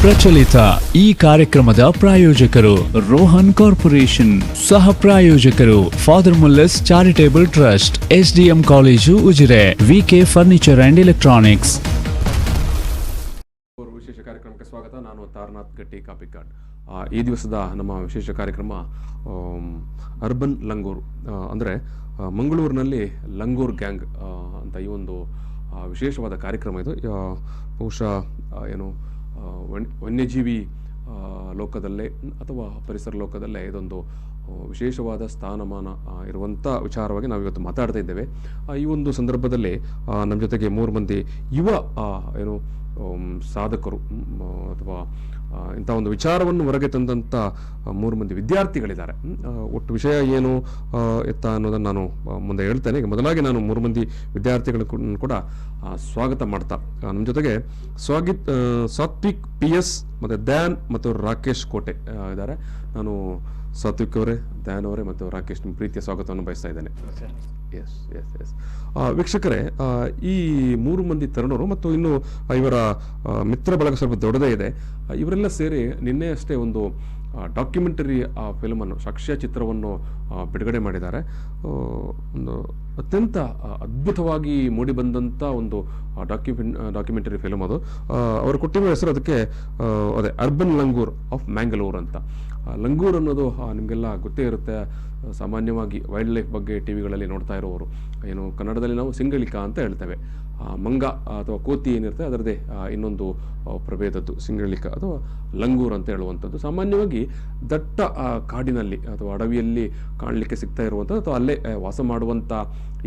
ಪ್ರಚಲಿತ ಈ ಕಾರ್ಯಕ್ರಮದ ಪ್ರಾಯೋಜಕರು ರೋಹನ್ ಕಾರ್ಪೊರೇಷನ್, ಸಹ ಪ್ರಾಯೋಜಕರು father Muller's charitable trust, SDM college Ujire, VK furniture and electronics. ವಿಶೇಷ ಕಾರ್ಯಕ್ರಮಕ್ಕೆ ಸ್ವಾಗತ. ನಾನು ತಾರನಾಥ್ ಗಟ್ಟಿ ಕಾಪಿಕಾಡ್. ಈ ದಿವಸದ ನಮ್ಮ ವಿಶೇಷ ಕಾರ್ಯಕ್ರಮ ಅರ್ಬನ್ ಲಂಗೂರ್, ಅಂದರೆ ಮಂಗಳೂರಿನಲ್ಲಿ ಲಂಗೂರ್ ಗ್ಯಾಂಗ್ ಅಂತ ಈ ಒಂದು ವಿಶೇಷವಾದ ಕಾರ್ಯಕ್ರಮ. ಇದು ಬಹುಶಃ ಏನು ವನ್ಯಜೀವಿ ಲೋಕದಲ್ಲೇ ಅಥವಾ ಪರಿಸರ ಲೋಕದಲ್ಲೇ ಇದೊಂದು ವಿಶೇಷವಾದ ಸ್ಥಾನಮಾನ ಇರುವಂಥ ವಿಚಾರವಾಗಿ ನಾವು ಇವತ್ತು ಮಾತಾಡ್ತಾ ಇದ್ದೇವೆ. ಈ ಒಂದು ಸಂದರ್ಭದಲ್ಲಿ ನಮ್ಮ ಜೊತೆಗೆ 3 ಮಂದಿ ಯುವ ಏನು ಸಾಧಕರು ಅಥವಾ ಇಂಥ ಒಂದು ವಿಚಾರವನ್ನು ಹೊರಗೆ ತಂದಂಥ 3 ಮಂದಿ ವಿದ್ಯಾರ್ಥಿಗಳಿದ್ದಾರೆ. ಒಟ್ಟು ವಿಷಯ ಏನು ಎತ್ತ ಅನ್ನೋದನ್ನು ನಾನು ಮುಂದೆ ಹೇಳ್ತೇನೆ. ಈಗ ಮೊದಲಾಗಿ ನಾನು 3 ಮಂದಿ ವಿದ್ಯಾರ್ಥಿಗಳನ್ನು ಕೂಡ ಸ್ವಾಗತ ಮಾಡ್ತಾ, ನಮ್ಮ ಜೊತೆಗೆ ಸಾತ್ವಿಕ್ PS ಮತ್ತು ಧ್ಯಾನ್ ಮತ್ತು ರಾಕೇಶ್ ಕೋಟೆ ಇದ್ದಾರೆ. ನಾನು ಸಾತ್ವಿಕ್ ಅವರೇ, ಧ್ಯಾನ್ ಅವರೇ ಮತ್ತು ರಾಕೇಶ್ ನಿಮ್ಮ ಪ್ರೀತಿಯ ಸ್ವಾಗತವನ್ನು ಬಯಸ್ತಾ ಇದ್ದೇನೆ. ಎಸ್ ಎಸ್ ಎಸ್ ವೀಕ್ಷಕರೇ, ಈ 3 ಮಂದಿ ತರುಣರು ಮತ್ತು ಇನ್ನು ಇವರ ಮಿತ್ರ ಬಳಗ ಸ್ವಲ್ಪ ದೊಡ್ಡದೇ ಇದೆ. ಇವರೆಲ್ಲ ಸೇರಿ ನಿನ್ನೆ ಅಷ್ಟೇ ಒಂದು ಡಾಕ್ಯುಮೆಂಟರಿ ಫಿಲ್ಮನ್ನು, ಸಾಕ್ಷ್ಯ ಚಿತ್ರವನ್ನು ಬಿಡುಗಡೆ ಮಾಡಿದ್ದಾರೆ. ಒಂದು ಅತ್ಯಂತ ಅದ್ಭುತವಾಗಿ ಮೂಡಿಬಂದಂಥ ಒಂದು ಡಾಕ್ಯುಮೆಂಟರಿ ಫಿಲ್ಮ್ ಅದು. ಅವರು ಕೊಟ್ಟಿರುವ ಹೆಸರು ಅದಕ್ಕೆ ಅದೇ ಅರ್ಬನ್ ಲಂಗೂರ್ ಆಫ್ ಮ್ಯಾಂಗಲೂರ್ ಅಂತ. ಲಂಗೂರ್ ಅನ್ನೋದು ನಿಮಗೆಲ್ಲ ಗೊತ್ತೇ ಇರುತ್ತೆ. ಸಾಮಾನ್ಯವಾಗಿ ವೈಲ್ಡ್ ಲೈಫ್ ಬಗ್ಗೆ ಟಿವಿಗಳಲ್ಲಿ ನೋಡ್ತಾ ಇರೋರು, ಏನು ಕನ್ನಡದಲ್ಲಿ ನಾವು ಸಿಂಗಳಿಕ ಅಂತ ಹೇಳ್ತೇವೆ. ಮಂಗ ಅಥವಾ ಕೋತಿ ಏನಿರುತ್ತೆ ಅದರದೇ ಇನ್ನೊಂದು ಪ್ರಭೇದದ್ದು ಸಿಂಗಳಿಕ ಅಥವಾ ಲಂಗೂರ್ ಅಂತ ಹೇಳುವಂಥದ್ದು. ಸಾಮಾನ್ಯವಾಗಿ ದಟ್ಟ ಕಾಡಿನಲ್ಲಿ ಅಥವಾ ಅಡವಿಯಲ್ಲಿ ಕಾಣಲಿಕ್ಕೆ ಸಿಗ್ತಾ ಇರುವಂಥದ್ದು ಅಥವಾ ಅಲ್ಲೇ ವಾಸ ಮಾಡುವಂಥ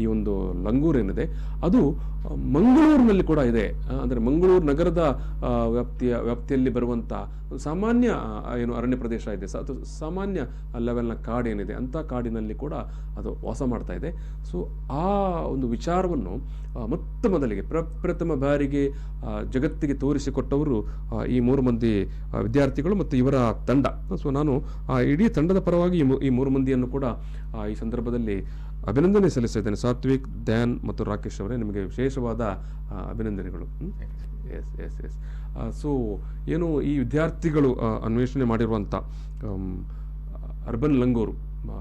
ಈ ಒಂದು ಲಂಗೂರ್ ಏನಿದೆ ಅದು ಮಂಗಳೂರಿನಲ್ಲಿ ಕೂಡ ಇದೆ. ಅಂದರೆ ಮಂಗಳೂರು ನಗರದ ವ್ಯಾಪ್ತಿಯಲ್ಲಿ ಬರುವಂಥ ಸಾಮಾನ್ಯ ಏನು ಅರಣ್ಯ ಪ್ರದೇಶ ಇದೆ, ಅದು ಸಾಮಾನ್ಯ ಲೆವೆಲ್ನ ಕಾಡೇನಿದೆ ಅಂಥ ಕಾಡಿನಲ್ಲಿ ಕೂಡ ಅದು ವಾಸ ಮಾಡ್ತಾ ಇದೆ. ಸೊ ಆ ಒಂದು ವಿಚಾರವನ್ನು ಮೊದಲಿಗೆ ಪ್ರಪ್ರಥಮ ಬಾರಿಗೆ ಜಗತ್ತಿಗೆ ತೋರಿಸಿಕೊಟ್ಟವರು ಈ 3 ಮಂದಿ ವಿದ್ಯಾರ್ಥಿಗಳು ಮತ್ತು ಇವರ ತಂಡ. ಸೊ ನಾನು ಇಡೀ ತಂಡದ ಪರವಾಗಿ ಈ 3 ಮಂದಿಯನ್ನು ಕೂಡ ಈ ಸಂದರ್ಭದಲ್ಲಿ ಅಭಿನಂದನೆ ಸಲ್ಲಿಸ್ತಾ ಇದ್ದೇನೆ. ಸಾತ್ವಿಕ್, ಧ್ಯಾನ್ ಮತ್ತು ರಾಕೇಶ್ ಅವರೇ, ನಿಮಗೆ ವಿಶೇಷವಾದ ಅಭಿನಂದನೆಗಳು. ಎಸ್ ಎಸ್ ಎಸ್ ಸೊ ಏನು ಈ ವಿದ್ಯಾರ್ಥಿಗಳು ಅನ್ವೇಷಣೆ ಮಾಡಿರುವಂಥ ಅರ್ಬನ್ ಲಂಗೂರು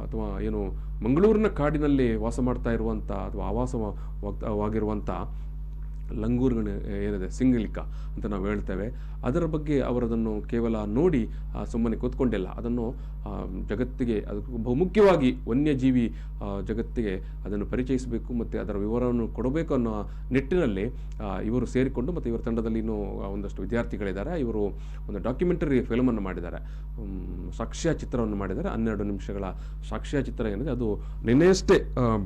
ಅಥವಾ ಏನು ಮಂಗಳೂರಿನ ಕಾಡಿನಲ್ಲಿ ವಾಸ ಮಾಡ್ತಾ ಇರುವಂಥ ಅಥವಾ ಆವಾಸವಾಗಿರುವಂಥ ಲಂಗೂರುಗಳು ಏನಿದೆ, ಸಿಂಗಳಿಕ ಅಂತ ನಾವು ಹೇಳ್ತೇವೆ, ಅದರ ಬಗ್ಗೆ ಅವರದನ್ನು ಕೇವಲ ನೋಡಿ ಸುಮ್ಮನೆ ಕೂತ್ಕೊಂಡಿಲ್ಲ, ಅದನ್ನು ಜಗತ್ತಿಗೆ, ಅದು ಬಹುಮುಖ್ಯವಾಗಿ ವನ್ಯಜೀವಿ ಜಗತ್ತಿಗೆ ಅದನ್ನು ಪರಿಚಯಿಸಬೇಕು ಮತ್ತು ಅದರ ವಿವರವನ್ನು ಕೊಡಬೇಕು ಅನ್ನೋ ನಿಟ್ಟಿನಲ್ಲಿ ಇವರು ಸೇರಿಕೊಂಡು, ಮತ್ತು ಇವರ ತಂಡದಲ್ಲಿ ಇನ್ನೂ ಒಂದಷ್ಟು ವಿದ್ಯಾರ್ಥಿಗಳಿದ್ದಾರೆ. ಇವರು ಒಂದು ಡಾಕ್ಯುಮೆಂಟರಿ ಫಿಲ್ಮನ್ನು ಮಾಡಿದ್ದಾರೆ, ಸಾಕ್ಷ್ಯ ಚಿತ್ರವನ್ನು ಮಾಡಿದ್ದಾರೆ. 12 ನಿಮಿಷಗಳ ಸಾಕ್ಷ್ಯ ಚಿತ್ರ ಏನಿದೆ ಅದು ನಿನ್ನೆಯಷ್ಟೇ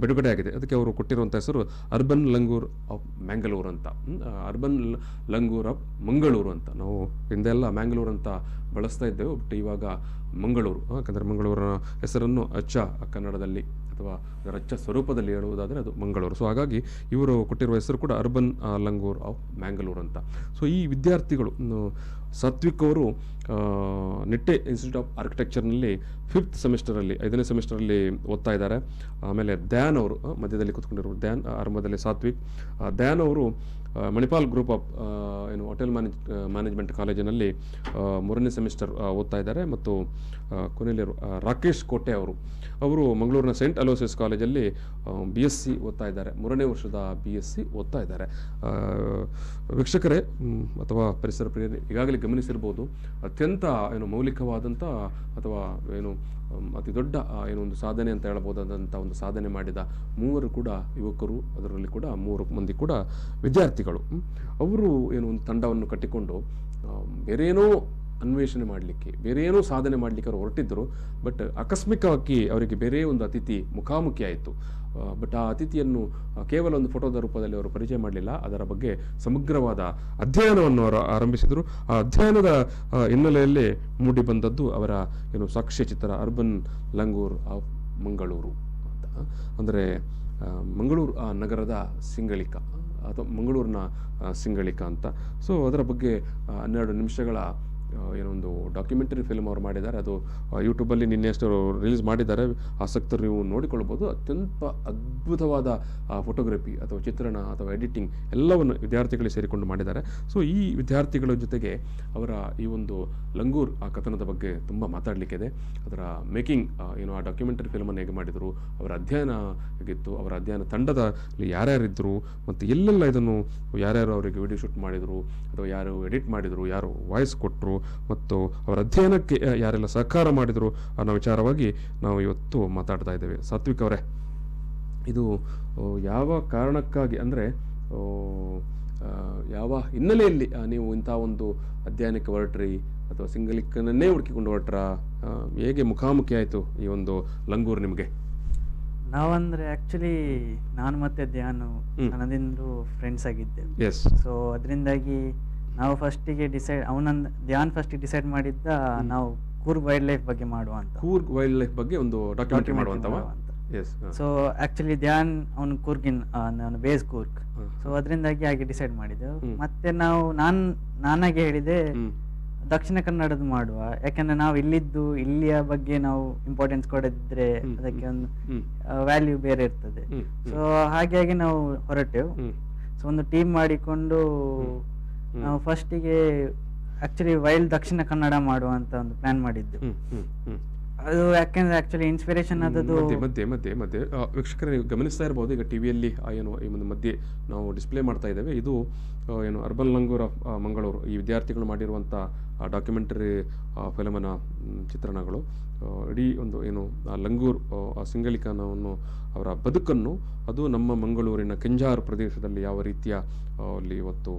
ಬಿಡುಗಡೆ ಆಗಿದೆ. ಅದಕ್ಕೆ ಅವರು ಕೊಟ್ಟಿರುವಂಥ ಹೆಸರು ಅರ್ಬನ್ ಲಂಗೂರ್ ಆಫ್ ಮ್ಯಾಂಗಲೂರ್ ಅಂತ. ಅರ್ಬನ್ ಲಂಗೂರ್ ಆಫ್ ಮಂಗಳೂರು ಅಂತ. ನಾವು ಹಿಂದೆಲ್ಲ ಮ್ಯಾಂಗ್ಳೂರ್ ಅಂತ ಬಳಸ್ತಾ ಇದ್ದೇವೆ, ಬಟ್ ಇವಾಗ ಮಂಗಳೂರು, ಯಾಕಂದರೆ ಮಂಗಳೂರಿನ ಹೆಸರನ್ನು ಅಚ್ಚ ಕನ್ನಡದಲ್ಲಿ ಅಥವಾ ಅದರ ಅಚ್ಚ ಸ್ವರೂಪದಲ್ಲಿ ಹೇಳುವುದಾದರೆ ಅದು ಮಂಗಳೂರು. ಸೊ ಹಾಗಾಗಿ ಇವರು ಕೊಟ್ಟಿರುವ ಹೆಸರು ಕೂಡ ಅರ್ಬನ್ ಲಂಗೂರ್ ಆಫ್ ಮ್ಯಾಂಗಲೂರ್ ಅಂತ. ಸೊ ಈ ವಿದ್ಯಾರ್ಥಿಗಳು, ಸಾತ್ವಿಕ್ ಅವರು ನಿಟ್ಟೆ ಇನ್ಸ್ಟಿಟ್ಯೂಟ್ ಆಫ್ ಆರ್ಕಿಟೆಕ್ಚರ್ನಲ್ಲಿ 5th ಸೆಮಿಸ್ಟರಲ್ಲಿ 5ನೇ ಸೆಮಿಸ್ಟರಲ್ಲಿ ಓದ್ತಾ ಇದ್ದಾರೆ. ಆಮೇಲೆ ಧ್ಯಾನ್ ಅವರು ಮಧ್ಯದಲ್ಲಿ ಕೂತ್ಕೊಂಡಿರೋ ಧ್ಯಾನ್, ಆರಂಭದಲ್ಲಿ ಸಾತ್ವಿಕ್. ಧ್ಯಾನ್ ಅವರು ಮಣಿಪಾಲ್ ಗ್ರೂಪ್ ಆಫ್ ಏನು ಹೋಟೆಲ್ ಮ್ಯಾನೇಜ್ಮೆಂಟ್ ಕಾಲೇಜಿನಲ್ಲಿ 3ನೇ ಸೆಮಿಸ್ಟರ್ ಓದ್ತಾ ಇದ್ದಾರೆ. ಮತ್ತು ಕೊನೆಯಲ್ಲಿ ರಾಕೇಶ್ ಕೋಟೆ ಅವರು ಮಂಗಳೂರಿನ ಸೆಂಟ್ ಅಲೋಸಿಯಸ್ ಕಾಲೇಜಲ್ಲಿ BSc ಓದ್ತಾ ಇದ್ದಾರೆ, 3ನೇ ವರ್ಷದ BSc ಓದ್ತಾ ಇದ್ದಾರೆ. ವೀಕ್ಷಕರೇ ಅಥವಾ ಪರಿಸರ ಪ್ರಿಯರೇ, ಈಗಾಗಲೇ ಗಮನಿಸಿರ್ಬೋದು, ಅತ್ಯಂತ ಏನು ಮೌಲಿಕವಾದಂಥ ಅಥವಾ ಏನು ಅತಿ ದೊಡ್ಡ ಏನೋ ಒಂದು ಸಾಧನೆ ಅಂತ ಹೇಳ್ಬೋದಾದಂಥ ಒಂದು ಸಾಧನೆ ಮಾಡಿದ 3 ಕೂಡ ಯುವಕರು, ಅದರಲ್ಲಿ ಕೂಡ 3 ಮಂದಿ ಕೂಡ ವಿದ್ಯಾರ್ಥಿಗಳು. ಅವರು ಏನು ಒಂದು ತಂಡವನ್ನು ಕಟ್ಟಿಕೊಂಡು ಬೇರೇನೋ ಅನ್ವೇಷಣೆ ಮಾಡಲಿಕ್ಕೆ, ಬೇರೇನೋ ಸಾಧನೆ ಮಾಡಲಿಕ್ಕೆ ಅವರು ಹೊರಟಿದ್ದರು. ಬಟ್ ಆಕಸ್ಮಿಕವಾಗಿ ಅವರಿಗೆ ಬೇರೆ ಒಂದು ಅತಿಥಿ ಮುಖಾಮುಖಿ ಆಯಿತು. ಬಟ್ ಆ ಅತಿಥಿಯನ್ನು ಕೇವಲ ಒಂದು ಫೋಟೋದ ರೂಪದಲ್ಲಿ ಅವರು ಪರಿಚಯ ಮಾಡಲಿಲ್ಲ, ಅದರ ಬಗ್ಗೆ ಸಮಗ್ರವಾದ ಅಧ್ಯಯನವನ್ನು ಅವರು ಆರಂಭಿಸಿದರು. ಆ ಅಧ್ಯಯನದ ಹಿನ್ನೆಲೆಯಲ್ಲಿ ಮೂಡಿ ಬಂದದ್ದು ಅವರ ಏನು ಸಾಕ್ಷ್ಯ ಚಿತ್ರ ಅರ್ಬನ್ ಲಂಗೂರ್ ಆಫ್ ಮಂಗಳೂರು ಅಂತ. ಅಂದರೆ ಮಂಗಳೂರು ನಗರದ ಸಿಂಗಳಿಕ ಅಥವಾ ಮಂಗಳೂರಿನ ಸಿಂಗಳಿಕ ಅಂತ. ಸೊ ಅದರ ಬಗ್ಗೆ 12 ನಿಮಿಷಗಳ ಏನೋ ಒಂದು ಡಾಕ್ಯುಮೆಂಟರಿ ಫಿಲ್ಮ್ ಅವ್ರು ಮಾಡಿದ್ದಾರೆ. ಅದು ಯೂಟ್ಯೂಬಲ್ಲಿ ನಿನ್ನೆಷ್ಟು ರಿಲೀಸ್ ಮಾಡಿದ್ದಾರೆ, ಆಸಕ್ತರು ನೀವು ನೋಡಿಕೊಳ್ಬೋದು. ಅತ್ಯಂತ ಅದ್ಭುತವಾದ ಫೋಟೋಗ್ರಫಿ ಅಥವಾ ಚಿತ್ರಣ ಅಥವಾ ಎಡಿಟಿಂಗ್ ಎಲ್ಲವನ್ನು ವಿದ್ಯಾರ್ಥಿಗಳಿಗೆ ಸೇರಿಕೊಂಡು ಮಾಡಿದ್ದಾರೆ. ಸೊ ಈ ವಿದ್ಯಾರ್ಥಿಗಳ ಜೊತೆಗೆ ಅವರ ಈ ಒಂದು ಲಂಗೂರ್ ಆ ಕಥನದ ಬಗ್ಗೆ ತುಂಬ ಮಾತಾಡಲಿಕ್ಕಿದೆ. ಅದರ ಮೇಕಿಂಗ್ ಏನು, ಆ ಡಾಕ್ಯುಮೆಂಟರಿ ಫಿಲ್ಮನ್ನು ಹೇಗೆ ಮಾಡಿದರು, ಅವರ ಅಧ್ಯಯನ ಹೇಗಿತ್ತು, ಅವರ ಅಧ್ಯಯನ ತಂಡದಲ್ಲಿ ಯಾರ್ಯಾರಿದ್ದರು ಮತ್ತು ಎಲ್ಲೆಲ್ಲ ಇದನ್ನು ಯಾರ್ಯಾರು ಅವರಿಗೆ ವಿಡಿಯೋ ಶೂಟ್ ಮಾಡಿದರು ಅಥವಾ ಯಾರು ಎಡಿಟ್ ಮಾಡಿದರು, ಯಾರು ವಾಯ್ಸ್ ಕೊಟ್ಟರು ಮತ್ತು ಅವರ ಅಧ್ಯಯನಕ್ಕೆ ಯಾರೆಲ್ಲ ಸಹಕಾರ ಮಾಡಿದರು ಅನ್ನೋ ವಿಚಾರವಾಗಿ ನಾವು ಇವತ್ತು ಮಾತಾಡ್ತಾ ಇದ್ದೇವೆ. ಸಾತ್ವಿಕ್ ಅವರೇ, ಇದು ಯಾವ ಕಾರಣಕ್ಕಾಗಿ ಅಂದರೆ ಯಾವ ಹಿನ್ನೆಲೆಯಲ್ಲಿ ನೀವು ಇಂಥ ಒಂದು ಅಧ್ಯಯನಕ್ಕೆ ಹೊರಟ್ರಿ ಅಥವಾ ಸಿಂಗಲಿಕ್ಕನ್ನೇ ಹುಡುಕಿಕೊಂಡು ಹೊರಟ್ರ, ಹೇಗೆ ಮುಖಾಮುಖಿ ಆಯಿತು ಈ ಒಂದು ಲಂಗೂರ್ ನಿಮಗೆ? ನಾವಂದ್ರೆ ಆಕ್ಚುಲಿ ನಾನು ಮತ್ತೆ ಧ್ಯಾನು ನನ್ನದಿಂದ್ರು ಫ್ರೆಂಡ್ಸ್ ಆಗಿದ್ದೆವು. ಎಸ್. ಸೊ ಅದರಿಂದಾಗಿ ನಾವು ಫಸ್ಟಿಗೆ ಧ್ಯಾನ್ ಫಸ್ಟಿಗೆ ಡಿಸೈಡ್ ಮಾಡಿದ್ದ ನಾವು ಕೂರ್ಗ್ ವೈಲ್ಡ್ ಲೈಫ್ ಬಗ್ಗೆ ಮಾಡುವ ಅಂತ. ಕೂರ್ಗ್ ವೈಲ್ಡ್ ಲೈಫ್ ಬಗ್ಗೆ ಒಂದು ಡಾಕ್ಯುಮೆಂಟರಿ ಮಾಡುವಂತವ. ಎಸ್. ಸೊ ಆಕ್ಚುಲಿ ಧ್ಯಾನ್ ಅವನು ಕೂರ್ಗಿನ ಬೇಸ್ ಕೂರ್ಗ್. ಸೊ ಅದರಿಂದಾಗಿ ಹಾಗೆ ಡಿಸೈಡ್ ಮಾಡಿದ್ದೆವು. ಮತ್ತೆ ನಾನಾಗೆ ಹೇಳಿದೆ ದಕ್ಷಿಣ ಕನ್ನಡದ ಮಾಡುವ, ಯಾಕಂದ್ರೆ ನಾವು ಇಲ್ಲಿಯ ಬಗ್ಗೆ ನಾವು ಇಂಪಾರ್ಟೆನ್ಸ್ ಕೊಡದಿದ್ರೆ ಅದಕ್ಕೆ ಒಂದು ವ್ಯಾಲ್ಯೂ ಬೇರೆ ಇರ್ತದೆ. ಸೊ ಹಾಗಾಗಿ ನಾವು ಹೊರಟೆವು. ಸೊ ಒಂದು ಟೀಮ್ ಮಾಡಿಕೊಂಡು ನಾವು ಫಸ್ಟಿಗೆ ಆಕ್ಚುಲಿ ವೈಲ್ಡ್ ದಕ್ಷಿಣ ಕನ್ನಡ ಮಾಡುವ ಅಂತ ಒಂದು ಪ್ಲಾನ್ ಮಾಡಿದ್ದು. ಅದು ಯಾಕೆಂದ್ರೆ ಆಕ್ಚುಲಿ ಇನ್ಸ್ಪಿರೇಷನ್ ಆದದ್ದು ಮಧ್ಯೆ ವೀಕ್ಷಕರೇ ನೀವು ಗಮನಿಸ್ತಾ ಇರಬಹುದು. ಈಗ ಟಿವಿಯಲ್ಲಿ ಏನು ಈ ಒಂದು ಮಧ್ಯೆ ನಾವು ಡಿಸ್ಪ್ಲೇ ಮಾಡ್ತಾ ಇದ್ದೇವೆ. ಇದು ಏನು ಅರ್ಬನ್ ಲಂಗೂರ್ ಆಫ್ ಮಂಗಳೂರು ಈ ವಿದ್ಯಾರ್ಥಿಗಳು ಮಾಡಿರುವಂಥ ಡಾಕ್ಯುಮೆಂಟರಿ ಫಿಲಮನ ಚಿತ್ರಣಗಳು. ಇಡೀ ಒಂದು ಏನು ಆ ಲಂಗೂರ್ ಆ ಸಿಂಗಳಿಕನವನ್ನು ಅವರ ಬದುಕನ್ನು ಅದು ನಮ್ಮ ಮಂಗಳೂರಿನ ಕೆಂಜಾರು ಪ್ರದೇಶದಲ್ಲಿ ಯಾವ ರೀತಿಯ ಅಲ್ಲಿ ಇವತ್ತು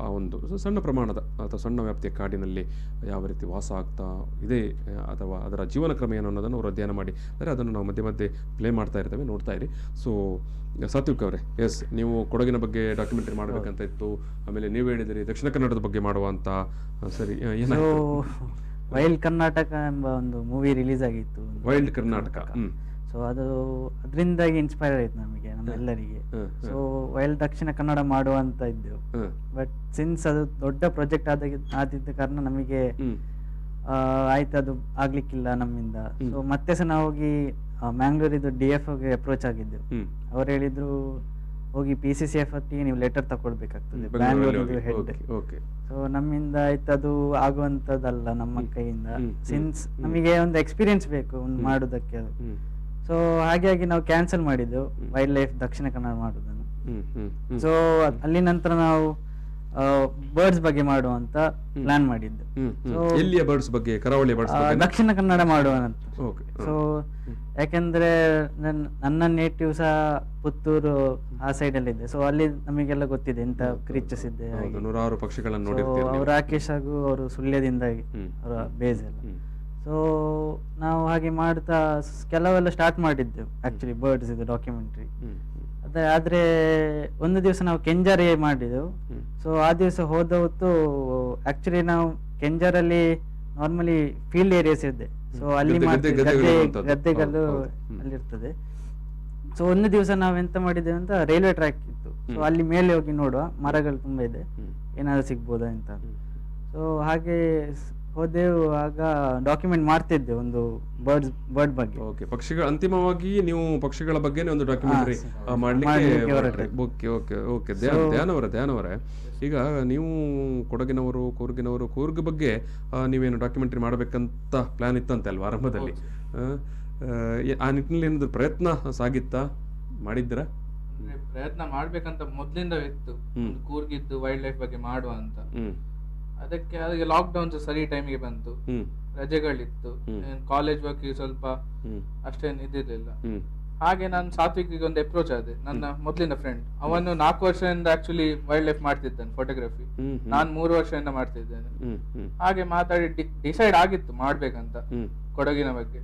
ಆ ಒಂದು ಸಣ್ಣ ಪ್ರಮಾಣದ ಅಥವಾ ಸಣ್ಣ ವ್ಯಾಪ್ತಿಯ ಕಾಡಿನಲ್ಲಿ ಯಾವ ರೀತಿ ವಾಸ ಆಗ್ತಾ ಇದೆ ಅಥವಾ ಅದರ ಜೀವನ ಕ್ರಮ ಏನು ಅನ್ನೋದನ್ನು ಅವರು ಅಧ್ಯಯನ ಮಾಡಿ ಅಂದರೆ ಅದನ್ನು ನಾವು ಮಧ್ಯೆ ಮಧ್ಯೆ ಪ್ಲೇ ಮಾಡ್ತಾ ಇರ್ತೇವೆ, ನೋಡ್ತಾ ಇರಿ. ಸೊ ಸಾತ್ವಿಕ್ ಅವರೇ, ಎಸ್, ನೀವು ಕೊಡಗಿನ ಬಗ್ಗೆ ಡಾಕ್ಯುಮೆಂಟರಿ ಮಾಡಬೇಕಂತ ಇತ್ತು, ಆಮೇಲೆ ನೀವು ಹೇಳಿದಿರಿ ದಕ್ಷಿಣ ಕನ್ನಡದ ಬಗ್ಗೆ ಮಾಡುವಂತ. ಸರಿ, ಏನಾಯ್ತು? ವೈಲ್ಡ್ ಕರ್ನಾಟಕ ಎಂಬ ಒಂದು ಮೂವಿ ರಿಲೀಸ್ ಆಗಿತ್ತು. ವೈಲ್ಡ್ ಕರ್ನಾಟಕ. ಸೊ ಅದರಿಂದಾಗಿ ಇನ್ಸ್ಪೈರ್ ಆಯ್ತು ನಮ್ಮೆಲ್ಲರಿಗೆ. ಸೊ ವೈಲ್ಡ್ ದಕ್ಷಿಣ ಕನ್ನಡ ಮಾಡುವಂತ ಇದ್ದೆವು. ಬಟ್ ಸಿನ್ಸ್ ಅದು ದೊಡ್ಡ ಪ್ರಾಜೆಕ್ಟ್ ಆದಿದ್ದ ಕಾರಣ ನಮಗೆ ಆಯ್ತು ಅದು ಆಗ್ಲಿಕ್ಕಿಲ್ಲ ನಮ್ಮಿಂದ. ಸೊ ಮತ್ತೆ ಸಹ ನಾವು ಹೋಗಿ ಮ್ಯಾಂಗ್ಳೂರಿದು DF ಗೆ ಅಪ್ರೋಚ್ ಆಗಿದ್ದೆವು. ಅವ್ರು ಹೇಳಿದ್ರು ಹೋಗಿ PCCF ಹೊತ್ತಿಗೆ ನೀವು ಲೆಟರ್ ತಗೊಳ್ಬೇಕಾಗ್ತದೆ, ಬ್ಯಾಂಗ್ಳೂರಿದು ಹೆಡ್. ಸೊ ನಮ್ಮಿಂದ ಆಯ್ತು ಅದು ಆಗುವಂತದ್ದಲ್ಲ ನಮ್ಮ ಕೈಯಿಂದ, ಸಿನ್ಸ್ ನಮಗೆ ಒಂದು ಎಕ್ಸ್ಪೀರಿಯನ್ಸ್ ಬೇಕು ಒಂದು ಮಾಡುದಕ್ಕೆ. ಸೊ ಹಾಗಾಗಿ ನಾವು ಕ್ಯಾನ್ಸಲ್ ಮಾಡಿದ್ದೆವು wild life Dakshina Kannada ಮಾಡುದನ್ನು. So ಅಲ್ಲಿ ನಂತರ ನಾವು ಬರ್ಡ್ಸ್ ಬಗ್ಗೆ ಮಾಡುವಂತ ಪ್ಲಾನ್ ಮಾಡಿದ್ದು. ಎಲ್ಲಿಯ ಬರ್ಡ್ಸ್ ಬಗ್ಗೆ? ಕರಾವಳಿ ಬರ್ಡ್ಸ್, ದಕ್ಷಿಣ ಕನ್ನಡ ಮಾಡುವಂತ. ಸೊ ಯಾಕೆಂದ್ರೆ ನನ್ನ ನೇಟಿವ್ ಸಹ ಪುತ್ತೂರು ಆ ಸೈಡ್ ಅಲ್ಲಿ ಇದೆ. ಸೊ ಅಲ್ಲಿ ನಮಗೆಲ್ಲ ಗೊತ್ತಿದೆ ಇಂತ ಕ್ರೀಚರ್ಸ್ ಇದೆ, ನೂರಾರು ಪಕ್ಷಿಗಳನ್ನು ನೋಡಿರ್ತೀವಿ. ಅವ್ರು ರಾಕೇಶ್ ಹಾಗೂ ಅವರು ಸುಳ್ಯದಿಂದ ಅವರ ಬೇಸ್ ಎಲ್ಲ. ಸೊ ನಾವು ಹಾಗೆ ಮಾಡ್ತಾ ಕೆಲವೆಲ್ಲ ಸ್ಟಾರ್ಟ್ ಮಾಡಿದ್ದೆವು ಆಕ್ಚುಲಿ ಬರ್ಡ್ಸ್ ಇದು ಡಾಕ್ಯುಮೆಂಟ್ರಿ. ಆದ್ರೆ ಒಂದು ದಿವಸ ನಾವು ಕೆಂಜಾರ್ ಮಾಡಿದೆವು. ಸೊ ಆ ದಿವಸ ಹೋದ ಹೊತ್ತು ಆಕ್ಚುಲಿ ನಾವು ಕೆಂಜಾರಲ್ಲಿ ನಾರ್ಮಲಿ ಫೀಲ್ಡ್ ಏರಿಯಾಸ್ ಇದೆ. ಸೊ ಅಲ್ಲಿ ಗದ್ದೆಗಳು ಅಲ್ಲಿರ್ತದೆ. ಸೊ ಒಂದು ದಿವಸ ನಾವ್ ಎಂತ ಮಾಡಿದ್ದೇವೆ ಅಂತ, ರೈಲ್ವೆ ಟ್ರ್ಯಾಕ್ ಇತ್ತು. ಸೊ ಅಲ್ಲಿ ಮೇಲೆ ಹೋಗಿ ನೋಡುವ, ಮರಗಳು ತುಂಬಾ ಇದೆ, ಏನಾದ್ರು ಸಿಗ್ಬೋದಾ ಅಂತ. ಸೊ ಹಾಗೆ ಹೋದೆವು. ಆಗ ಡಾಕ್ಯುಮೆಂಟ್ ಮಾಡ್ತಿದ್ದೆ ಒಂದು ಬರ್ಡ್ ಬಗ್ಗೆ. ಓಕೆ, ಪಕ್ಷಿಗಳ ಅಂತಿಮವಾಗಿ ನೀವು ಪಕ್ಷಿಗಳ ಬಗ್ಗೆನೇ ಒಂದು ಡಾಕ್ಯುಮೆಂಟರಿ ಮಾಡ್ಲಿಕ್ಕೆ. ಓಕೆ, ಧ್ಯಾನವರೇ, ಈಗ ನೀವು ಕೊಡಗಿನವರು, ಕೂರ್ಗ್ ಬಗ್ಗೆ ನೀವೇನು ಡಾಕ್ಯುಮೆಂಟರಿ ಮಾಡಬೇಕಂತ ಪ್ಲಾನ್ ಇತ್ತಂತೆ ಅಲ್ವಾ ಆರಂಭದಲ್ಲಿ? ಆ ನಿಟ್ಟಿನಲ್ಲಿ ಏನಾದ್ರು ಪ್ರಯತ್ನ ಸಾಗಿತ್ತಾ, ಮಾಡಿದ್ರ? ಪ್ರಯತ್ನ ಮಾಡ್ಬೇಕಂತ ಮೊದ್ಲಿಂದ ಇತ್ತು, ಕೂರ್ಗಿದ್ದು ವೈಲ್ಡ್ ಲೈಫ್ ಬಗ್ಗೆ ಮಾಡುವ ಅಂತ. ಅದಕ್ಕೆ ಲಾಕ್ ಡೌನ್ ಸರಿ ಟೈಮಿಗೆ ಬಂತು, ರಜೆಗಳಿತ್ತು, ಕಾಲೇಜ್ ವರ್ಕ್ ಸ್ವಲ್ಪ ಅಷ್ಟೇನು ಇದಿರ್ಲಿಲ್ಲ. ಹಾಗೆ ನಾನು ಸಾತ್ವಿಕ್ಗೆ ಒಂದು ಅಪ್ರೋಚ್ ಆದೆ, ನನ್ನ ಮೊದ್ಲಿನ ಫ್ರೆಂಡ್. ಅವನು 4 ವರ್ಷದಿಂದ ಆಕ್ಚುಲಿ ವೈಲ್ಡ್ ಲೈಫ್ ಮಾಡ್ತಿದ್ದಾನೆ ಫೋಟೋಗ್ರಫಿ, ನಾನು 3 ವರ್ಷದಿಂದ ಮಾಡ್ತಿದ್ದೇನೆ. ಹಾಗೆ ಮಾತಾಡಿ ಡಿಸೈಡ್ ಆಗಿತ್ತು ಮಾಡ್ಬೇಕಂತ ಕೊಡಗಿನ ಬಗ್ಗೆ.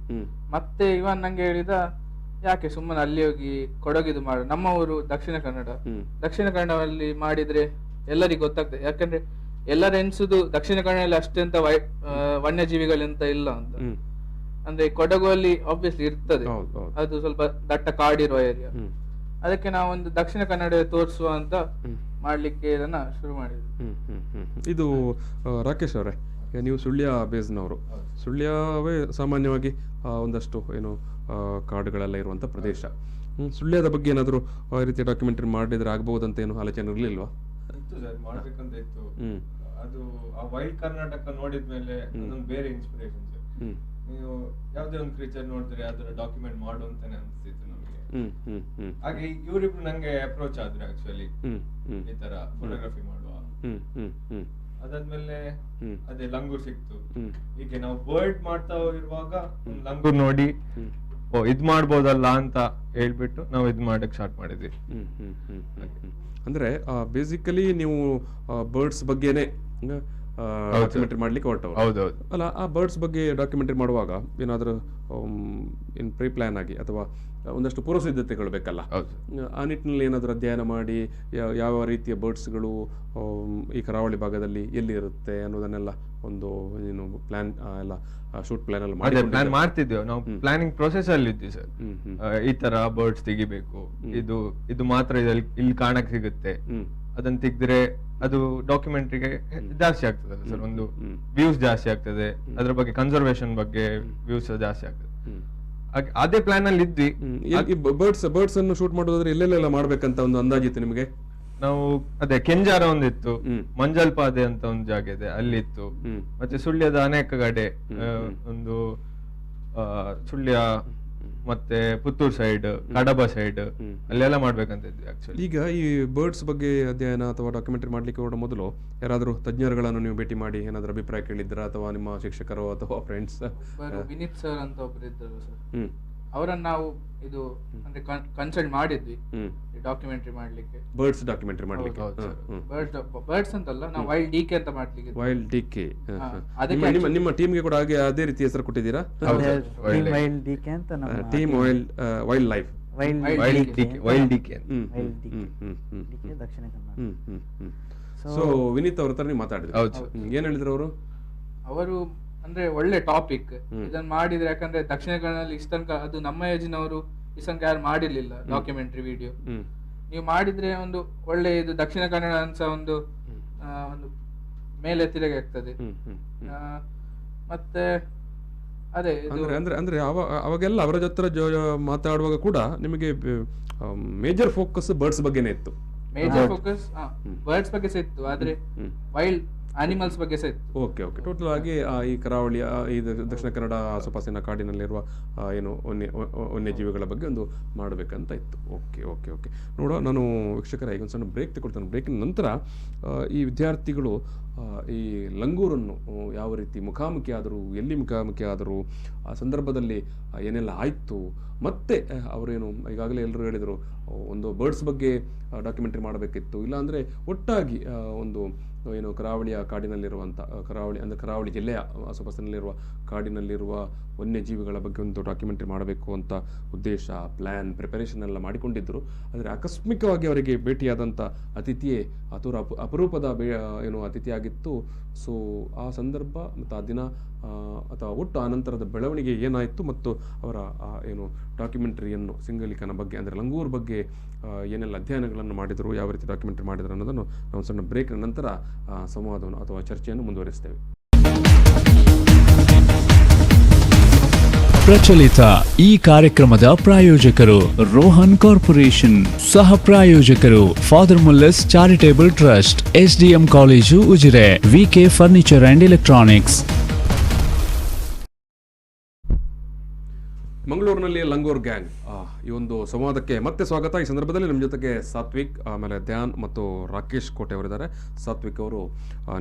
ಮತ್ತೆ ಇವನ್ ನಂಗೆ ಹೇಳಿದ, ಯಾಕೆ ಸುಮ್ಮನೆ ಅಲ್ಲಿ ಹೋಗಿ ಕೊಡಗಿದು ಮಾಡು, ನಮ್ಮ ಊರು ದಕ್ಷಿಣ ಕನ್ನಡದಲ್ಲಿ ಮಾಡಿದ್ರೆ ಎಲ್ಲರಿಗೂ ಗೊತ್ತಾಗ್ತದೆ. ಯಾಕಂದ್ರೆ ಎಲ್ಲರ ಎನ್ಸುದು ದಕ್ಷಿಣ ಕನ್ನಡದಲ್ಲಿ ಅಷ್ಟೆಂತ ವನ್ಯಜೀವಿಗಳೆಂತ ಇಲ್ಲ ಅಂತ. ಅಂದ್ರೆ ಕೊಡಗು ಅಲ್ಲಿ ಆಬ್ವಿಯಸ್ಲಿ ಇರ್ತದೆ, ಅದು ಸ್ವಲ್ಪ ದಟ್ಟ ಕಾಡಿರುವ ಏರಿಯಾ. ಅದಕ್ಕೆ ನಾವೊಂದು ದಕ್ಷಿಣ ಕನ್ನಡ ತೋರಿಸುವ ಅಂತ ಮಾಡ್ಲಿಕ್ಕೆ ಇದನ್ನ ಶುರು ಮಾಡಿದ್ವಿ. ಇದು ರಾಕೇಶ್ ಅವರೇ, ಈಗ ನೀವು ಸುಳ್ಯ ಬೇಸ್ನವರು. ಸುಳ್ಯವೇ ಸಾಮಾನ್ಯವಾಗಿ ಒಂದಷ್ಟು ಏನು ಕಾಡುಗಳೆಲ್ಲ ಇರುವಂಥ ಪ್ರದೇಶ. ಸುಳ್ಯದ ಬಗ್ಗೆ ಏನಾದರೂ ಈ ರೀತಿ ಡಾಕ್ಯುಮೆಂಟ್ರಿ ಮಾಡಿದ್ರೆ ಆಗ್ಬಹುದಂತ ಏನು ಆಲೋಚನೆ ಇರಲಿಲ್ವಾ? ಇತ್ತು ಸರ್, ಮಾಡ್ಬೇಕಂತ ಇತ್ತು. ಅದು ಆ ವೈಲ್ಡ್ ಕರ್ನಾಟಕ ನೋಡಿದ್ಮೇಲೆ ಅದೊಂದು ಬೇರೆ ಇನ್ಸ್ಪಿರೇಷನ್ ಸರ್. ನೀವು ಯಾವ್ದೇ ಒಂದು ಕ್ರೀಚರ್ ನೋಡಿದ್ರೆ ಅದರ ಡಾಕ್ಯುಮೆಂಟ್ ಮಾಡು ಅಂತಾನೆ ಅನಿಸ್ತಿತ್ತು ನಮಗೆ. ಹಾಗೆ ಇವರಿಬ್ರು ನಂಗೆ ಅಪ್ರೋಚ್ ಆದ್ರೆ ಆಕ್ಚುಲಿ ಈ ತರ ಫೋಟೋಗ್ರಫಿ ಮಾಡುವ. ಅದಾದ್ಮೇಲೆ ಅದೇ ಲಂಗೂರ್ ಸಿಕ್ತು. ಹೀಗೆ ನಾವು ಬರ್ಡ್ ಮಾಡ್ತಾ ಇರುವಾಗ ಲಂಗೂರ್ ನೋಡಿ ಇದ್ ಮಾಡ್ಬೋದಲ್ಲ ಅಂತ ಹೇಳ್ಬಿಟ್ಟು ನಾವು ಇದ್ ಮಾಡಕ್ ಸ್ಟಾರ್ಟ್ ಮಾಡಿದ್ವಿ. ಅಂದ್ರೆ ಬೇಸಿಕಲಿ ನೀವು ಬರ್ಡ್ಸ್ ಬಗ್ಗೆನೆ ಡಾಕ್ಯುಮೆಂಟ್ರಿ ಮಾಡ್ಲಿಕ್ಕೆ ಹೊರಟವರು. ಹೌದೌದು. ಅಲ್ಲ, ಆ ಬರ್ಡ್ಸ್ ಬಗ್ಗೆ ಡಾಕ್ಯುಮೆಂಟ್ರಿ ಮಾಡುವಾಗ ಏನಾದರೂ ಇನ್ ಪ್ರೀ ಪ್ಲಾನ್ ಆಗಿ ಅಥವಾ ಒಂದಷ್ಟು ಪೂರ್ವ ಸಿದ್ಧತೆಗಳು ಬೇಕಲ್ಲ, ಆ ನಿಟ್ಟಿನಲ್ಲಿ ಏನಾದರೂ ಅಧ್ಯಯನ ಮಾಡಿ ಯಾವ ರೀತಿಯ ಬರ್ಡ್ಸ್ಗಳು ಈ ಕರಾವಳಿ ಭಾಗದಲ್ಲಿ ಎಲ್ಲಿ ಇರುತ್ತೆ ಅನ್ನೋದನ್ನೆಲ್ಲ ಒಂದು ಏನು ಪ್ಲಾನ್ ಎಲ್ಲ ಶೂಟ್ ಪ್ಲಾನ್ ಎಲ್ಲ ಪ್ಲಾನ್ ಮಾಡ್ತಿದ್ದೇವೆ ನಾವು. ಪ್ಲಾನಿಂಗ್ ಪ್ರೊಸೆಸ್ ಅಲ್ಲಿ ಇದ್ವಿ ಸರ್. ಈ ತರ ಬರ್ಡ್ಸ್ ತೆಗಿಬೇಕು, ಇದು ಮಾತ್ರ ಇಲ್ಲಿ ಕಾಣಕ್ ಸಿಗುತ್ತೆ, ಅದನ್ನ ತೆಗ್ದ್ರೆ ಅದು ಡಾಕ್ಯುಮೆಂಟ್ರಿಗೆ ಜಾಸ್ತಿ ಆಗ್ತದೆ ಸರ್. ಒಂದು ವ್ಯೂಸ್ ಜಾಸ್ತಿ ಆಗ್ತದೆ, ಅದ್ರ ಬಗ್ಗೆ ಕನ್ಸರ್ವೇಷನ್ ಬಗ್ಗೆ ವ್ಯೂಸ್ ಜಾಸ್ತಿ ಆಗ್ತದೆ. ಅದೇ ಪ್ಲಾನ್ ಅಲ್ಲಿ ಇದ್ವಿ. ಬರ್ಡ್ಸ್ ಅನ್ನು ಶೂಟ್ ಮಾಡೋದಾದ್ರೆ ಎಲ್ಲೆಲ್ಲ ಮಾಡ್ಬೇಕಂತ ಒಂದು ಅಂದಾಜಿತ್ತು ನಿಮಗೆ? ನಾವು ಅದೇ ಕೆಂಜಾರ ಒಂದಿತ್ತು, ಮಂಜಲ್ಪಾದೆ ಅಂತ ಒಂದು ಜಾಗ ಇದೆ ಅಲ್ಲಿ ಇತ್ತು, ಮತ್ತೆ ಸುಳ್ಯದ ಅನೇಕ ಕಡೆ ಒಂದು ಸುಳ್ಯ ಮತ್ತೆ ಪುತ್ತೂರು ಸೈಡ್, ಕಡಬ ಸೈಡ್ ಅಲ್ಲೆಲ್ಲ ಮಾಡ್ಬೇಕಂತ ಇದ್ವಿ ಆಕ್ಚುಲಿ. ಈಗ ಈ ಬರ್ಡ್ಸ್ ಬಗ್ಗೆ ಅಧ್ಯಯನ ಅಥವಾ ಡಾಕ್ಯುಮೆಂಟ್ರಿ ಮಾಡ್ಲಿಕ್ಕೆ ಹೊರಡ ಮೊದಲು ಯಾರಾದರೂ ತಜ್ಞರುಗಳನ್ನು ನೀವು ಭೇಟಿ ಮಾಡಿ ಏನಾದರೂ ಅಭಿಪ್ರಾಯ ಕೇಳಿದ್ರ ಅಥವಾ ನಿಮ್ಮ ಶಿಕ್ಷಕರು ಅಥವಾ ಫ್ರೆಂಡ್ಸ್? ವಿನೀತ್ ಸರ್ ಅಂತ ಒಬ್ರು ಇದ್ದರು ಸರ್, ಅವರನ್ನು ನಾವು ಇದು ಅಂದ್ರೆ ಕನ್ಸಲ್ಟ್ ಮಾಡಿದ್ವಿ ಡಾಕ್ಯುಮೆಂಟ್ರಿ ಮಾಡ್ಲಿಕ್ಕೆ. ಬರ್ಡ್ಸ್ ಡಾಕ್ಯುಮೆಂಟ್ರಿ ಮಾಡ್ಲಿಕ್ಕೆ? ಬರ್ಡ್ಸ್ ಅಂತಲ್ಲ, ನಾವು ವೈಲ್ಡ್ ಡಿಕೆ ಅಂತ ಮಾಡ್ಲಿಕ್ಕೆ. Wild DK. ನಿಮ್ಮ ಟೀಮ್ಗೆ ಕೂಡ ಹಾಗೆ ಅದೇ ರೀತಿ ಹೆಸರು ಕೊಟ್ಟಿದ್ದೀರಾ? ವೈಲ್ಡ್ ಡಿಕೆ ಅಂತ ನಮ್ಮ team wildlife wild DK Dakshina Kannada. So Vineet ಅವ್ರ ಹತ್ರ ನೀವು ಮಾತಾಡಿದ್ರಿ, ಏನ್ ಹೇಳಿದ್ರು ಅವರು? ಅವರು ಅಂದ್ರೆ ಒಳ್ಳೆ ಟಾಪಿಕ್ ಇದನ್ನ ಮಾಡಿದ್ರೆ, ಯಾಕಂದ್ರೆ ದಕ್ಷಿಣ ಕನ್ನಡದಲ್ಲಿ ಇಷ್ಟ ತನಕ ಅದು ನಮ್ಮ ಏಜಿನವರು ಇಷ್ಟ ತನಕ ಯಾರು ಮಾಡಿರ್ಲಿಲ್ಲ ಡಾಕ್ಯುಮೆಂಟ್ರಿ ವಿಡಿಯೋ. ನೀವು ಮಾಡಿದ್ರೆ ಒಂದು ಒಳ್ಳೆ ಇದು ದಕ್ಷಿಣ ಕನ್ನಡ ಅನ್ಸ ಒಂದು ಮೇಲೆ ತಿರುಗಿ ಆಗ್ತದೆ. ಮತ್ತೆ ಅದೇ ಅಂದ್ರೆ ಅವಾಗೆಲ್ಲ ಅವರ ಜೊತೆ ಮಾತಾಡುವಾಗ ಕೂಡ ನಿಮಗೆ ಮೇಜರ್ ಫೋಕಸ್ ಬರ್ಡ್ಸ್ ಬಗ್ಗೆನೇ ಇತ್ತು? ಮೇಜರ್ ಫೋಕಸ್ ಬರ್ಡ್ಸ್ ಬಗ್ಗೆ ಸಹ ಇತ್ತು, ಆದ್ರೆ ವೈಲ್ಡ್ ಅನಿಮಲ್ಸ್ ಬಗ್ಗೆ ಸಹ ಇತ್ತು. ಓಕೆ. ಟೋಟಲ್ ಆಗಿ ಈ ಕರಾವಳಿಯ ಈ ದಕ್ಷಿಣ ಕನ್ನಡ ಆಸುಪಾಸಿನ ಕಾಡಿನಲ್ಲಿರುವ ಏನು ವನ್ಯಜೀವಿಗಳ ಬಗ್ಗೆ ಒಂದು ಮಾಡಬೇಕಂತ ಇತ್ತು. ಓಕೆ. ನೋಡುವ, ನಾನು ವೀಕ್ಷಕರ ಈಗ ಒಂದು ಸಣ್ಣ ಬ್ರೇಕ್ ತಗೊಳ್ತೇನೆ. ಬ್ರೇಕಿನ ನಂತರ ಈ ವಿದ್ಯಾರ್ಥಿಗಳು ಈ ಲಂಗೂರನ್ನು ಯಾವ ರೀತಿ ಮುಖಾಮುಖಿ ಆದರು, ಎಲ್ಲಿ ಮುಖಾಮುಖಿ ಆದರು, ಆ ಸಂದರ್ಭದಲ್ಲಿ ಏನೆಲ್ಲ ಆಯಿತು, ಮತ್ತೆ ಅವರೇನು ಈಗಾಗಲೇ ಎಲ್ಲರೂ ಹೇಳಿದರು ಒಂದು ಬರ್ಡ್ಸ್ ಬಗ್ಗೆ ಡಾಕ್ಯುಮೆಂಟ್ರಿ ಮಾಡಬೇಕಿತ್ತು, ಇಲ್ಲಾಂದರೆ ಒಟ್ಟಾಗಿ ಒಂದು ಏನು ಕರಾವಳಿಯ ಕಾಡಿನಲ್ಲಿರುವಂಥ ಕರಾವಳಿ ಜಿಲ್ಲೆಯ ಆಸುಪಾಸಿನಲ್ಲಿರುವ ಕಾಡಿನಲ್ಲಿರುವ ವನ್ಯಜೀವಿಗಳ ಬಗ್ಗೆ ಒಂದು ಡಾಕ್ಯುಮೆಂಟ್ರಿ ಮಾಡಬೇಕು ಅಂತ ಉದ್ದೇಶ, ಪ್ಲ್ಯಾನ್, ಪ್ರಿಪರೇಷನ್ ಎಲ್ಲ ಮಾಡಿಕೊಂಡಿದ್ದರು. ಆದರೆ ಆಕಸ್ಮಿಕವಾಗಿ ಅವರಿಗೆ ಭೇಟಿಯಾದಂಥ ಅತಿಥಿಯೇ ಅಪರೂಪದ ಏನು ಅತಿಥಿಯಾಗಿತ್ತು. ಸೊ ಆ ಸಂದರ್ಭ ಮತ್ತು ಆ ದಿನ ಅಥವಾ ಒಟ್ಟು ಆ ನಂತರದ ಬೆಳವಣಿಗೆ ಏನಾಯಿತು ಮತ್ತು ಅವರ ಏನು ಡಾಕ್ಯುಮೆಂಟ್ರಿಯನ್ನು ಸಿಂಗಲಿಕನ ಬಗ್ಗೆ ಅಂದರೆ ಲಂಗೂರ್ ಬಗ್ಗೆ ಏನೆಲ್ಲ ಅಧ್ಯಯನಗಳನ್ನು ಮಾಡಿದರು, ಯಾವ ರೀತಿ ಡಾಕ್ಯುಮೆಂಟ್ರಿ ಮಾಡಿದರು ಅನ್ನೋದನ್ನು ನಾವು ಸಣ್ಣ ಬ್ರೇಕ್ನ ನಂತರ ಸಂವಾದವನ್ನು ಅಥವಾ ಚರ್ಚೆಯನ್ನು ಮುಂದುವರಿಸ್ತೇವೆ. ಪ್ರಚಲಿತ ಈ ಕಾರ್ಯಕ್ರಮದ ಪ್ರಾಯೋಜಕರು ರೋಹನ್ ಕಾರ್ಪೊರೇಷನ್, ಸಹ ಪ್ರಾಯೋಜಕರು father Muller's charitable trust, SDM college Ujire, VK furniture and electronics. ಮಂಗಳೂರಿನಲ್ಲಿ ಲಂಗೂರ್ ಗ್ಯಾಂಗ್ ಈ ಒಂದು ಸಂವಾದಕ್ಕೆ ಮತ್ತೆ ಸ್ವಾಗತ. ಈ ಸಂದರ್ಭದಲ್ಲಿ ನಮ್ಮ ಜೊತೆಗೆ ಸಾತ್ವಿಕ್, ಆಮೇಲೆ ಧ್ಯಾನ್ ಮತ್ತು ರಾಕೇಶ್ ಕೋಟೆ ಅವರಿದ್ದಾರೆ. ಸಾತ್ವಿಕ್ ಅವರು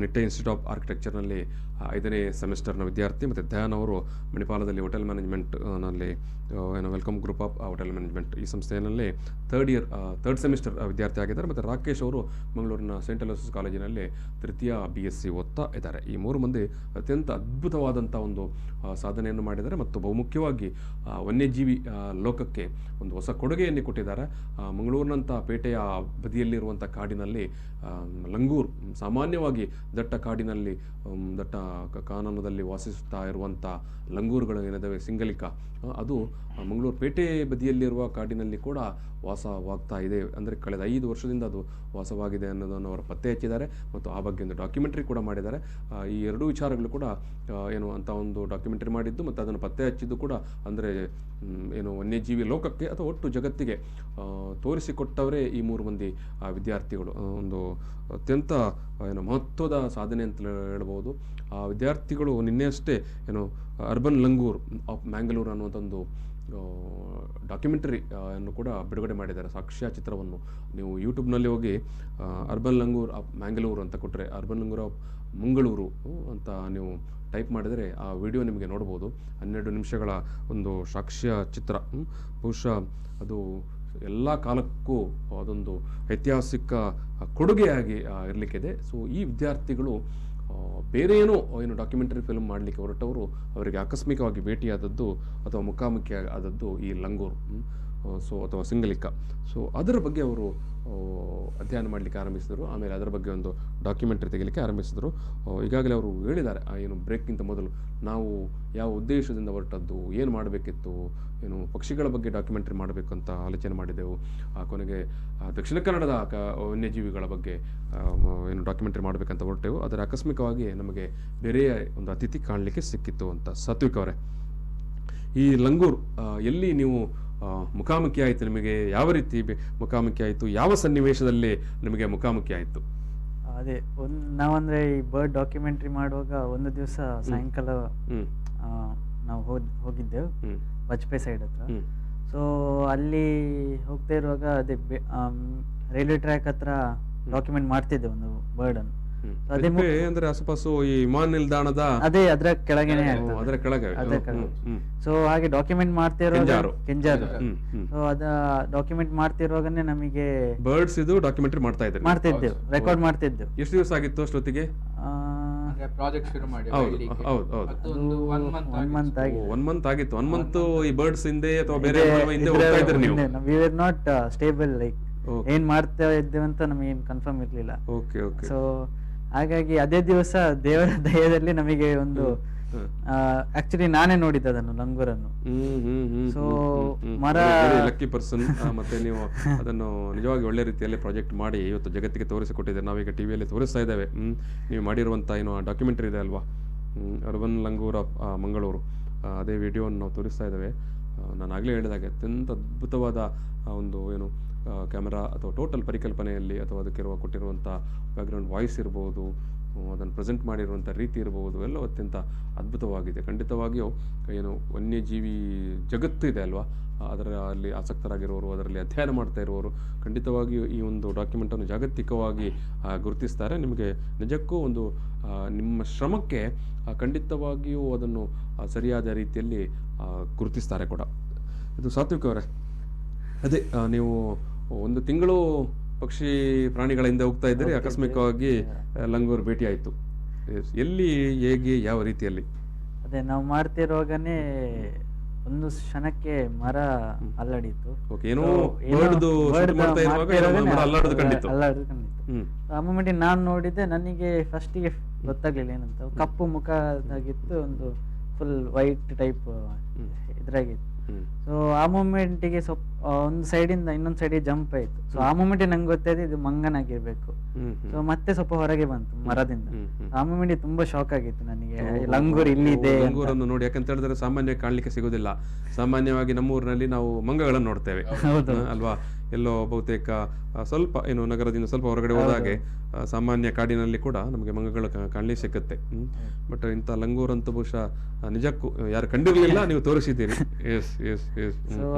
ನಿಟ್ಟೆ ಇನ್ಸ್ಟಿಟ್ಯೂಟ್ ಆಫ್ ಆರ್ಕಿಟೆಕ್ಚರ್ನಲ್ಲಿ 5ನೇ ಸೆಮಿಸ್ಟರ್ನ ವಿದ್ಯಾರ್ಥಿ, ಮತ್ತು ಧ್ಯಾನ್ ಅವರು ಮಣಿಪಾಲದಲ್ಲಿ ಹೋಟೆಲ್ ಮ್ಯಾನೇಜ್ಮೆಂಟ್ನಲ್ಲಿ ಏನು welcome group of hotel management ಈ ಸಂಸ್ಥೆಯಲ್ಲಿ ಥರ್ಡ್ ಸೆಮಿಸ್ಟರ್ ವಿದ್ಯಾರ್ಥಿ ಆಗಿದ್ದಾರೆ. ಮತ್ತು ರಾಕೇಶ್ ಅವರು ಮಂಗಳೂರಿನ ಸೆಂಟ್ ಅಲೋಸಿಸ್ ಕಾಲೇಜಿನಲ್ಲಿ ತೃತೀಯ BSc ಓದ್ತಾ ಇದ್ದಾರೆ. ಈ 3 ಮಂದಿ ಅತ್ಯಂತ ಅದ್ಭುತವಾದಂಥ ಒಂದು ಸಾಧನೆಯನ್ನು ಮಾಡಿದ್ದಾರೆ ಮತ್ತು ಬಹುಮುಖ್ಯವಾಗಿ ವನ್ಯಜೀವಿ ಲೋಕಕ್ಕೆ ಒಂದು ಹೊಸ ಕೊಡುಗೆಯನ್ನು ಕೊಟ್ಟಿದ್ದಾರೆ. ಮಂಗಳೂರಿನಂಥ ಪೇಟೆಯ ಬದಿಯಲ್ಲಿರುವಂಥ ಕಾಡಿನಲ್ಲಿ ಲಂಗೂರ್, ಸಾಮಾನ್ಯವಾಗಿ ದಟ್ಟ ಕಾಡಿನಲ್ಲಿ ದಟ್ಟ ಕಾನನದಲ್ಲಿ ವಾಸಿಸುತ್ತಾ ಇರುವಂಥ ಲಂಗೂರುಗಳು ಏನಿದಾವೆ, ಸಿಂಗಳಿಕ, ಅದು ಮಂಗಳೂರು ಪೇಟೆ ಬದಿಯಲ್ಲಿರುವ ಕಾಡಿನಲ್ಲಿ ಕೂಡ ವಾಸವಾಗ್ತಾ ಇದೆ. ಅಂದರೆ ಕಳೆದ 5 ವರ್ಷದಿಂದ ಅದು ವಾಸವಾಗಿದೆ ಅನ್ನೋದನ್ನು ಅವರು ಪತ್ತೆ ಹಚ್ಚಿದ್ದಾರೆ ಮತ್ತು ಆ ಬಗ್ಗೆ ಒಂದು ಡಾಕ್ಯುಮೆಂಟ್ರಿ ಕೂಡ ಮಾಡಿದ್ದಾರೆ. ಈ ಎರಡೂ ವಿಚಾರಗಳು ಕೂಡ ಏನು ಅಂತ ಒಂದು ಡಾಕ್ಯುಮೆಂಟ್ರಿ ಮಾಡಿದ್ದು ಮತ್ತು ಅದನ್ನು ಪತ್ತೆ ಹಚ್ಚಿದ್ದು ಕೂಡ ಅಂದರೆ ಏನು ವನ್ಯಜೀವಿ ಲೋಕಕ್ಕೆ ಅಥವಾ ಒಟ್ಟು ಜಗತ್ತಿಗೆ ತೋರಿಸಿಕೊಟ್ಟವರೇ ಈ 3 ಮಂದಿ ವಿದ್ಯಾರ್ಥಿಗಳು. ಒಂದು ಅತ್ಯಂತ ಏನು ಮಹತ್ವದ ಸಾಧನೆ ಅಂತ ಹೇಳ್ಬೋದು. ಆ ವಿದ್ಯಾರ್ಥಿಗಳು ನಿನ್ನೆಯಷ್ಟೇ ಏನು ಅರ್ಬನ್ ಲಂಗೂರ್ ಆಫ್ ಮ್ಯಾಂಗ್ಳೂರ್ ಅನ್ನುವಂಥ ಒಂದು ಡಾಕ್ಯುಮೆಂಟರಿ ಅನ್ನು ಕೂಡ ಬಿಡುಗಡೆ ಮಾಡಿದ್ದಾರೆ, ಸಾಕ್ಷ್ಯ ಚಿತ್ರವನ್ನು. ನೀವು ಯೂಟ್ಯೂಬ್ನಲ್ಲಿ ಹೋಗಿ ಅರ್ಬನ್ ಲಂಗೂರ್ ಆಫ್ ಮ್ಯಾಂಗ್ಳೂರ್ ಅಂತ ಕೊಟ್ಟರೆ, ಅರ್ಬನ್ ಲಂಗೂರ್ ಆಫ್ ಮಂಗಳೂರು ಅಂತ ನೀವು ಟೈಪ್ ಮಾಡಿದರೆ ಆ ವಿಡಿಯೋ ನಿಮಗೆ ನೋಡ್ಬೋದು. 12 ನಿಮಿಷಗಳ ಒಂದು ಸಾಕ್ಷ್ಯ ಚಿತ್ರ. ಬಹುಶಃ ಅದು ಎಲ್ಲ ಕಾಲಕ್ಕೂ ಅದೊಂದು ಐತಿಹಾಸಿಕ ಕೊಡುಗೆಯಾಗಿ ಇರಲಿಕ್ಕಿದೆ. ಸೊ ಈ ವಿದ್ಯಾರ್ಥಿಗಳು ಬೇರೆ ಏನು ಡಾಕ್ಯುಮೆಂಟರಿ ಫಿಲ್ಮ್ ಮಾಡಲಿಕ್ಕೆ ಹೊರಟವರು ಅವರಿಗೆ ಆಕಸ್ಮಿಕವಾಗಿ ಭೇಟಿಯಾದದ್ದು ಅಥವಾ ಮುಖಾಮುಖಿ ಆದದ್ದು ಈ ಲಂಗೂರ್, ಸೊ ಅಥವಾ ಸಿಂಗಳಿಕ. ಸೊ ಅದರ ಬಗ್ಗೆ ಅವರು ಅಧ್ಯಯನ ಮಾಡಲಿಕ್ಕೆ ಆರಂಭಿಸಿದರು. ಆಮೇಲೆ ಅದರ ಬಗ್ಗೆ ಒಂದು ಡಾಕ್ಯುಮೆಂಟ್ರಿ ತೆಗಿಲಿಕ್ಕೆ ಆರಂಭಿಸಿದರು. ಈಗಾಗಲೇ ಅವರು ಹೇಳಿದ್ದಾರೆ, ಏನು ಬ್ರೇಕ್ಗಿಂತ ಮೊದಲು ನಾವು ಯಾವ ಉದ್ದೇಶದಿಂದ ಹೊರಟದ್ದು, ಏನು ಮಾಡಬೇಕಿತ್ತು, ಏನು ಪಕ್ಷಿಗಳ ಬಗ್ಗೆ ಡಾಕ್ಯುಮೆಂಟ್ರಿ ಮಾಡಬೇಕು ಅಂತ ಆಲೋಚನೆ ಮಾಡಿದೆವು, ಕೊನೆಗೆ ದಕ್ಷಿಣ ಕನ್ನಡದ ವನ್ಯಜೀವಿಗಳ ಬಗ್ಗೆ ಏನು ಡಾಕ್ಯುಮೆಂಟ್ರಿ ಮಾಡಬೇಕಂತ ಹೊರಟೆವು. ಅದರ ಆಕಸ್ಮಿಕವಾಗಿ ನಮಗೆ ಬೇರೆಯ ಒಂದು ಅತಿಥಿ ಕಾಣಲಿಕ್ಕೆ ಸಿಕ್ಕಿತ್ತು ಅಂತ. ಸಾತ್ವಿಕ್ ಅವರೇ, ಈ ಲಂಗೂರ್ ಎಲ್ಲಿ ನೀವು ಮುಖಾಮುಖಿ ಆಯಿತು, ನಿಮಗೆ ಯಾವ ರೀತಿ ಮುಖಾಮುಖಿ ಆಯಿತು, ಯಾವ ಸನ್ನಿವೇಶದಲ್ಲಿ ನಿಮಗೆ ಮುಖಾಮುಖಿ ಆಯಿತು? ಅದೇ ನಾವಂದ್ರೆ ಈ ಬರ್ಡ್ ಡಾಕ್ಯುಮೆಂಟ್ರಿ ಮಾಡುವಾಗ ಒಂದು ದಿವಸ ಸಾಯಂಕಾಲ ನಾವು ಹೋಗಿದ್ದೆವು ಬಜ್ಪೆ ಸೈಡ್ ಹತ್ರ. ಸೊ ಅಲ್ಲಿ ಹೋಗ್ತಾ ಇರುವಾಗ ಅದೇ ರೈಲ್ವೆ ಟ್ರ್ಯಾಕ್ ಹತ್ರ ಡಾಕ್ಯುಮೆಂಟ್ ಮಾಡ್ತಿದ್ದೆ ಒಂದು ಬರ್ಡ್ ಅನ್ನು. ಅಂದ್ರೆ ಆಸುಪಾಸು ಈ ವಿಮಾನ ನಿಲ್ದಾಣದ ಅದೇ ಅದರ ಕೆಳಗೇನೆ ಅದರ ಕೆಳಗೆ. ಸೊ ಹಾಗೆ ಡಾಕ್ಯುಮೆಂಟ್ ಮಾಡ್ತಿರುವಾಗ ಕೆಂಜಾರು, ಸೊ ಅದ ಡಾಕ್ಯುಮೆಂಟ್ ಮಾಡ್ತಿರುವಾಗನೇ ನಮಗೆ ಬರ್ಡ್ಸ್ ಇದು ಡಾಕ್ಯುಮೆಂಟ್ರಿ ಮಾಡ್ತಿದ್ದೆವು, ರೆಕಾರ್ಡ್ ಮಾಡ್ತಿದ್ದೆವು. ಎಷ್ಟು ದಿವಸ ಆಗಿತ್ತು ಅಷ್ಟೊತ್ತಿಗೆ ಪ್ರಾಜೆಕ್ಟ್ ಶುರು ಮಾಡಿ? ಒನ್ ಮಂತ್ ಆಗಿತ್ತು. 1 ಮಂತ್ ಈ ಬರ್ಡ್ಸ್ ಹಿಂದೆ ಅಥವಾ ಬೇರೆ ಹಿಂದೆ ಹೋಗ್ತಾ ಇದ್ರಿ ನೀವು? We are not stable, like ಏನ್ ಮಾಡ್ತಾ ಇದ್ದೇವೆ ಅಂತ ನಮಗೆ ಏನ್ ಕನ್ಫರ್ಮ್ ಇರ್ಲಿಲ್ಲ. ಸೊ ಹಾಗಾಗಿ ಅದೇ ದಿವಸ ದೇವರ ದಯದಲ್ಲಿ ನಮಗೆ ಒಂದು ಆಕ್ಚುಲಿ ನಾನೇ ನೋಡಿದ್ದೆ ಅದನ್ನು ಲಂಗೂರನ್ನು. ಸೊ ಮರ ಲಕ್ಕಿ ಪರ್ಸನ್. ಮತ್ತೆ ನೀವು ಅದನ್ನು ನಿಜವಾಗಿ ಒಳ್ಳೆ ರೀತಿಯಲ್ಲಿ ಪ್ರಾಜೆಕ್ಟ್ ಮಾಡಿ ಇವತ್ತು ಜಗತ್ತಿಗೆ ತೋರಿಸಿಕೊಟ್ಟಿದ್ದಾರೆ. ನಾವೀಗ ಟಿವಿಯಲ್ಲಿ ತೋರಿಸ್ತಾ ಇದ್ದೇವೆ. ನೀವು ಮಾಡಿರುವಂತ ಏನು ಡಾಕ್ಯುಮೆಂಟರಿ ಇದೆ ಅಲ್ವಾ, ಅರ್ಬನ್ ಲಂಗೂರ್ ಆಫ್ ಮಂಗಳೂರು, ಅದೇ ವಿಡಿಯೋವನ್ನು ನಾವು ತೋರಿಸ್ತಾ ಇದ್ದೇವೆ. ನಾನು ಆಗಲೇ ಹೇಳಿದಾಗೆ ಅತ್ಯಂತ ಅದ್ಭುತವಾದ ಒಂದು ಏನು ಕ್ಯಾಮರಾ ಅಥವಾ ಟೋಟಲ್ ಪರಿಕಲ್ಪನೆಯಲ್ಲಿ ಅಥವಾ ಅದಕ್ಕಿರುವ ಕೊಟ್ಟಿರುವಂಥ ಬ್ಯಾಕ್ಗ್ರೌಂಡ್ ವಾಯ್ಸ್ ಇರ್ಬೋದು, ಅದನ್ನು ಪ್ರೆಸೆಂಟ್ ಮಾಡಿರುವಂಥ ರೀತಿ ಇರ್ಬೋದು, ಎಲ್ಲ ಅತ್ಯಂತ ಅದ್ಭುತವಾಗಿದೆ. ಖಂಡಿತವಾಗಿಯೂ ಏನು ವನ್ಯಜೀವಿ ಜಗತ್ತು ಇದೆ ಅಲ್ವಾ, ಅದರಲ್ಲಿ ಆಸಕ್ತರಾಗಿರೋರು, ಅದರಲ್ಲಿ ಅಧ್ಯಯನ ಮಾಡ್ತಾ ಇರುವವರು ಖಂಡಿತವಾಗಿಯೂ ಈ ಒಂದು ಡಾಕ್ಯುಮೆಂಟನ್ನು ಜಾಗತಿಕವಾಗಿ ಗುರುತಿಸ್ತಾರೆ. ನಿಮಗೆ ನಿಜಕ್ಕೂ ಒಂದು ನಿಮ್ಮ ಶ್ರಮಕ್ಕೆ ಖಂಡಿತವಾಗಿಯೂ ಅದನ್ನು ಸರಿಯಾದ ರೀತಿಯಲ್ಲಿ ಗುರುತಿಸ್ತಾರೆ ಕೂಡ. ಇದು ಸಾತ್ವಿಕ್ ಅವರೇ, ಅದೇ ನೀವು 1 ತಿಂಗಳು ಪಕ್ಷಿ ಪ್ರಾಣಿಗಳ ಹಿಂದೆ ಹೋಗ್ತಾ ಇದ್ದೀರಿ, ಆಕಸ್ಮಿಕವಾಗಿ ಲಂಗೂರ್ ಭೇಟಿ ಆಯಿತು. ಎಲ್ಲಿ, ಹೇಗೆ, ಯಾವ ರೀತಿಯಲ್ಲಿ? ಅದೇ ನಾವು ಮಾಡ್ತಿರುವಾಗನೇ ಒಂದು ಕ್ಷಣಕ್ಕೆ ಮರ ಅಲ್ಲಾಡಿತ್ತು. ಅಲ್ಲಾಡೋದು ಕಂಡಿತ್ತು. ಆ ಮೂಮೆಂಟ್ ನಾನು ನೋಡಿದ್ದೆ, ನನಗೆ ಫಸ್ಟಿಗೆ ಗೊತ್ತಾಗ್ಲಿಲ್ಲ ಏನಂತ. ಕಪ್ಪು ಮುಖದಾಗಿತ್ತು, ಒಂದು ಫುಲ್ ವೈಟ್ ಟೈಪ್ ಇದ್ರಾಗಿತ್ತು. ಸೊ ಆ ಮೂಮೆಂಟಿಗೆ ಒಂದು ಸೈಡಿಂದ ಇನ್ನೊಂದು ಸೈಡಿಗೆ ಜಂಪ್ ಆಯ್ತು. ಸೊ ಆ ಮೂಮೆಂಟ್ ನಂಗೆ ಗೊತ್ತಾಯ್ತು ಇದು ಮಂಗನಾಗಿರ್ಬೇಕು. ಸೊ ಮತ್ತೆ ಸ್ವಲ್ಪ ಹೊರಗೆ ಬಂತು ಮರದಿಂದ. ಆ ಮೂಮೆಂಟ್ ತುಂಬಾ ಶಾಕ್ ಆಗಿತ್ತು ನನಗೆ, ಲಂಗೂರ್ ಇಲ್ಲಿದೆ. ಲಂಗೂರನ್ನು ನೋಡಿ, ಯಾಕಂತ ಹೇಳಿದ್ರೆ ಸಾಮಾನ್ಯ ಕಾಣ್ಲಿಕ್ಕೆ ಸಿಗೋದಿಲ್ಲ. ಸಾಮಾನ್ಯವಾಗಿ ನಮ್ಮೂರಿನಲ್ಲಿ ನಾವು ಮಂಗಗಳನ್ನು ನೋಡ್ತೇವೆ ಅಲ್ವಾ. ಎಲ್ಲೋ ಬಹುತೇಕ ಸ್ವಲ್ಪ ಏನು ನಗರದಿಂದ ಸ್ವಲ್ಪ ಹೊರಗಡೆ ಹೋದಾಗೆ ಸಾಮಾನ್ಯ ಕಾಡಿನಲ್ಲಿ ಕೂಡ ನಮಗೆ ಮಂಗಗಳು ಕಾಣಲಿಕ್ಕೆ ಸಿಕ್ಕತ್ತೆ. ಬಟ್ ಇಂಥ ಲಂಗೂರ್ ಅಂತೂ ಬಹುಶಃ ನಿಜಕ್ಕೂ ಯಾರು ಕಂಡಿರ್ಲಿಲ್ಲ, ನೀವು ತೋರಿಸಿದ್ದೀರಿ.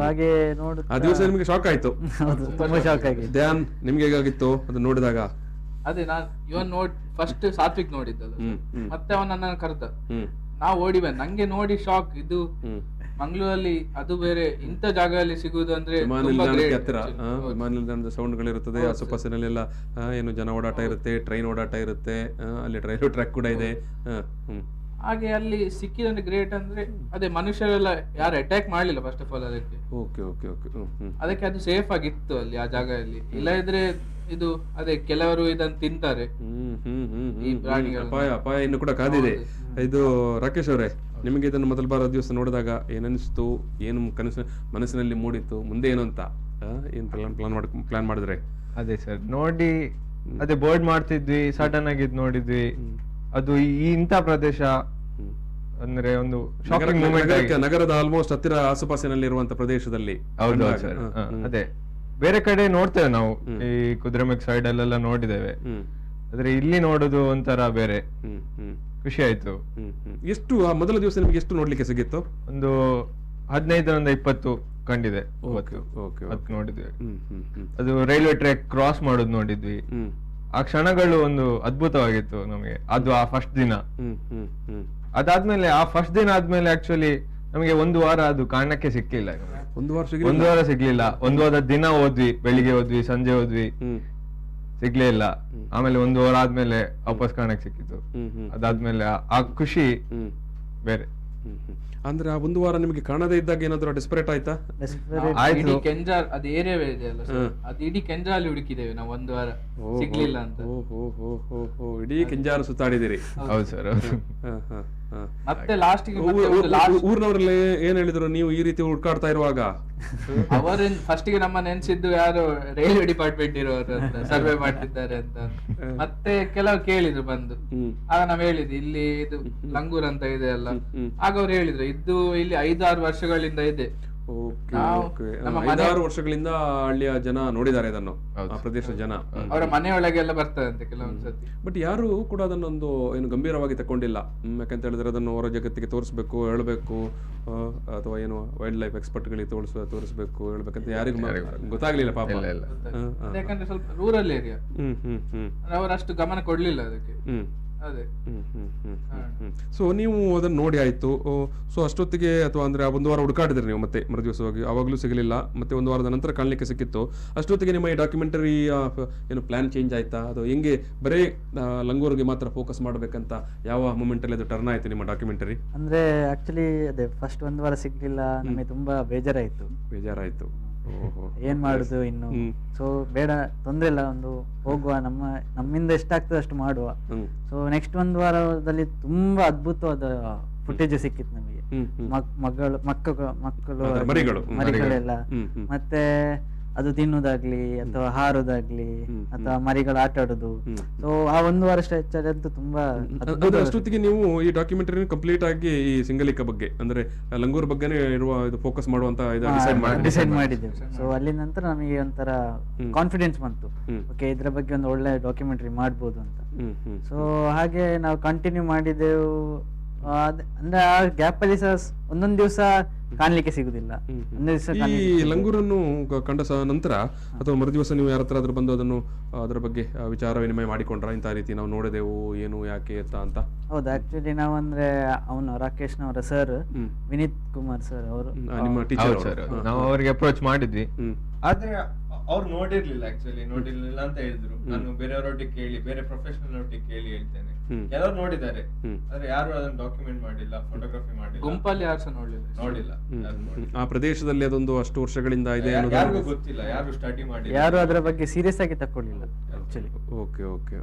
ಹಾಗೆ ಆ ದಿವಸ ನಿಮಗೆ ಶಾಕ್ ಆಯ್ತು? ತುಂಬಾ ಶಾಕ್ ಆಗಿದೆ. ಧ್ಯಾನ್, ನಿಮ್ಗೆ ಹೇಗಾಗಿತ್ತು ಅದು ನೋಡಿದಾಗ? ಅದೇ ನಾನು ಇವನ್ ಫಸ್ಟ್ ಸಾತ್ವಿಕ್ ನೋಡಿದ್ದಲ್ಲ, ಮತ್ತೆ ಅವನ ನನ್ನ ಕರೆದ, ನಾವು ಓಡಿ ಬಂದ್. ನಂಗೆ ನೋಡಿ ಶಾಕ್. ಇದು ಮಂಗಳೂರಲ್ಲಿ ಅದು ಬೇರೆ, ಇಂಥ ಜಾಗದಲ್ಲಿ ಸಿಗುವುದು ಅಂದ್ರೆ ವಿಮಾನ ನಿಲ್ದಾಣದ ಸೌಂಡ್ಗಳಿರುತ್ತದೆ, ಆಸುಪಾಸಿನಲ್ಲೆಲ್ಲ ಏನು ಜನ ಓಡಾಟ ಇರುತ್ತೆ, ಟ್ರೈನ್ ಓಡಾಟ ಇರುತ್ತೆ, ಅಲ್ಲಿ ರೈಲ್ವೆ ಟ್ರ್ಯಾಕ್ ಕೂಡ ಇದೆ. ಹಾಗೆ ಅಲ್ಲಿ ಸಿಕ್ಕಿದಂದ್ರೆ ಗ್ರೇಟ್ ಅಂದ್ರೆ ಅದೇ ಮನುಷ್ಯರೆಲ್ಲ ಯಾರು ಅಟ್ಯಾಕ್ ಮಾಡ್ಲಿಲ್ಲ ಫಸ್ಟ್ ಆಫ್ ಆಲ್ ಅದಕ್ಕೆ. Okay okay okay. ಅದಕ್ಕೆ ಅದು ಸೇಫ್ ಆಗಿತ್ತು ಅಲ್ಲಿ ಆ ಜಾಗದಲ್ಲಿ. ಇಲ್ಲ ಇದ್ರೆ ಇದು ಅದೇ ಕೆಲವರು ಇದನ್ನು ತಿಂತಾರೆ ಈ ಪ್ರಾಣಿಗಳು. ಅಪಾಯ ಅಪಾಯ ಇನ್ನು ಕೂಡ ಕಾದಿದೆ. ಇದು ರಾಕೇಶ್ ಅವರೇ, ನಿಮಗೆ ಇದನ್ನು ಮೊದಲ ಬಾರ ದಿವಸ ನೋಡಿದಾಗ ಏನನ್ನಿಸ್ತು, ಏನು ಮನಸ್ಸಿನಲ್ಲಿ ಮೂಡಿತ್ತು, ಮುಂದೆ ಏನು ಅಂತ ಏನ್ ಪ್ಲಾನ್ ಮಾಡಿದ್ರೆ? ಅದೇ ಸರ್, ನೋಡಿ ಅದೇ ಬೋರ್ಡ್ ಮಾಡ್ತಿದ್ವಿ, ಸಡನ್ ಆಗಿ ನೋಡಿದ್ವಿ. ಅದು ಇಂಥ ಪ್ರದೇಶ ಅಂದ್ರೆ ಒಂದು ಶಾಕಿಂಗ್ ಮೂಮೆಂಟ್. ನಗರದ ಆಲ್ಮೋಸ್ಟ್ ಹತ್ತಿರ ಆಸುಪಾಸಿನಲ್ಲಿ ಇರುವಂತ ಪ್ರದೇಶದಲ್ಲಿ. ಹೌದು ಸರ್, ಅದೇ ಬೇರೆ ಕಡೆ ನೋಡ್ತೇವೆ ನಾವು, ಈ ಕುದ್ರೆಮುಖ್ ಸೈಡ್ ಅಲ್ಲೆಲ್ಲ ನೋಡಿದ್ದೇವೆ. ಆದ್ರೆ ಇಲ್ಲಿ ನೋಡುದು ಒಂಥರ ಬೇರೆ ಖುಷಿ ಆಯ್ತು. ಎಷ್ಟು ಮೊದಲ ದಿವಸ ನಿಮ್ಗೆ ಎಷ್ಟು ನೋಡ್ಲಿಕ್ಕೆ ಸಿಗಿತ್ತು? ಒಂದು 15-20 ಕಂಡಿದೆ ಅವತ್ತು ನೋಡಿದ್ವಿ. ಅದು ರೈಲ್ವೆ ಟ್ರ್ಯಾಕ್ ಕ್ರಾಸ್ ಮಾಡೋದು ನೋಡಿದ್ವಿ. ಆ ಕ್ಷಣಗಳು ಒಂದು ಅದ್ಭುತವಾಗಿತ್ತು ನಮಗೆ. ಅದು ಆ ಫಸ್ಟ್ ದಿನ. ಅದಾದ್ಮೇಲೆ ಆ ಫಸ್ಟ್ ದಿನ ಆದ್ಮೇಲೆ ಆಕ್ಚುಲಿ ನಮಗೆ ಒಂದು ವಾರ ಅದು ಕಾರಣಕ್ಕೆ ಸಿಕ್ಲಿಲ್ಲ. ಒಂದು ವಾರ ಸಿಗ್ಲಿಲ್ಲ. ಒಂದು ವಾರ ದಿನ ಹೋದ್ವಿ, ಬೆಳಿಗ್ಗೆ ಹೋದ್ವಿ, ಸಂಜೆ ಹೋದ್ವಿ, ಸಿಗ್ಲೇ ಇಲ್ಲ. ಆಮೇಲೆ ಒಂದು ವಾರ ಆದ್ಮೇಲೆ ವಾಪಸ್ ಕಾಣಕ್ ಸಿಕ್ಕಿತ್ತು. ಅದಾದ್ಮೇಲೆ ಆ ಖುಷಿ ಬೇರೆ. ಅಂದ್ರೆ ಆ ಒಂದು ವಾರ ನಿಮಗೆ ಕಾಣದೇ ಇದ್ದಾಗ ಏನಾದ್ರು ಡಿಸ್ಪರೇಟ್ ಆಯ್ತಾ? ಇಡೀ ಕೆಂಜಾರ್ ಅದು ಏರಿಯಾವೇ ಇದೆ ಅಲ್ಲ ಸರ್, ಅದು ಇಡೀ ಕೆಂಜಾರಲ್ಲಿ ಹುಡುಕಿದ್ದೇವೆ ನಾವು ಒಂದು ವಾರ, ಸಿಗ್ಲಿಲ್ಲ ಅಂತ. ಇಡೀ ಕೆಂಜಾರು ಸುತ್ತಾಡಿದಿರಿ? ಹೌದು ಸರ್. ಮತ್ತೆ ಲಾಸ್ಟ್ ಊರ್ನವ್ರಲ್ಲಿ ಏನ್ ಹೇಳಿದ್ರು ನೀವು ಈ ರೀತಿ ಹುಡ್ಕಾಡ್ತಾ ಇರುವಾಗ? ಅವರ ಫಸ್ಟ್ ಗೆ ನಮ್ಮ ನೆನ್ಸಿದ್ದು ಯಾರು ರೈಲ್ವೆ ಡಿಪಾರ್ಟ್ಮೆಂಟ್ ಇರೋರು ಅಂತ, ಸರ್ವೆ ಮಾಡ್ತಿದ್ದಾರೆ ಅಂತ. ಮತ್ತೆ ಕೆಲವು ಕೇಳಿದ್ರು ಬಂದು, ಆಗ ನಾವ್ ಹೇಳಿದ್ವಿ ಇಲ್ಲಿ ಇದು ಲಂಗೂರ್ ಅಂತ ಇದೆ ಅಲ್ಲ. ಆಗ ಅವ್ರು ಹೇಳಿದ್ರು ಇದು ಇಲ್ಲಿ 5-6 ವರ್ಷಗಳಿಂದ ಇದೆ. 5-6 ವರ್ಷಗಳಿಂದ ಹಳ್ಳಿಯ ಜನ ನೋಡಿದ್ದಾರೆ ಇದನ್ನು, ಆ ಪ್ರದೇಶದ ಜನ. ಅವರ ಮನೆಯೊಳಗೆಲ್ಲ ಬರ್ತದಂತೆ ಕೆಲವೊಂದ್ಸತಿ. ಬಟ್ ಯಾರು ಕೂಡ ಅದನ್ನೊಂದು ಏನು ಗಂಭೀರವಾಗಿ ತಕೊಂಡಿಲ್ಲ. ಯಾಕಂತ ಹೇಳಿದ್ರೆ ಅದನ್ನು ಹೊರ ಜಗತ್ತಿಗೆ ತೋರಿಸ್ಬೇಕು, ಹೇಳಬೇಕು, ಅಥವಾ ಏನು ವೈಲ್ಡ್ ಲೈಫ್ ಎಕ್ಸ್ಪರ್ಟ್ ಗಳಿಗೆ ತೋರಿಸ್ಬೇಕು, ಹೇಳ್ಬೇಕಂತ ಯಾರಿಗೂ ಗೊತ್ತಾಗ್ಲಿಲ್ಲ ಪಾಪ. ಯಾಕಂದ್ರೆ ಸ್ವಲ್ಪ ರೂರಲ್ ಏರಿಯಾ, ಅವರಷ್ಟು ಗಮನ ಕೊಡ್ಲಿಲ್ಲ ಅದಕ್ಕೆ. ಸೊ ನೀವು ಅದನ್ನ ನೋಡಿ ಆಯ್ತು. ಸೊ ಅಷ್ಟೊತ್ತಿಗೆ ಅಥವಾ ಅಂದ್ರೆ ಒಂದು ವಾರ ಹುಡುಕಾಡಿದ್ರಿ ನೀವು, ಮತ್ತೆ ಮರುದಿವಸವಾಗಿ ಅವಾಗ್ಲೂ ಸಿಗಲಿಲ್ಲ, ಮತ್ತೆ ಒಂದು ವಾರದ ನಂತರ ಕಾಣ್ಲಿಕ್ಕೆ ಸಿಕ್ಕಿತ್ತು. ಅಷ್ಟೊತ್ತಿಗೆ ನಿಮ್ಮ ಈ ಡಾಕ್ಯುಮೆಂಟರಿ ಏನು ಪ್ಲಾನ್ ಚೇಂಜ್ ಆಯ್ತಾ? ಅದು ಹೆಂಗೆ ಬರೀ ಲಂಗೂರ್ಗೆ ಮಾತ್ರ ಫೋಕಸ್ ಮಾಡ್ಬೇಕಂತ ಯಾವ ಮೂಮೆಂಟ್ ಅಲ್ಲಿ ಅದು ಟರ್ನ್ ಆಯ್ತು ನಿಮ್ಮ ಡಾಕ್ಯುಮೆಂಟರಿ? ಅಂದ್ರೆ ಆಕ್ಚುಲಿ ಅದೇ ಫಸ್ಟ್ ಒಂದು ವಾರ ಸಿಗ್ಲಿಲ್ಲ, ನಮಗೆ ತುಂಬಾ ಬೇಜಾರಾಯ್ತು. ಏನ್ ಮಾಡುದು ಇನ್ನು. ಸೊ ಬೇಡ, ತೊಂದ್ರೆ ಇಲ್ಲ, ಒಂದು ಹೋಗುವ, ನಮ್ಮಿಂದ ಎಷ್ಟಾಗ್ತದೆ ಅಷ್ಟು ಮಾಡುವ. ಸೊ ನೆಕ್ಸ್ಟ್ ಒಂದು ವಾರದಲ್ಲಿ ತುಂಬಾ ಅದ್ಭುತವಾದ ಫುಟೇಜ್ ಸಿಕ್ಕಿತ್ತು ನಮಗೆ. ಮಕ್ಕಳು ಮರಿಗಳೆಲ್ಲ, ಮತ್ತೆ ಅದು ತಿನ್ನುದಾಗ್ಲಿ ಅಥವಾ ಹಾರುದಾಗ್ಲಿ ಅಥವಾ ಮರಿಗಳು ಆಟ ಆಡುದು. ಸೊ ಆ ಒಂದು ವಾರ ಸ್ಟ್ರೆಚ್ ಅಂತೂ ತುಂಬಾ. ಅಷ್ಟೊತ್ತಿಗೆ ನೀವು ಈ ಡಾಕ್ಯುಮೆಂಟರಿ ಕಂಪ್ಲೀಟ್ ಆಗಿ ಈ ಸಿಂಗಲಿಕ ಬಗ್ಗೆ ಅಂದ್ರೆ ಲಂಗೂರ್ ಬಗ್ಗೆನೇ ಇರುವ ಇದು ಫೋಕಸ್ ಮಾಡುವಂತ ಡಿಸೈಡ್ ಮಾಡಿದ್ದೇವೆ. ಸೊ ಅಲ್ಲಿ ನಂತರ ನಮಗೆ ಒಂಥರ ಕಾನ್ಫಿಡೆನ್ಸ್ ಬಂತು, ಓಕೆ ಇದ್ರ ಬಗ್ಗೆ ಒಂದು ಒಳ್ಳೆ ಡಾಕ್ಯುಮೆಂಟರಿ ಮಾಡ್ಬೋದು ಅಂತ. ಸೊ ಹಾಗೆ ನಾವು ಕಂಟಿನ್ಯೂ ಮಾಡಿದೆವು. ಅಂದ್ರೆ ಆ ಗ್ಯಾಪ್ ಅಲ್ಲಿ ಸಹ ಒಂದೊಂದು ದಿವಸ ಕಾಣ್ಲಿಕ್ಕೆ ಸಿಗುದಿಲ್ಲ. ಈ ಲಂಗೂರನ್ನು ಕಂಡ ನಂತರ ಅಥವಾ ಮರುದಿವಸ ನೀವು ಯಾರ ಹತ್ರ ಬಂದು ಅದರ ಬಗ್ಗೆ ವಿಚಾರ ವಿನಿಮಯ ಮಾಡಿಕೊಂಡ್ರ, ಇಂಥ ರೀತಿ ನಾವು ನೋಡಿದೆವು, ಏನು ಯಾಕೆ ಅಂತ? ಹೌದು, ಆಕ್ಚುಲಿ ನಾವು ಅಂದ್ರೆ ಅವನು ರಾಕೇಶ್ ನವರ ಸರ್ ವಿನೀತ್ ಕುಮಾರ್ ಸರ್ ಅವರು ನಿಮ್ಮ ಟೀಚರ್, ನಾವು ಅವರಿಗೆ ಅಪ್ರೋಚ್ ಮಾಡಿದ್ವಿ. ಆದ್ರೆ ಅವ್ರು ನೋಡಿರ್ಲಿಲ್ಲ, ಆಕ್ಚುಲಿ ನೋಡಿರ್ಲಿಲ್ಲ ಅಂತ ಹೇಳಿದ್ರು. ನಾನು ಬೇರೆಯವರೊಟ್ಟಿಗೆ ಕೇಳಿ, ಬೇರೆ ಪ್ರೊಫೆಷನಲ್ ಒಟ್ಟಿಗೆ ಕೇಳಿ ಹೇಳ್ತೇನೆ. ಕೆಲವರು ನೋಡಿದ್ದಾರೆ, ಆದ್ರೆ ಯಾರು ಅದನ್ನ ಡಾಕ್ಯುಮೆಂಟ್ ಮಾಡಿಲ್ಲ, ಫೋಟೋಗ್ರಫಿ ಮಾಡಿಲ್ಲ, ಗುಂಪಲ್ಲಿ ಯಾರು ಸಹ ನೋಡಿಲ್ಲ. ಆ ಪ್ರದೇಶದಲ್ಲಿ ಅದೊಂದು ಅಷ್ಟು ವರ್ಷಗಳಿಂದ ಇದೆ ಯಾರಿಗೂ ಗೊತ್ತಿಲ್ಲ, ಯಾರು ಸ್ಟಡಿ ಮಾಡಿ, ಯಾರು ಅದರ ಬಗ್ಗೆ ಸೀರಿಯಸ್ ಆಗಿ ತಕೊಳ್ಳಿಲ್ಲ ಆಕ್ಚುಲಿ.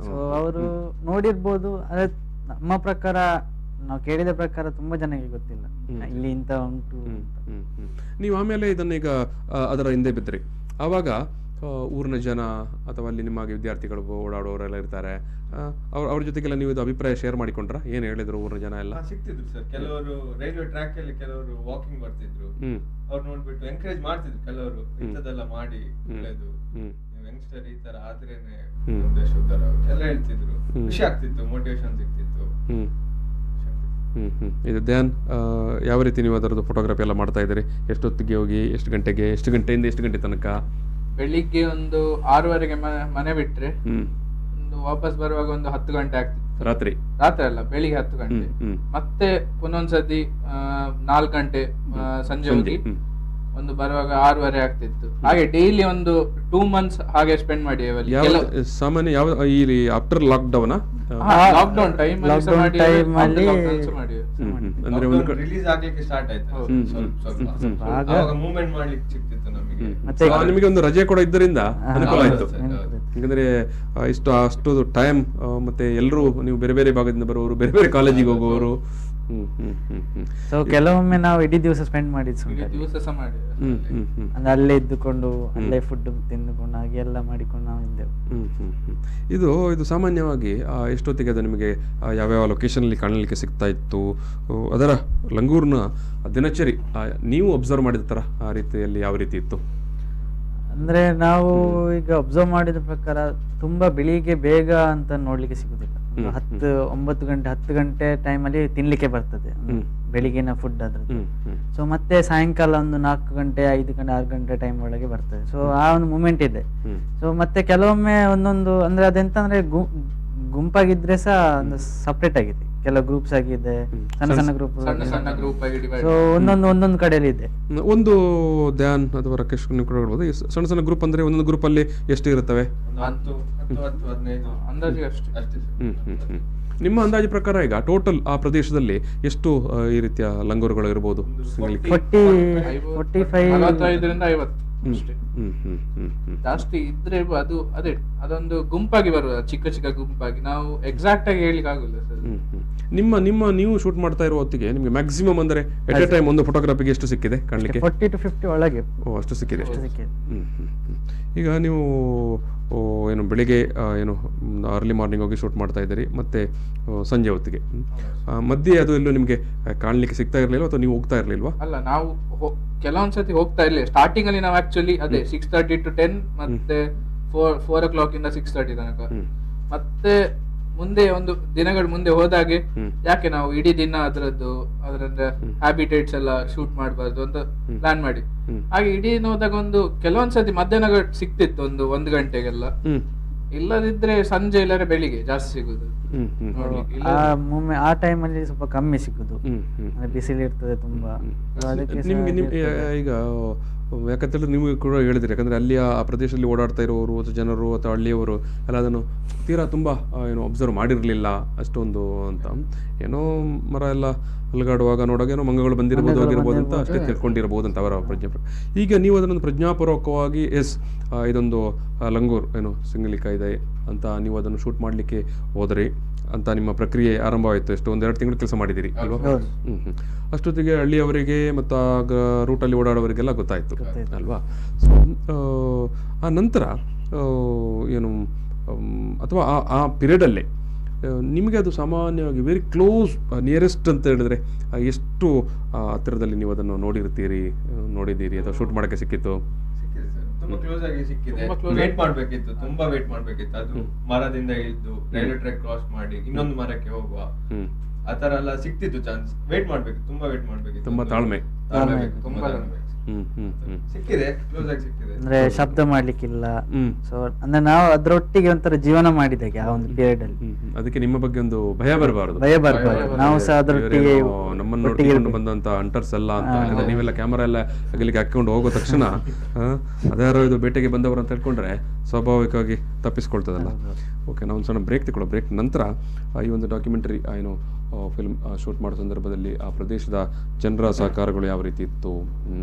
ಸೊ ಅವರು ನೋಡಿರ್ಬೋದು, ಆದ್ರೆ ನಮ್ಮ ಪ್ರಕಾರ ನಾವು ಕೇಳಿದ ಪ್ರಕಾರ ತುಂಬಾ ಜನಕ್ಕೆ ಗೊತ್ತಿಲ್ಲ ಇಲ್ಲಿ ಇಂತ ಉಂಟು. ನೀವು ಆಮೇಲೆ ಇದನ್ನ ಈಗ ಅದರ ಹಿಂದೆ ಬಿದ್ರಿ, ಆವಾಗ ಊರಿನ ಜನ ಅಥವಾ ಅಲ್ಲಿ ನಿಮ್ಮ ವಿದ್ಯಾರ್ಥಿಗಳು ಓಡಾಡೋರೆಲ್ಲ ಇರ್ತಾರೆ, ಅವ್ರ ಜೊತೆಗೆಲ್ಲ ನೀವು ಇದು ಅಭಿಪ್ರಾಯ ಶೇರ್ ಮಾಡಿಕೊಂಡ್ರ? ಏನ್ ಹೇಳಿದ್ರು ಊರಿನ ಜನ ಎಲ್ಲ? ಸಿಗ್ತಿದ್ರು ಸರ್, ಕೆಲವರು ರೈಲ್ವೆ ಟ್ರ್ಯಾಕ್ ಅಲ್ಲಿ ಕೆಲವರು ವಾಕಿಂಗ್ ಬರ್ತಿದ್ರು, ಅವ್ರು ನೋಡ್ಬಿಟ್ಟು ಎಂಕರೇಜ್ ಮಾಡ್ತಿದ್ರು. ಕೆಲವರು ಇಂಥದ್ದೆಲ್ಲ ಮಾಡಿ ಒಳ್ಳೇದು, ನೀವು ಯಂಗ್ಸ್ಟರ್ ಈ ತರ ಆದ್ರೇನೆ ದೇಶ ಉದ್ಧಾರ ಎಲ್ಲ ಹೇಳ್ತಿದ್ರು. ಖುಷಿ ಆಗ್ತಿತ್ತು, ಮೋಟಿವೇಶನ್ ಸಿಗ್ತಿತ್ತು. ಇದು ಧ್ಯಾನ್, ಯಾವ ರೀತಿ ನೀವು ಅದರದ್ದು ಫೋಟೋಗ್ರಫಿ ಎಲ್ಲ ಮಾಡ್ತಾ ಇದ್ದೀರಿ? ಎಷ್ಟೊತ್ತಿಗೆ ಹೋಗಿ ಎಷ್ಟು ಗಂಟೆಯಿಂದ ಎಷ್ಟು ಗಂಟೆ ತನಕ? ಬೆಳಿಗ್ಗೆ ಒಂದು 6:30ಗೆ ಮನೆ ಬಿಟ್ರೆ ಒಂದು ವಾಪಸ್ ಬರುವಾಗ ಒಂದು 10 ಗಂಟೆ ಆಗ್ತಿತ್ತು. ರಾತ್ರಿ ಅಲ್ಲ, ಬೆಳಿಗ್ಗೆ 10 ಗಂಟೆ. ಮತ್ತೆ ಒಂದೊಂದ್ಸತಿ 4 ಗಂಟೆ ಸಂಜೆ ಹೋಗಿ ಒಂದು ಬರುವಾಗ 6:30 ಆಗ್ತಿತ್ತು. ಹಾಗೆ ಡೈಲಿ ಒಂದು 2 months ಹಾಗೆ ಸ್ಪೆಂಡ್ ಮಾಡಿ ಸಾಮಾನ್ಯ ಯಾವ ಈ ಆಫ್ಟರ್ ಲಾಕ್ಡೌನ್ ಲಾಕ್ಡೌನ್ ಟೈಮ್ ಅಲ್ಲಿ ಮಾಡಿ ಅಂದ್ರೆ ಒಂದು ರಿಲೀಸ್ ಆಗ್ಲಿಕ್ಕೆ ಸ್ಟಾರ್ಟ್ ಆಯ್ತು, ಸ್ವಲ್ಪ ಆವಾಗ ಮೂವ್ಮೆಂಟ್ ಮಾಡ್ಲಿಕ್ಕೆ ಸಿಕ್ತಿತ್ತು ನಮಗೆ. ಮತ್ತೆ ನಿಮಗೆ ಒಂದು ರಜೆ ಕೂಡ ಇದ್ದರಿಂದ ಅನುಕೂಲ ಆಯ್ತು. ಯಾಕಂದ್ರೆ ಅಷ್ಟು ಟೈಮ್ ಮತ್ತೆ ಎಲ್ಲರೂ ನೀವು ಬೇರೆ ಬೇರೆ ಭಾಗದಿಂದ ಬರುವವರು, ಬೇರೆ ಬೇರೆ ಕಾಲೇಜಿಗೆ ಹೋಗುವವರು. ಸೊ ಕೆಲವೊಮ್ಮೆ ನಾವು ಇಡೀ ದಿವಸ ಸ್ಪೆಂಡ್ ಮಾಡಿದ್ದು ದಿವಸ ಸಹ ಮಾಡಿ ಅಂದ್ರೆ ಅಲ್ಲೇ ಇದ್ದುಕೊಂಡು ಅಲ್ಲೇ ಫುಡ್ ತಿಂದುಕೊಂಡು ಹಾಗೆ ಎಲ್ಲ ಮಾಡಿಕೊಂಡು ನಾವು ಇದ್ದೆವು. ಇದು ಸಾಮಾನ್ಯವಾಗಿ ಎಷ್ಟೊತ್ತಿಗೆ ಅದು ನಿಮಗೆ ಯಾವ್ಯಾವ ಲೊಕೇಶನಲ್ಲಿ ಕಾಣಲಿಕ್ಕೆ ಸಿಗ್ತಾ ಇತ್ತು? ಅದರ ಲಂಗೂರ್ನ ದಿನಚರಿ ನೀವು ಅಬ್ಸರ್ವ್ ಮಾಡಿದ ಥರ ಆ ರೀತಿಯಲ್ಲಿ ಯಾವ ರೀತಿ ಇತ್ತು? ಅಂದ್ರೆ ನಾವು ಈಗ ಅಬ್ಸರ್ವ್ ಮಾಡಿದ ಪ್ರಕಾರ ತುಂಬಾ ಬೆಳಿಗ್ಗೆ ಬೇಗ ಅಂತ ನೋಡ್ಲಿಕ್ಕೆ ಸಿಗುದಿಲ್ಲ. 10 ಗಂಟೆ ಟೈಮಲ್ಲಿ ತಿನ್ಲಿಕ್ಕೆ ಬರ್ತದೆ ಬೆಳಿಗ್ಗಿನ ಫುಡ್ ಅದ್ರದ್ದು. ಸೊ ಮತ್ತೆ ಸಾಯಂಕಾಲ ಒಂದು 4 ಗಂಟೆ 5 ಗಂಟೆ 6 ಗಂಟೆ ಟೈಮ್ ಒಳಗೆ ಬರ್ತದೆ. ಸೊ ಆ ಒಂದು ಮೂಮೆಂಟ್ ಇದೆ. ಸೊ ಮತ್ತೆ ಕೆಲವೊಮ್ಮೆ ಒಂದೊಂದು ಅಂದ್ರೆ ಅದೆಂತಂದ್ರೆ ಗುಂಪಾಗಿದ್ರೆ ಸಹ ಒಂದು ಸಪ್ರೇಟ್ ಆಗಿದೆ, ಕೆಲವು ಗ್ರೂಪ್ಸ್ ಆಗಿದೆ, ಸಣ್ಣ ಸಣ್ಣ ಗ್ರೂಪ್. ಸೊ ಒಂದೊಂದು ಕಡೆಯಲ್ಲಿ ಇದೆ. ಒಂದು ಧ್ಯಾನ್ ಅಥವಾ ರಾಕೇಶ್ ನೀವು ಕೂಡ ಹೇಳ್ಬೋದು, ಸಣ್ಣ ಸಣ್ಣ ಗ್ರೂಪ್ ಅಂದ್ರೆ ಒಂದೊಂದು ಗ್ರೂಪ್ ಅಲ್ಲಿ ಎಷ್ಟು ಇರುತ್ತವೆ? 10-15 ಅಂದಾಜು ಅಷ್ಟೇ. ನಿಮ್ಮ ಅಂದಾಜು ಪ್ರಕಾರ ಈಗ ಟೋಟಲ್ ಆ ಪ್ರದೇಶದಲ್ಲಿ ಎಷ್ಟು ಈ ರೀತಿಯ ಲಂಗೂರುಗಳು ಇರಬಹುದು? 45ರಿಂದ 50 ಅಷ್ಟೇ. ಜಾಸ್ತಿ ಇದ್ರೆ ಅದೊಂದು ಗುಂಪಾಗಿ ಬರುವ, ಚಿಕ್ಕ ಚಿಕ್ಕ ಗುಂಪಾಗಿ. ನಾವು ಎಕ್ಸಾಕ್ಟ್ ಆಗಿ ಹೇಳಿಕ್ ಆಗುಲ್ಲ ಸರ್. ನೀವು ಶೂಟ್ ಮಾಡ್ತಾ ಇರುವ ಹೊತ್ತಿಗೆ ನಿಮಗೆ ಮ್ಯಾಕ್ಸಿಮಮ್ ಅಂದ್ರೆ ಎಟ್ ಎ ಟೈಮ್ ಒಂದು ಫೋಟೋಗ್ರಾಫಿಗೆ ಎಷ್ಟು ಸಿಕ್ಕಿದೆ ಕಾಣಲಿಕ್ಕೆ? 40 to 50 ಒಳಗೆ. ಅಷ್ಟು ಸಿಕ್ಕಿದೆ. ಈಗ ನೀವು ಏನು ಬೆಳಿಗ್ಗೆ ಏನು ಅರ್ಲಿ ಮಾರ್ನಿಂಗ್ ಹೋಗಿ ಶೂಟ್ ಮಾಡ್ತಾ ಇದ್ದೀರಿ, ಮತ್ತೆ ಸಂಜೆ ಹೊತ್ತಿಗೆ ಮಧ್ಯೆ ಅದು ಎಲ್ಲೂ ನಿಮಗೆ ಕಾಣಲಿಕ್ಕೆ ಸಿಗ್ತಾ ಇರಲಿಲ್ಲ ಅಥವಾ ನೀವು ಹೋಗ್ತಾ ಇರಲಿಲ್ವಾ? ಅಲ್ಲ, ನಾವು ಕೆಲವೊಂದ್ಸತಿ ಹೋಗ್ತಾ ಇರ್ಲಿಲ್ಲ. ಸ್ಟಾರ್ಟಿಂಗ್ ಅಲ್ಲಿ ನಾವು ಆಕ್ಚುಲಿ ಅದೇ 6:30 to 10 ಮತ್ತೆ 4 o'clock ಇಂದ 6:30 ತನಕ. ಮತ್ತೆ ಮುಂದೆ ಒಂದು ದಿನಗಳ ಮುಂದೆ ಹೋದಾಗೆ ಯಾಕೆ ನಾವು ಇಡೀ ದಿನ ಅದರದ್ದು ಹ್ಯಾಬಿಟೇಟ್ಸ್ ಎಲ್ಲ ಶೂಟ್ ಮಾಡಬಾರ್ದು ಅಂತ ಪ್ಲಾನ್ ಮಾಡಿ ಹಾಗೆ ಇಡೀ ಹೋದಾಗ ಒಂದು ಕೆಲವೊಂದ್ಸತಿ ಮಧ್ಯಾಹ್ನ ಸಿಕ್ತಿತ್ತು ಒಂದು ಗಂಟೆಗೆಲ್ಲ. ಇಲ್ಲದಿದ್ರೆ ಸಂಜೆ ಇಲ್ಲರೆ ಬೆಳಿಗ್ಗೆ ಜಾಸ್ತಿ ಸಿಗುದು. ಆ ಟೈಮಲ್ಲಿ ಸ್ವಲ್ಪ ಕಮ್ಮಿ ಸಿಗುದು, ಬಿಸಿಲು ಇರ್ತದೆ ತುಂಬಾ. ಈಗ ಯಾಕಂತೇಳಿದ್ರೆ ನೀವು ಕೂಡ ಹೇಳಿದ್ರಿ, ಯಾಕಂದ್ರೆ ಅಲ್ಲಿ ಆ ಪ್ರದೇಶದಲ್ಲಿ ಓಡಾಡ್ತಾ ಇರೋರು ಅಥವಾ ಜನರು ಅಥವಾ ಹಳ್ಳಿಯವರು ಎಲ್ಲ ಅದನ್ನು ತೀರಾ ತುಂಬಾ ಏನು ಅಬ್ಸರ್ವ್ ಮಾಡಿರಲಿಲ್ಲ ಅಷ್ಟೊಂದು ಅಂತ. ಏನೋ ಮರ ಎಲ್ಲ ಅಲುಗಾಡುವಾಗ ನೋಡುವಾಗ ಏನೋ ಮಂಗಗಳು ಬಂದಿರಬಹುದು ಆಗಿರ್ಬೋದು ಅಂತ ಅಷ್ಟೇ ತಿಳ್ಕೊಂಡಿರಬಹುದು ಅಂತ ಅವರ ಈಗ ನೀವು ಅದನ್ನೊಂದು ಪ್ರಜ್ಞಾಪೂರ್ವಕವಾಗಿ ಇದೊಂದು ಲಂಗೂರ್ ಏನು ಸಿಂಗಲಿಕ ಇದೆ ಅಂತ ನೀವು ಅದನ್ನು ಶೂಟ್ ಮಾಡಲಿಕ್ಕೆ ಹೋದ್ರಿ ಅಂತ ನಿಮ್ಮ ಪ್ರಕ್ರಿಯೆ ಆರಂಭವಾಯಿತು. ಎಷ್ಟು 1-2 ತಿಂಗಳು ಕೆಲಸ ಮಾಡಿದ್ದೀರಿ ಅಲ್ವಾ? ಅಷ್ಟೊತ್ತಿಗೆ ಹಳ್ಳಿಯವರಿಗೆ ಮತ್ತು ರೂಟಲ್ಲಿ ಓಡಾಡೋವರಿಗೆಲ್ಲ ಗೊತ್ತಾಯಿತು ಅಲ್ವಾ? ಸೊ ಆ ನಂತರ ಏನು ಅಥವಾ ಆ ಪೀರಿಯಡಲ್ಲೇ ನಿಮಗೆ ಅದು ಸಾಮಾನ್ಯವಾಗಿ ವೆರಿ ಕ್ಲೋಸ್ ನಿಯರೆಸ್ಟ್ ಅಂತ ಹೇಳಿದ್ರೆ ಎಷ್ಟು ಹತ್ತಿರದಲ್ಲಿ ನೀವು ಅದನ್ನು ನೋಡಿದ್ದೀರಿ ಅಥವಾ ಶೂಟ್ ಮಾಡೋಕ್ಕೆ ಸಿಕ್ಕಿತ್ತು? ತುಂಬಾ ಕ್ಲೋಸ್ ಆಗಿ ಸಿಕ್ಕಿದೆ. ವೇಟ್ ಮಾಡ್ಬೇಕಿತ್ತು, ತುಂಬಾ ವೇಟ್ ಮಾಡ್ಬೇಕಿತ್ತು. ಅದು ಮರದಿಂದ ಇಳಿದು ರೈಲ್ವೆ ಟ್ರ್ಯಾಕ್ ಕ್ರಾಸ್ ಮಾಡಿ ಇನ್ನೊಂದು ಮರಕ್ಕೆ ಹೋಗುವ ಆತರ ಎಲ್ಲ ಸಿಕ್ತಿತ್ತು ಚಾನ್ಸ್. ವೇಟ್ ಮಾಡ್ಬೇಕಿತ್ತು, ತುಂಬಾ ವೇಟ್ ಮಾಡ್ಬೇಕಿತ್ತು. ತುಂಬಾ ತಾಳ್ಮೆ ಸಿಕ್ಕಿದೆ, ಕ್ಲೋಸ್ ಆಗಿ ಸಿಕ್ಕಿದೆ. ಅಂದ್ರೆ ಶಬ್ದ ಮಾಡ್ಲಿಕ್ಕಿಲ್ಲ. ಸೊ ಅಂದ್ರೆ ನಾವು ಅದ್ರೊಟ್ಟಿಗೆ ಒಂಥರ ಜೀವನ ಮಾಡಿದಾಗೆ ಆ ಒಂದು ಪೀರಿಯಡ್ ಅಲ್ಲಿ. ಅದಕ್ಕೆ ನಿಮ್ಮ ಬಗ್ಗೆ ಒಂದು ಭಯ ಬರಬಾರದು. ನಾವು ಸಹ ಅದ್ರೊಟ್ಟಿಗೆ ನಮ್ಮನ್ನು ನೋಡಿಕೊಂಡು ಬಂದಂತ ಅಂಟರ್ಸ್ ಎಲ್ಲ ಅಂತ. ಯಾಕಂದ್ರೆ ನೀವೆಲ್ಲ ಕ್ಯಾಮರಾ ಎಲ್ಲ ಅಗಲಿಗೆ ಹಾಕೊಂಡು ಹೋಗೋ ತಕ್ಷಣ ಅದ್ಯಾರೋ ಇದು ಬೇಟೆಗೆ ಬಂದವರು ಅಂತ ಹೇಳ್ಕೊಂಡ್ರೆ ಸ್ವಾಭಾವಿಕವಾಗಿ ತಪ್ಪಿಸ್ಕೊಳ್ತದಲ್ಲ. ಓಕೆ, ನಾವು ಒಂದು ಸಣ್ಣ ಬ್ರೇಕ್ ತಗೊಳ್ಳೋ. ಬ್ರೇಕ್ ನಂತರ ಈ ಒಂದು ಡಾಕ್ಯುಮೆಂಟರಿ ಏನು ಫಿಲ್ಮ್ ಶೂಟ್ ಮಾಡೋ ಸಂದರ್ಭದಲ್ಲಿ ಆ ಪ್ರದೇಶದ ಜನರ ಸಹಕಾರಗಳು ಯಾವ ರೀತಿ ಇತ್ತು,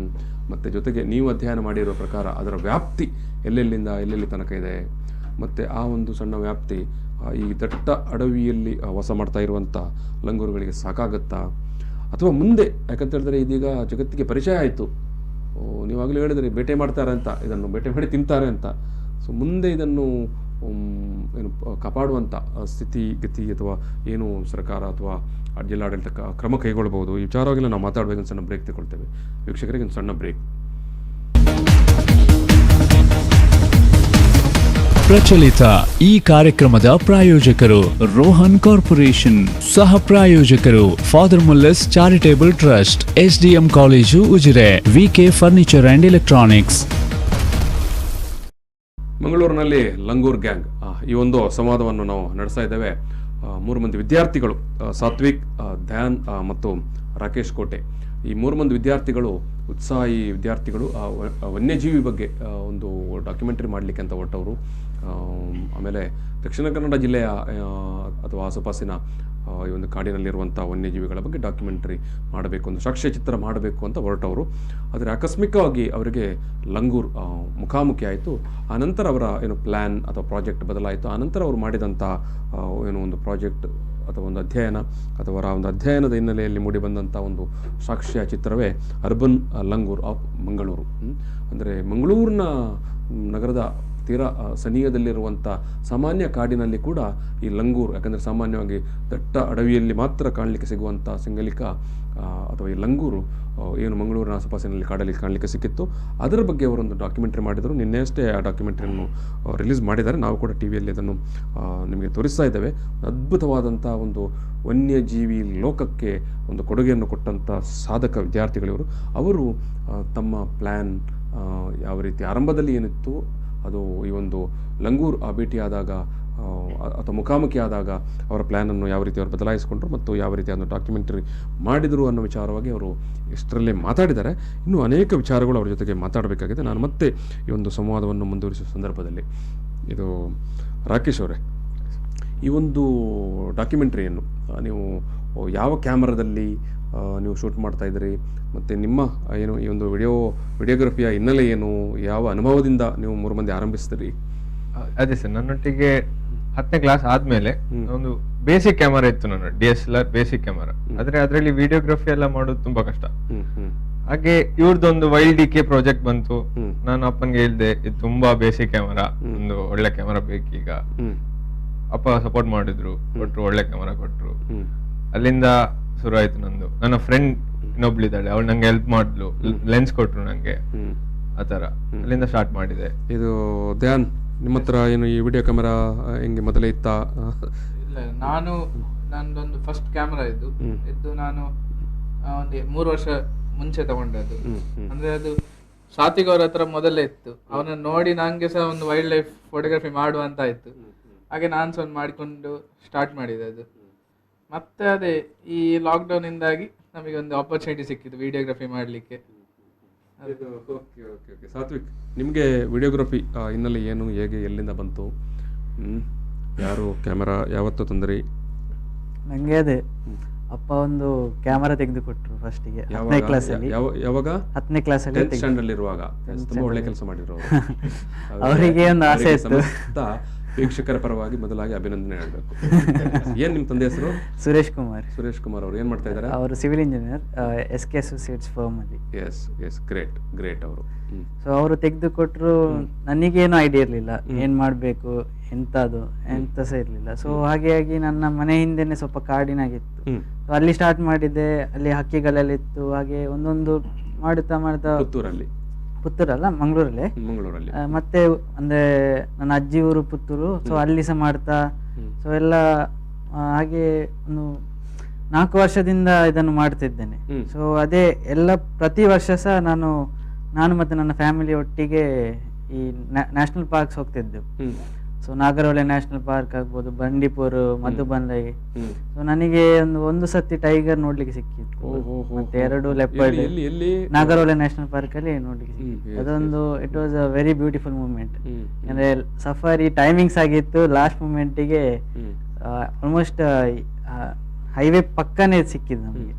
ಮತ್ತು ಜೊತೆಗೆ ನೀವು ಅಧ್ಯಯನ ಮಾಡಿರೋ ಪ್ರಕಾರ ಅದರ ವ್ಯಾಪ್ತಿ ಎಲ್ಲೆಲ್ಲಿ ತನಕ ಇದೆ, ಮತ್ತು ಆ ಒಂದು ಸಣ್ಣ ವ್ಯಾಪ್ತಿ ಈ ದಟ್ಟ ಅಡವಿಯಲ್ಲಿ ವಾಸ ಮಾಡ್ತಾ ಇರುವಂಥ ಲಂಗೂರುಗಳಿಗೆ ಸಾಕಾಗತ್ತಾ ಅಥವಾ ಮುಂದೆ, ಯಾಕಂತ ಹೇಳಿದ್ರೆ ಇದೀಗ ಜಗತ್ತಿಗೆ ಪರಿಚಯ ಆಯಿತು, ನೀವಾಗಲೂ ಹೇಳಿದ್ರಿ ಬೇಟೆ ಮಾಡ್ತಾರೆ ಅಂತ, ಇದನ್ನು ಬೇಟೆ ಮಾಡಿ ತಿಂತಾರೆ ಅಂತ. ಸೊ ಮುಂದೆ ಇದನ್ನು ಏನು ಕಾಪಾಡುವಂಥ ಸ್ಥಿತಿಗತಿ ಅಥವಾ ಏನು ಸರ್ಕಾರ ಅಥವಾ ಜಿಲ್ಲಾಡಳಿತ ಕ್ರಮ ಕೈಗೊಳ್ಳಬಹುದು, ಈ ವಿಚಾರವಾಗಿಲ್ಲ ನಾವು ಮಾತಾಡಬೇಕಂತ ಸಣ್ಣ ಬ್ರೇಕ್ ತಗೊಳ್ತೇವೆ. ವೀಕ್ಷಕರಿಗೆ ಒಂದು ಸಣ್ಣ ಬ್ರೇಕ್. ಪ್ರಚಲಿತ ಈ ಕಾರ್ಯಕ್ರಮದ ಪ್ರಾಯೋಜಕರು ರೋಹನ್ ಕಾರ್ಪೊರೇಷನ್, ಸಹ ಪ್ರಾಯೋಜಕರು father Muller's charitable trust, SDM college Ujire, VK furniture and electronics. ಮಂಗಳೂರಿನಲ್ಲಿ ಲಂಗೂರ್ ಗ್ಯಾಂಗ್ ಈ ಒಂದು ಸಂವಾದವನ್ನು ನಾವು ನಡೆಸ್ತಾ ಇದ್ದೇವೆ. ಮೂರು ಮಂದಿ ವಿದ್ಯಾರ್ಥಿಗಳು ಸಾತ್ವಿಕ್, ಧ್ಯಾನ್ ಮತ್ತು ರಾಕೇಶ್ ಕೋಟೆ, ಈ ಮೂರು ಮಂದಿ ವಿದ್ಯಾರ್ಥಿಗಳು, ಉತ್ಸಾಹಿ ವಿದ್ಯಾರ್ಥಿಗಳು ವನ್ಯಜೀವಿ ಬಗ್ಗೆ ಒಂದು ಡಾಕ್ಯುಮೆಂಟ್ರಿ ಮಾಡಲಿಕ್ಕೆ ಅಂತ ಹೊರಟವರು. ಆಮೇಲೆ ದಕ್ಷಿಣ ಕನ್ನಡ ಜಿಲ್ಲೆಯ ಅಥವಾ ಆಸುಪಾಸಿನ ಈ ಒಂದು ಕಾಡಿನಲ್ಲಿರುವಂಥ ವನ್ಯಜೀವಿಗಳ ಬಗ್ಗೆ ಡಾಕ್ಯುಮೆಂಟ್ರಿ ಮಾಡಬೇಕು, ಒಂದು ಸಾಕ್ಷ್ಯಚಿತ್ರ ಮಾಡಬೇಕು ಅಂತ ಹೊರಟವರು. ಆದರೆ ಆಕಸ್ಮಿಕವಾಗಿ ಅವರಿಗೆ ಲಂಗೂರ್ ಮುಖಾಮುಖಿ ಆಯಿತು. ಆನಂತರ ಅವರ ಪ್ಲ್ಯಾನ್ ಅಥವಾ ಪ್ರಾಜೆಕ್ಟ್ ಬದಲಾಯಿತು. ಆನಂತರ ಅವರು ಮಾಡಿದಂಥ ಒಂದು ಪ್ರಾಜೆಕ್ಟ್ ಅಥವಾ ಒಂದು ಅಧ್ಯಯನ ಅಥವಾ ಒಂದು ಅಧ್ಯಯನದ ಹಿನ್ನೆಲೆಯಲ್ಲಿ ಮೂಡಿಬಂದಂಥ ಒಂದು ಸಾಕ್ಷ್ಯ ಚಿತ್ರವೇ ಅರ್ಬನ್ ಲಂಗೂರ್ ಆಫ್ ಮಂಗಳೂರು. ಅಂದರೆ ಮಂಗಳೂರಿನ ನಗರದ ತೀರಾ ಸನಿಹದಲ್ಲಿರುವಂಥ ಸಾಮಾನ್ಯ ಕಾಡಿನಲ್ಲಿ ಕೂಡ ಈ ಲಂಗೂರ್, ಯಾಕಂದರೆ ಸಾಮಾನ್ಯವಾಗಿ ದಟ್ಟ ಅಡವಿಯಲ್ಲಿ ಮಾತ್ರ ಕಾಣಲಿಕ್ಕೆ ಸಿಗುವಂಥ ಸಿಂಗಲಿಕ ಅಥವಾ ಈ ಲಂಗೂರು ಏನು ಮಂಗಳೂರಿನ ಆಸುಪಾಸಿನಲ್ಲಿ ಕಾಡಲ್ಲಿ ಕಾಣಲಿಕ್ಕೆ ಸಿಕ್ಕಿತ್ತು, ಅದರ ಬಗ್ಗೆ ಅವರೊಂದು ಡಾಕ್ಯುಮೆಂಟ್ರಿ ಮಾಡಿದರು. ನಿನ್ನೆಯಷ್ಟೇ ಆ ಡಾಕ್ಯುಮೆಂಟ್ರಿಯನ್ನು ರಿಲೀಸ್ ಮಾಡಿದ್ದಾರೆ. ನಾವು ಕೂಡ ಟಿ ವಿಯಲ್ಲಿ ಅದನ್ನು ನಿಮಗೆ ತೋರಿಸ್ತಾ ಇದ್ದೇವೆ. ಅದ್ಭುತವಾದಂಥ ಒಂದು ವನ್ಯಜೀವಿ ಲೋಕಕ್ಕೆ ಒಂದು ಕೊಡುಗೆಯನ್ನು ಕೊಟ್ಟಂಥ ಸಾಧಕ ವಿದ್ಯಾರ್ಥಿಗಳಿವರು. ಅವರು ತಮ್ಮ ಪ್ಲ್ಯಾನ್ ಯಾವ ರೀತಿ ಆರಂಭದಲ್ಲಿ ಏನಿತ್ತು, ಅದು ಈ ಒಂದು ಲಂಗೂರ್ ಭೇಟಿಯಾದಾಗ ಅಥವಾ ಮುಖಾಮುಖಿ ಆದಾಗ ಅವರ ಪ್ಲ್ಯಾನನ್ನು ಯಾವ ರೀತಿ ಅವರು ಬದಲಾಯಿಸಿಕೊಂಡ್ರು ಮತ್ತು ಯಾವ ರೀತಿ ಅದನ್ನು ಡಾಕ್ಯುಮೆಂಟರಿ ಮಾಡಿದರು ಅನ್ನೋ ವಿಚಾರವಾಗಿ ಅವರು ಇಷ್ಟರಲ್ಲೇ ಮಾತಾಡಿದ್ದಾರೆ. ಇನ್ನೂ ಅನೇಕ ವಿಚಾರಗಳು ಅವರ ಜೊತೆಗೆ ಮಾತಾಡಬೇಕಾಗಿದೆ. ನಾನು ಮತ್ತೆ ಈ ಒಂದು ಸಂವಾದವನ್ನು ಮುಂದುವರಿಸುವ ಸಂದರ್ಭದಲ್ಲಿ ಇದು ರಾಕೇಶ್ ಅವರೇ, ಈ ಒಂದು ಡಾಕ್ಯುಮೆಂಟ್ರಿಯನ್ನು ನೀವು ಯಾವ ಕ್ಯಾಮರಾದಲ್ಲಿ ನೀವು ಶೂಟ್ ಮಾಡ್ತಾ ಇದ್ದೀರಿ ಮತ್ತು ನಿಮ್ಮ ಏನು ಈ ಒಂದು ವಿಡಿಯೋಗ್ರಫಿಯ ಹಿನ್ನೆಲೆ ಏನು, ಯಾವ ಅನುಭವದಿಂದ ನೀವು ಮೂರು ಮಂದಿ ಆರಂಭಿಸ್ತೀರಿ? ಅದೇ ಸರ್, ನನ್ನೊಟ್ಟಿಗೆ 10ನೇ ಕ್ಲಾಸ್ ಆದ್ಮೇಲೆ ಒಂದು ಬೇಸಿಕ್ ಕ್ಯಾಮರಾ ಇತ್ತು, ನನ್ನ DSLR ಬೇಸಿಕ್ ಕ್ಯಾಮರಾ. ಆದ್ರೆ ಅದರಲ್ಲಿ ವಿಡಿಯೋಗ್ರಫಿ ಎಲ್ಲ ಮಾಡೋದು ತುಂಬಾ ಕಷ್ಟ. ಹಾಗೆ ಇವ್ರದೊಂದು YLDK ಪ್ರಾಜೆಕ್ಟ್ ಬಂತು. ನಾನು ಅಪ್ಪನ್ಗೆ ಹೇಳ್ದೆ, ಇದು ತುಂಬಾ ಬೇಸಿಕ್ ಕ್ಯಾಮರಾ, ಒಂದು ಒಳ್ಳೆ ಕ್ಯಾಮರಾ ಬೇಕೀಗ. ಅಪ್ಪ ಸಪೋರ್ಟ್ ಮಾಡಿದ್ರು, ಕೊಟ್ರು, ಒಳ್ಳೆ ಕ್ಯಾಮರಾ ಕೊಟ್ರು. ಅಲ್ಲಿಂದ ಶುರು ಆಯ್ತು ನಂದು. ನನ್ನ ಫ್ರೆಂಡ್ ಇನ್ನೊಬ್ಳಿದ್ದಾಳೆ, ಅವಳು ನಂಗೆ ಹೆಲ್ಪ್ ಮಾಡಿದ್ಲು, ಲೆನ್ಸ್ ಕೊಟ್ರು ನಂಗೆ, ಆತರ ಅಲ್ಲಿಂದ ಸ್ಟಾರ್ಟ್ ಮಾಡಿದೆ. ಇದು ಧ್ಯಾನ್, ನಿಮ್ಮ ಹತ್ರ ಏನು ಈ ವಿಡಿಯೋ ಕ್ಯಾಮರಾ ಹೆಂಗೆ ಮೊದಲೇ ಇತ್ತಾ? ಇಲ್ಲ, ನಂದೊಂದು ಫಸ್ಟ್ ಕ್ಯಾಮರಾ ಇದ್ದು ನಾನು ಒಂದು 3 ವರ್ಷ ಮುಂಚೆ ತಗೊಂಡದ್ದು. ಅಂದ್ರೆ ಅದು ಸಾತ್ವಿಕ್ ಅವ್ರ ಹತ್ರ ಮೊದಲೇ ಇತ್ತು. ಅವನನ್ನ ನೋಡಿ ನಂಗೆ ಸಹ ಒಂದು ವೈಲ್ಡ್ ಲೈಫ್ ಫೋಟೋಗ್ರಫಿ ಮಾಡುವ ಅಂತ ಆಯ್ತು. ಹಾಗೆ ನಾನು ಸಹ ಮಾಡಿಕೊಂಡು ಸ್ಟಾರ್ಟ್ ಮಾಡಿದೆ ಅದು. ಮತ್ತೆ ಅದೇ ಈ ಲಾಕ್ಡೌನ್ ಇಂದಾಗಿ ನಮಗೆ ಒಂದು ಆಪರ್ಚುನಿಟಿ ಸಿಕ್ಕಿತ್ತು ವಿಡಿಯೋಗ್ರಫಿ ಮಾಡಲಿಕ್ಕೆ. ಸಾತ್ವಿಕ್, ನಿಮಗೆ ವಿಡಿಯೋಗ್ರಫಿ ಹಿನ್ನೆಲೆ ಏನು, ಹೇಗೆ, ಎಲ್ಲಿಂದ ಬಂತು? ಯಾರು ಕ್ಯಾಮರಾ ಯಾವತ್ತೂ ತಂದ್ರಿ? ನನಗೆ ಅದೇ ಅಪ್ಪ ಒಂದು ಕ್ಯಾಮರಾ ತೆಗೆದು ಕೊಟ್ಟರು ಫಸ್ಟಿಗೆ 10ನೇ ಕ್ಲಾಸಲ್ಲಿ. ಯಾವಾಗ? 10ನೇ ಕ್ಲಾಸಲ್ಲಿ ಸ್ಟ್ಯಾಂಡರ್ಡ್ ಇರುವಾಗ. ತುಂಬಾ ಒಳ್ಳೆ ಕೆಲಸ ಮಾಡಿದ್ರು ಅವರಿಗೆ ಒಂದು ಆಸೆ ಇತ್ತು. ವೀಕ್ಷಕರ ಪರವಾಗಿ ಮೊದಲಾಗಿ ಅಭಿನಂದನೆ ಹೇಳಬೇಕು. ಏನ್ ನಿಮ್ಮ ತಂದೆ ಹೆಸರು? ಸುರೇಶ್ ಕುಮಾರ್. ಸುರೇಶ್ ಕುಮಾರ್ ಅವರು ಏನ್ ಮಾಡ್ತಾ ಇದ್ದಾರೆ? ಅವರು civil engineer, SK associates firm ಅಲ್ಲಿ. ಎಸ್ ಗ್ರೇಟ್ ಅವರು. ಸೊ ಅವರು ತೆಗೆದು ಕೊಟ್ಟರು. ನನಗೇನು ಐಡಿಯಾ ಇರಲಿಲ್ಲ ಏನ್ ಮಾಡಬೇಕು, ಎಂತ ಸಹ ಇರಲಿಲ್ಲ. ಸೊ ಹಾಗಾಗಿ ನನ್ನ ಮನೆ ಹಿಂದೆನೆ ಸ್ವಲ್ಪ ಕಾಡಿನಾಗಿತ್ತು. ಸೊ ಅಲ್ಲಿ ಸ್ಟಾರ್ಟ್ ಮಾಡಿದ್ದೆ. ಅಲ್ಲಿ ಹಕ್ಕಿಗಳೆಲ್ಲ ಇತ್ತು. ಹಾಗೆ ಒಂದೊಂದು ಮಾಡುತ್ತಾ ಪುತ್ತೂರಲ್ಲ, ಮಂಗಳೂರಲ್ಲಿ. ಮತ್ತೆ ಅಂದ್ರೆ ನನ್ನ ಅಜ್ಜಿ ಊರು ಪುತ್ತೂರು. ಸೊ ಅಲ್ಲಿ ಸಹ ಮಾಡ್ತಾ, ಸೊ ಎಲ್ಲ ಹಾಗೆ ಒಂದು 4 ವರ್ಷದಿಂದ ಇದನ್ನು ಮಾಡ್ತಿದ್ದೇನೆ. ಸೊ ಅದೇ ಎಲ್ಲ ಪ್ರತಿ ವರ್ಷ ಸಹ ನಾನು ಮತ್ತೆ ನನ್ನ ಫ್ಯಾಮಿಲಿ ಒಟ್ಟಿಗೆ ಈ ನ್ಯಾಷನಲ್ ಪಾರ್ಕ್ಸ್ ಹೋಗ್ತಿದ್ದೆವು. ಸೊ ನಾಗರಹೊಳೆ ನ್ಯಾಷನಲ್ ಪಾರ್ಕ್ ಆಗ್ಬೋದು, ಬಂಡೀಪುರ್, ಮಧುಬನೈ. ಸೊ ನನಗೆ ಒಂದು ಸತಿ ಟೈಗರ್ ನೋಡ್ಲಿಕ್ಕೆ ಸಿಕ್ಕಿತ್ತು, ಮತ್ತೆ 2 ಲೆಪರ್ಡ್ ನಾಗರಹೊಳೆ ನ್ಯಾಷನಲ್ ಪಾರ್ಕ್ ಅಲ್ಲಿ ನೋಡ್ಲಿಕ್ಕೆ ಸಿಕ್ಕಿತ್ತು. ಅದೊಂದು it was a very beautiful moment. ಅಂದ್ರೆ ಸಫಾರಿ ಟೈಮಿಂಗ್ಸ್ ಆಗಿತ್ತು. ಲಾಸ್ಟ್ ಮೂಮೆಂಟಿಗೆ ಆಲ್ಮೋಸ್ಟ್ ಹೈವೇ ಪಕ್ಕನೇ ಸಿಕ್ಕಿದ್ದು ನಮಗೆ.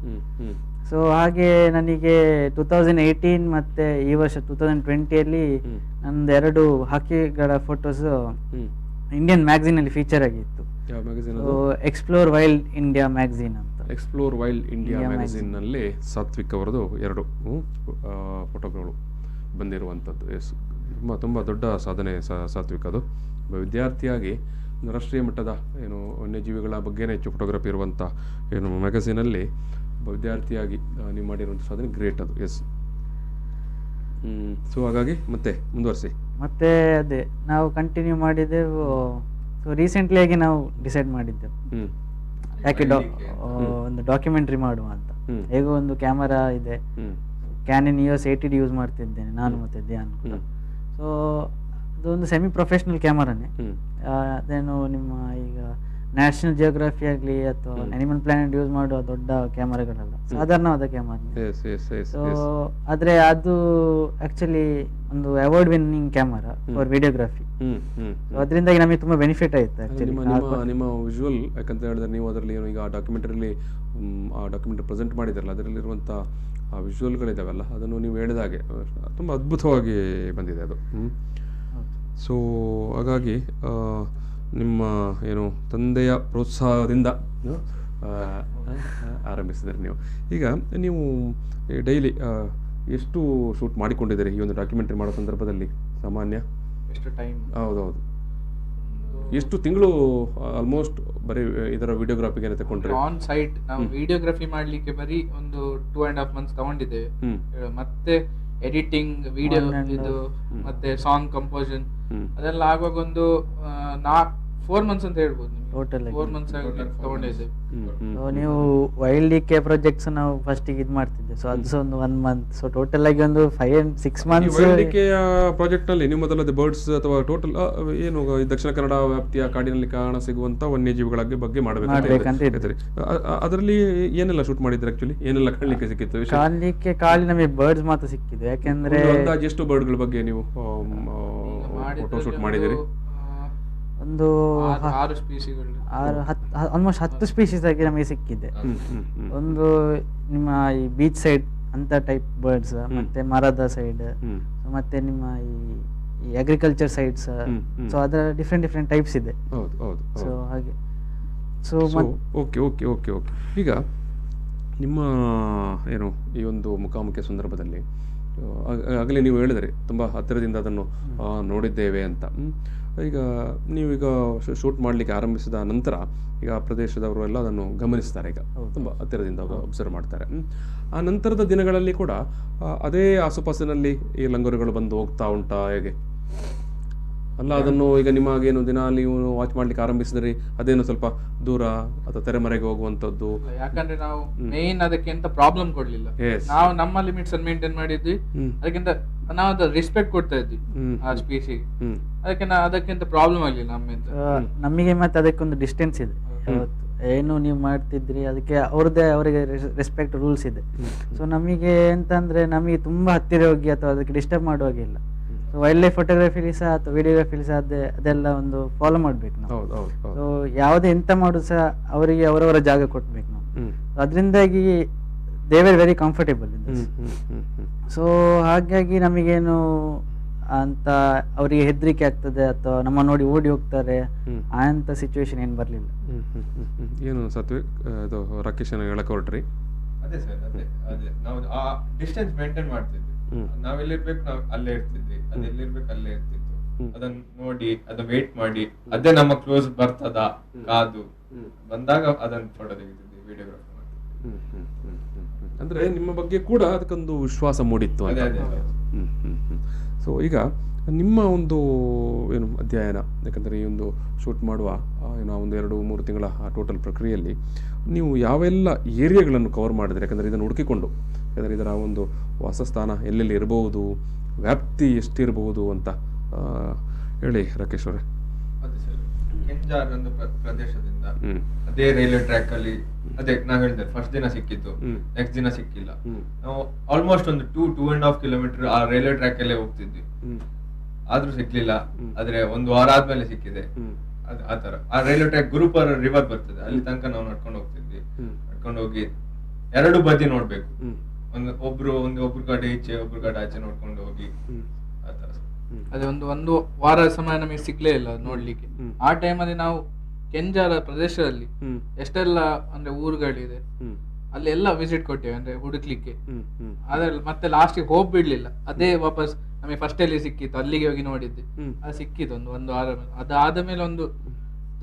ಸೊ ಹಾಗೆ ನನಗೆ 2018 ಮತ್ತೆ ಈ ವರ್ಷ 2020 ನಂದು 2 ಹಕ್ಕಿಗಳ ಫೋಟೋಸ್ ಇಂಡಿಯನ್ ಮ್ಯಾಗಝೀನ್ ಅಲ್ಲಿ ಫೀಚರ್ ಆಗಿತ್ತು. ಎಕ್ಸ್ಪ್ಲೋರ್ ವೈಲ್ಡ್ ಇಂಡಿಯಾ ಮ್ಯಾಗಝೀನ್ ಅಂತ. ಎಕ್ಸ್ಪ್ಲೋರ್ ವೈಲ್ಡ್ ಇಂಡಿಯಾ ಮ್ಯಾಗಝೀನ್ ನಲ್ಲಿ ಸಾತ್ವಿಕ್ ಅವರದು 2 ಫೋಟೋಗಳು ಬಂದಿರುವಂಥದ್ದು. ತುಂಬ ದೊಡ್ಡ ಸಾಧನೆ ಸಾತ್ವಿಕ್. ಅದು ವಿದ್ಯಾರ್ಥಿಯಾಗಿ ರಾಷ್ಟ್ರೀಯ ಮಟ್ಟದ ಏನು ವನ್ಯಜೀವಿಗಳ ಬಗ್ಗೆನೇ ಹೆಚ್ಚು ಫೋಟೋಗ್ರಫಿ ಇರುವಂಥ ಏನು ಮ್ಯಾಗಝೀನಲ್ಲಿ ವಿದ್ಯಾರ್ಥಿಯಾಗಿ ನೀವು ಮಾಡಿರುವಂಥ ಸಾಧನೆ ಗ್ರೇಟ್ ಅದು. ಎಸ್. ಸೊ ಹಾಗಾಗಿ ಮತ್ತೆ ಮುಂದುವರಿಸಿ. ಮತ್ತೆ ಅದೇ ನಾವು ಕಂಟಿನ್ಯೂ ಮಾಡಿದೆವು. ಸೊ ರೀಸೆಂಟ್ಲಿ ಆಗಿ ನಾವು ಡಿಸೈಡ್ ಮಾಡಿದ್ದೆವು ಯಾಕೆ ಒಂದು ಡಾಕ್ಯುಮೆಂಟ್ರಿ ಮಾಡುವ ಅಂತ. ಹೇಗೋ ಒಂದು ಕ್ಯಾಮರಾ ಇದೆ, ಕ್ಯಾನನ್ EOS 80D ಯೂಸ್ ಮಾಡ್ತಿದ್ದೇನೆ ನಾನು ಮತ್ತೆ ಧ್ಯಾನ್ ಕೂಡ. ಸೊ ಅದೊಂದು ಸೆಮಿ ಪ್ರೊಫೆಷ್ನಲ್ ಕ್ಯಾಮರಾನೇ. ಅದೇನು ನಿಮ್ಮ ಈಗ ನ್ಯಾಷನಲ್ ಜಿಯೋಗ್ರಫಿ ಆಗಲಿ ಅಥವಾ ಅನಿಮಲ್ ಪ್ಲಾನೆಟ್ ಯೂಸ್ ಮಾಡುವ ದೊಡ್ಡ ಕ್ಯಾಮರಾಗಳಲ್ಲ, ಸಾಧಾರಣವಾದ ಕ್ಯಾಮರಾ. ಸೊ ಆದ್ರೆ ಅದು ಆಕ್ಚುಲಿ ಒಂದು award winning camera for videography. ಅದರಿಂದಾಗಿ ನಮಗೆ ತುಂಬಾ ಬೆನಿಫಿಟ್ ಆಯ್ತು ಆಕ್ಚುಲಿ. ನಿಮ್ಮ ವಿಜುವಲ್ ಯಾಕಂತ ಹೇಳಿದ್ರೆ ನೀವು ಅದರಲ್ಲಿ ಈಗ ಆ ಡಾಕ್ಯುಮೆಂಟರಿ ಪ್ರೆಸೆಂಟ್ ಮಾಡಿದ್ರಲ್ಲ, ಅದರಲ್ಲಿರುವಂಥ ಆ ವಿಜುವಲ್ಗಳಿದಾವಲ್ಲ, ಅದನ್ನು ನೀವು ಹೇಳಿದಾಗೆ ತುಂಬ ಅದ್ಭುತವಾಗಿ ಬಂದಿದೆ ಅದು. ಸೊ ಹಾಗಾಗಿ ನಿಮ್ಮ ಏನು ತಂದೆಯ ಪ್ರೋತ್ಸಾಹದಿಂದ ಆರಂಭಿಸಿದ್ರಿ ನೀವು. ಈಗ ನೀವು ಡೈಲಿ ಎಷ್ಟು ಶೂಟ್ ಮಾಡಿಕೊಂಡಿದ್ದೀರಿ ಈ ಒಂದು ಡಾಕ್ಯುಮೆಂಟ್ರಿ ಮಾಡೋ ಸಂದರ್ಭದಲ್ಲಿ? ಸಾಮಾನ್ಯ ಎಷ್ಟು ಟೈಮ್? ಹೌದೌದು, ಎಷ್ಟು ತಿಂಗಳು ಆಲ್ಮೋಸ್ಟ್ ಬರೀ ಇದರ ವಿಡಿಯೋಗ್ರಾಫಿಗೆ ತಗೊಂಡ್ರೆ? ಆನ್ ಸೈಟ್ ನಾವು ವಿಡಿಯೋಗ್ರಫಿ ಮಾಡ್ಲಿಕ್ಕೆ ಬರೀ ಒಂದು 2.5 months ತಗೊಂಡಿದ್ದೇವೆ. ಮತ್ತೆ ಎಡಿಟಿಂಗ್, ವಿಡಿಯೋ ಇದು ಮತ್ತೆ ಸಾಂಗ್ ಕಂಪೋಸನ್ ಅದೆಲ್ಲ ಆಗುವಾಗ ಒಂದು 4 months ಅಂತ ಹೇಳ್ಬೋದು. Total 4 months ತಗೊಂಡಿದ್ದೇವೆ. ನೀವು ವೈಲ್ಡ್ ಕೆ ಪ್ರಾಜೆಕ್ಟ್ಸ್ ನಾವು ಫಸ್ಟ್ ಇದು ಮಾಡ್ತಿದ್ದೆ, ಸೊ ಅದು ಒಂದು 1 month. ಸೊ ಟೋಟಲ್ ಆಗಿ ಒಂದು 5-6 months. ಪ್ರಾಜೆಕ್ಟ್ ನಲ್ಲಿ ನೀವು ಮೊದಲದ ಬರ್ಡ್ಸ್ ಅಥವಾ ಟೋಟಲ್ ಏನು ದಕ್ಷಿಣ ಕನ್ನಡ ವ್ಯಾಪ್ತಿಯ ಕಾಡಿನಲ್ಲಿ ಕಾಣ ಸಿಗುವಂತ ವನ್ಯಜೀವಿಗಳ ಬಗ್ಗೆ ಮಾಡಬೇಕಂತ. ಅದರಲ್ಲಿ ಏನೆಲ್ಲ ಶೂಟ್ ಮಾಡಿದ್ರೆ ಆಕ್ಚುಲಿ? ಏನೆಲ್ಲ ಕಾಣಲಿಕ್ಕೆ ಸಿಕ್ಕಿತ್ತು? ಕಾಲಿ ನಮಗೆ ಬರ್ಡ್ಸ್ ಮಾತ್ರ ಸಿಕ್ಕಿದ್ದು. ಯಾಕೆಂದ್ರೆ ಅಂದಾಜು ಎಷ್ಟು ಬರ್ಡ್ಗಳ ಬಗ್ಗೆ ನೀವು ಫೋಟೋ ಶೂಟ್ ಮಾಡಿದಿರಿ? ಒಂದು 6 ಸ್ಪೀಸಿಗಳು, ಆಲ್ಮೋಸ್ಟ್ 10 ಸ್ಪೀಸೀಸ್ ಆಗಿ ನಮಗೆ ಸಿಕ್ಕಿದೆ. ಒಂದು ನಿಮ್ಮ ಈ ಬೀಚ್ ಸೈಡ್ ಅಂತ ಟೈಪ್ ಬರ್ಡ್ಸ್, ಮತ್ತೆ ಮರದ ಸೈಡ್, ಮತ್ತೆ ನಿಮ್ಮ ಈ ಅಗ್ರಿಕಲ್ಚರ್ ಸೈಡ್ಸ್. ಸೊ ಅದರ ಡಿಫ್ರೆಂಟ್ ಟೈಪ್ಸ್ ಇದೆ. ಸೊ ಹಾಗೆ. So okay okay okay okay ಈಗ ನಿಮ್ಮ ಏನು ಈ ಒಂದು ಮುಖಾಮುಖಿ ಸಂದರ್ಭದಲ್ಲಿ ಆಗಲೇ ನೀವು ಹೇಳಿದ್ರಿ ತುಂಬ ಹತ್ತಿರದಿಂದ ಅದನ್ನು ನೋಡಿದ್ದೇವೆ ಅಂತ. ಈಗ ನೀವೀಗ ಶೂಟ್ ಮಾಡಲಿಕ್ಕೆ ಆರಂಭಿಸಿದ ನಂತರ ಈಗ ಆ ಪ್ರದೇಶದವರು ಎಲ್ಲ ಅದನ್ನು ಗಮನಿಸ್ತಾರೆ, ಈಗ ತುಂಬ ಹತ್ತಿರದಿಂದ ಅಬ್ಸರ್ವ್ ಮಾಡ್ತಾರೆ. ಆ ನಂತರದ ದಿನಗಳಲ್ಲಿ ಕೂಡ ಅದೇ ಆಸುಪಾಸಿನಲ್ಲಿ ಈ ಲಂಗೂರುಗಳು ಬಂದು ಹೋಗ್ತಾ ಉಂಟಾ ಹೇಗೆ? ಅಲ್ಲ, ಅದನ್ನು ಈಗ ನಿಮಗೇನು ದಿನ ನೀವು ವಾಚ್ ಮಾಡ್ಲಿಕ್ಕೆ ಆರಂಭಿಸಿದ್ರಿ, ಅದೇನು ಸ್ವಲ್ಪ ದೂರ ಅಥವಾ ತೆರೆಮರೆಗೆ ಹೋಗುವಂತದ್ದು? ಯಾಕಂದ್ರೆ ನಾವು ಮೇನ್ ಅದಕ್ಕಿಂತ ಪ್ರಾಬ್ಲಮ್ ಕೊಡ್ಲಿಲ್ಲ. ನಾವು ನಮ್ಮ ಲಿಮಿಟ್ಸ್ ಅನ್ನು ಮೇಂಟೈನ್ ಮಾಡಿದ್ವಿ. ಅದಕ್ಕಿಂತ ನಾವು ಅದ ರೆಸ್ಪೆಕ್ಟ್ ಕೊಡ್ತಾ ಇದ್ವಿ ಆ ಸ್ಪೀಸಿಗೆ. ಅದಕ್ಕಿಂತ ಪ್ರಾಬ್ಲಮ್ ಆಗ್ಲಿಲ್ಲ ನಮ್ಮಿಂದ. ನಮಗೆ ಮತ್ತೆ ಅದಕ್ಕೊಂದು ಡಿಸ್ಟೆನ್ಸ್ ಇದೆ. ಏನು ನೀವು ಮಾಡ್ತಿದ್ರಿ ಅದಕ್ಕೆ ಅವರಿಗೆ ರೆಸ್ಪೆಕ್ಟ್ ರೂಲ್ಸ್ ಇದೆ. ಸೊ ನಮಗೆ ಎಂತಂದ್ರೆ ನಮಗೆ ತುಂಬಾ ಹತ್ತಿರ ಹೋಗಿ ಅಥವಾ ಅದಕ್ಕೆ ಡಿಸ್ಟರ್ಬ್ ಮಾಡುವಾಗಿಲ್ಲ. ವೈಲ್ಡ್ ಲೈಫ್ ಫೋಟೋಗ್ರಫಿಲಿ ಸಹ ಅಥವಾ ವಿಡಿಯೋಗ್ರಫಿಲಿ ಸಹ ಅದೆಲ್ಲ ಒಂದು ಫಾಲೋ ಮಾಡ್ಬೇಕು ನಾವು. ಸೊ ಯಾವುದೇ ಎಂತ ಮಾಡೋದು ಸಹ ಅವರಿಗೆ ಅವರವರ ಜಾಗ ಕೊಡ್ಬೇಕು ನಾವು. ಅದರಿಂದಾಗಿ they are very comfortable in this. So ಹಾಗಾಗಿ ನಮಗೇನು ಅಂತ ಅವರಿಗೆ ಹೆದರಿಕೆ ಆಗ್ತದೆ ಅಥವಾ ನಮ್ಮ ನೋಡಿ ಓಡಿ ಹೋಗ್ತಾರೆ ಅಂತ ಸಿಚುವೇಶನ್ ಏನು ಬರಲಿಲ್ಲ. ಏನು ಸತ್ವಿ ಅದು ರಾಕೇಶ್ ಹೇಳಕ್ ಹೊರಟ್ರಿ? ಅದೇ ಸರ್, ಅದೇ ನಾವು ಆ ಡಿಸ್ಟೆನ್ಸ್ ಮೇಂಟೈನ್ ಮಾಡ್ತಿದ್ವಿ. ನಾವೆಲ್ಲಿರ್ಬೇಕು ನಾವು ಅಲ್ಲೇ ಇರ್ತಿದ್ವಿ, ಅದೆಲ್ಲಿರ್ಬೇಕು ಅಲ್ಲೇ ಇರ್ತಿತ್ತು. ಅದನ್ನ ನೋಡಿ ಅದನ್ನ ವೇಟ್ ಮಾಡಿ ಅದೇ ನಮ್ಮ ಕ್ಲೋಸ್ ಬರ್ತದ ಕಾದು ಬಂದಾಗ ಅದನ್ನ ಫೋಟೋ ತೆಗಿತಿದ್ವಿ, ವಿಡಿಯೋಗ್ರಾಫಿ ಮಾಡ್ತಿದ್ವಿ. ಅಂದ್ರೆ ನಿಮ್ಮ ಬಗ್ಗೆ ಕೂಡ ಅದಕ್ಕೊಂದು ವಿಶ್ವಾಸ ಮೂಡಿತ್ತು ಅಂತ. ಸೊ ಈಗ ನಿಮ್ಮ ಒಂದು ಏನು ಅಧ್ಯಯನ, ಯಾಕಂದರೆ ಈ ಒಂದು ಶೂಟ್ ಮಾಡುವ ಏನೋ ಒಂದು 2-3 ತಿಂಗಳ ಟೋಟಲ್ ಪ್ರಕ್ರಿಯೆಯಲ್ಲಿ ನೀವು ಯಾವೆಲ್ಲ ಏರಿಯಾಗಳನ್ನು ಕವರ್ ಮಾಡಿದ್ರೆ? ಯಾಕಂದರೆ ಇದನ್ನು ಹುಡುಕಿಕೊಂಡು, ಯಾಕಂದರೆ ಇದರ ಒಂದು ವಾಸಸ್ಥಾನ ಎಲ್ಲೆಲ್ಲಿ ಇರಬಹುದು, ವ್ಯಾಪ್ತಿ ಎಷ್ಟಿರಬಹುದು ಅಂತ ಹೇಳಿ ರಾಕೇಶ್ ಅವರೇ. ಅದೇ ಸರ್, ಕೆಂಜಾರ್ ಒಂದು ಪ್ರದೇಶದಿಂದ ಅದೇ ರೈಲ್ವೆ ಟ್ರ್ಯಾಕ್ ಅಲ್ಲಿ ಅದೇ ನಾ ಹೇಳಿದೆ ಫಸ್ಟ್ ದಿನ ಸಿಕ್ಕಿತ್ತು, ನೆಕ್ಸ್ಟ್ ದಿನ ಸಿಕ್ಕಿಲ್ಲ. ನಾವು ಆಲ್ಮೋಸ್ಟ್ ಒಂದು 2.5 ಕಿಲೋಮೀಟರ್ ಆ ರೈಲ್ವೆ ಟ್ರ್ಯಾಕ್ ಅಲ್ಲೇ ಹೋಗ್ತಿದ್ವಿ, ಆದ್ರೂ ಸಿಕ್ಲಿಲ್ಲ. ಆದ್ರೆ ಒಂದು ವಾರ ಆದ್ಮೇಲೆ ಸಿಕ್ಕಿದೆ. ಆತರ ಆ ರೈಲ್ವೆ ಟ್ರ್ಯಾಕ್ ಗುರುಪರ ರಿವರ್ ಬರ್ತದೆ, ಅಲ್ಲಿ ತನಕ ನಾವು ನಡ್ಕೊಂಡು ಹೋಗ್ತಿದ್ವಿ. ನಡ್ಕೊಂಡು ಹೋಗಿ 2 ಬದಿ ನೋಡ್ಬೇಕು, ಒಬ್ರು ಕಡೆ ಈಚೆ ಒಬ್ರು ಕಡೆ ಆಚೆ ನೋಡ್ಕೊಂಡು ಹೋಗಿ ಆತರ. ಅದೇ ಒಂದು ವಾರ ಸಮಯ ನಮಗೆ ಸಿಗ್ಲೇ ಇಲ್ಲ ನೋಡ್ಲಿಕ್ಕೆ. ಆ ಟೈಮಲ್ಲಿ ನಾವು ಕೆಂಜಾರ ಪ್ರದೇಶದಲ್ಲಿ ಎಷ್ಟೆಲ್ಲ ಅಂದ್ರೆ ಊರುಗಳಿದೆ ಅಲ್ಲಿ ಎಲ್ಲ ವಿಸಿಟ್ ಕೊಟ್ಟೇವೆ, ಅಂದ್ರೆ ಹುಡುಕ್ಲಿಕ್ಕೆ. ಅದ್ರಲ್ಲಿ ಮತ್ತೆ ಲಾಸ್ಟಿಗೆ ಹೋಗ್ಬಿಡ್ಲಿಲ್ಲ, ಅದೇ ವಾಪಸ್ ನಮಗೆ ಫಸ್ಟ್ ಅಲ್ಲಿ ಸಿಕ್ಕಿತ್ತು, ಅಲ್ಲಿಗೆ ಹೋಗಿ ನೋಡಿದ್ದೆ. ಅದು ಸಿಕ್ಕಿತ್ತು ಒಂದು ವಾರ. ಅದಾದ ಮೇಲೆ ಒಂದು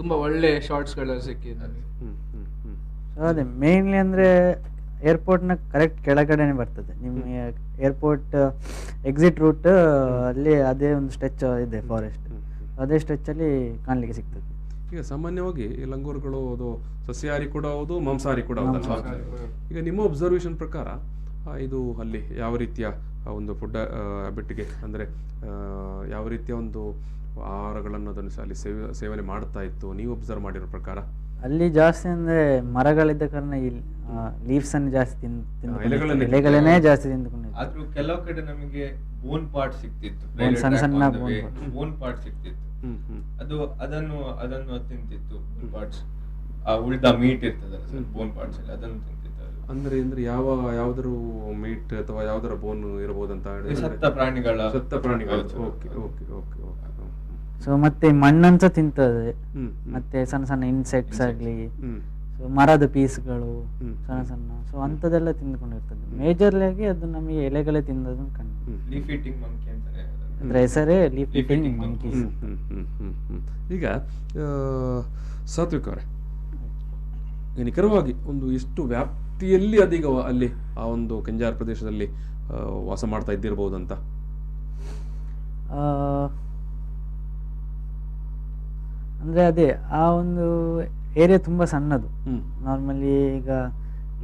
ತುಂಬಾ ಒಳ್ಳೆ ಶಾರ್ಟ್ಸ್ ಗಳು ಸಿಕ್ಕಿದ್ದು ನನಗೆ. ಅದೇ ಮೇನ್ಲಿ ಅಂದ್ರೆ ಏರ್ಪೋರ್ಟ್ ನ ಕರೆಕ್ಟ್ ಕೆಳಗಡೆನೆ ಬರ್ತದೆ ನಿಮ್ಮ ಏರ್ಪೋರ್ಟ್ ಎಕ್ಸಿಟ್ ರೂಟ್ ಅಲ್ಲಿ. ಅದೇ ಒಂದು ಸ್ಟ್ರೆಚ್ ಇದೆ ಫಾರೆಸ್ಟ್, ಅದೇ ಸ್ಟ್ರೆಚ್ ಅಲ್ಲಿ ಕಾಣ್ಲಿಕ್ಕೆ ಸಿಗ್ತದೆ. ಈಗ ಸಾಮಾನ್ಯವಾಗಿ ಈ ಲಂಗೂರುಗಳು ಅದು ಸಸ್ಯಾಹಾರಿ ಕೂಡ ಹೌದು, ಮಾಂಸಾಹಾರಿ ಕೂಡ ಹೌದಲ್ವಾ? ಈಗ ನಿಮ್ಮ ಅಬ್ಸರ್ವೇಷನ್ ಪ್ರಕಾರ ಇದು ಅಲ್ಲಿ ಯಾವ ರೀತಿಯ ಒಂದು ಫುಡ್ ಹ್ಯಾಬಿಟ್ಗೆ, ಅಂದರೆ ಯಾವ ರೀತಿಯ ಒಂದು ಆಹಾರಗಳನ್ನು ಅದನ್ನು ಅಲ್ಲಿ ಸೇವನೆ ಮಾಡ್ತಾ ಇತ್ತು ನೀವು ಅಬ್ಸರ್ವ್ ಮಾಡಿರೋ ಪ್ರಕಾರ? ಅಲ್ಲಿ ಜಾಸ್ತಿ ಅಂದ್ರೆ ಮರಗಳಿದ್ದ ಕಾರಣ ಈ ಲೀವ್ಸ್ ಅನ್ನು ಜಾಸ್ತಿ ಎಲೆಗಳನ್ನೇ ಜಾಸ್ತಿ ತಿಂದುಕೊಂಡಿದ್ದು. ಆದ್ರೂ ಕೆಲವು ಕಡೆ ನಮಗೆ ಬೋನ್ ಪಾರ್ಟ್ ಸಿಕ್ತಿತ್ತು, ಸಣ್ಣ ಸಣ್ಣ ಬೋನ್ ಪಾರ್ಟ್ ಸಿಕ್ತಿತ್ತು. ಅದನ್ನು ತಿಂತಿತ್ತು. ಬೋನ್ ಪಾರ್ಟ್ಸ್, ಆ ಉಳ್ದ ಮೀಟ್ ಇರ್ತದಲ್ಲ ಸರ್, ಬೋನ್ ಪಾರ್ಟ್ಸ್ ಅಲ್ಲಿ ಅದನ್ನು ತಿಂತಿತ್ತು. ಅಂದ್ರೆ ಯಾವ್ದಾದ್ರು ಮೀಟ್ ಅಥವಾ ಯಾವ್ದಾರ ಬೋನ್ ಇರಬಹುದಂತ ಸತ್ತ ಪ್ರಾಣಿಗಳ. Okay okay okay okay. So ಮತ್ತೆ ಮಣ್ಣಂತ ತಿಂತದೆ, ಮತ್ತೆ ಸಣ್ಣ ಸಣ್ಣ ಇನ್ಸೆಕ್ಟ್ಸ್ ಆಗ್ಲಿ, ಸೊ ಮರದ ಪೀಸ್ಗಳು ಸಣ್ಣ ಸಣ್ಣ, ಸೊ ಅಂತದೆಲ್ಲ ತಿಂದ್ಕೊಂಡಿರ್ತದೆ. ಮೇಜರ್ಲಿ ಆಗಿ ಅದು ನಮಗೆ ಎಲೆಗಳೇ ತಿನ್ನೋದನ್ನ ಕಂಡು. ಲೀಫ್ ಈಟಿಂಗ್ ಮಂಕಿ ಅಂತಾನೆ ಅದ್ರ ಹೆಸರೇ ಲೀಫ್ ಈಟಿಂಗ್ ಮಂಕೀಸ್. ಈಗ ಸಾತ್ವಿಕ್ ಅವರೇ, ನಿಖರವಾಗಿ ಒಂದು ಎಷ್ಟು ವ್ಯಾಪ್ತಿಯಲ್ಲಿ ಅದೀಗ ಅಲ್ಲಿ ಆ ಒಂದು ಕೆಂಜಾರ್ ಪ್ರದೇಶದಲ್ಲಿ ವಾಸ ಮಾಡ್ತಾ ಇದ್ದಿರಬಹುದಂತ? ಅಂದ್ರೆ ಅದೇ ಆ ಒಂದು ಏರಿಯಾ ತುಂಬಾ ಸಣ್ಣದು. ನಾರ್ಮಲಿ ಈಗ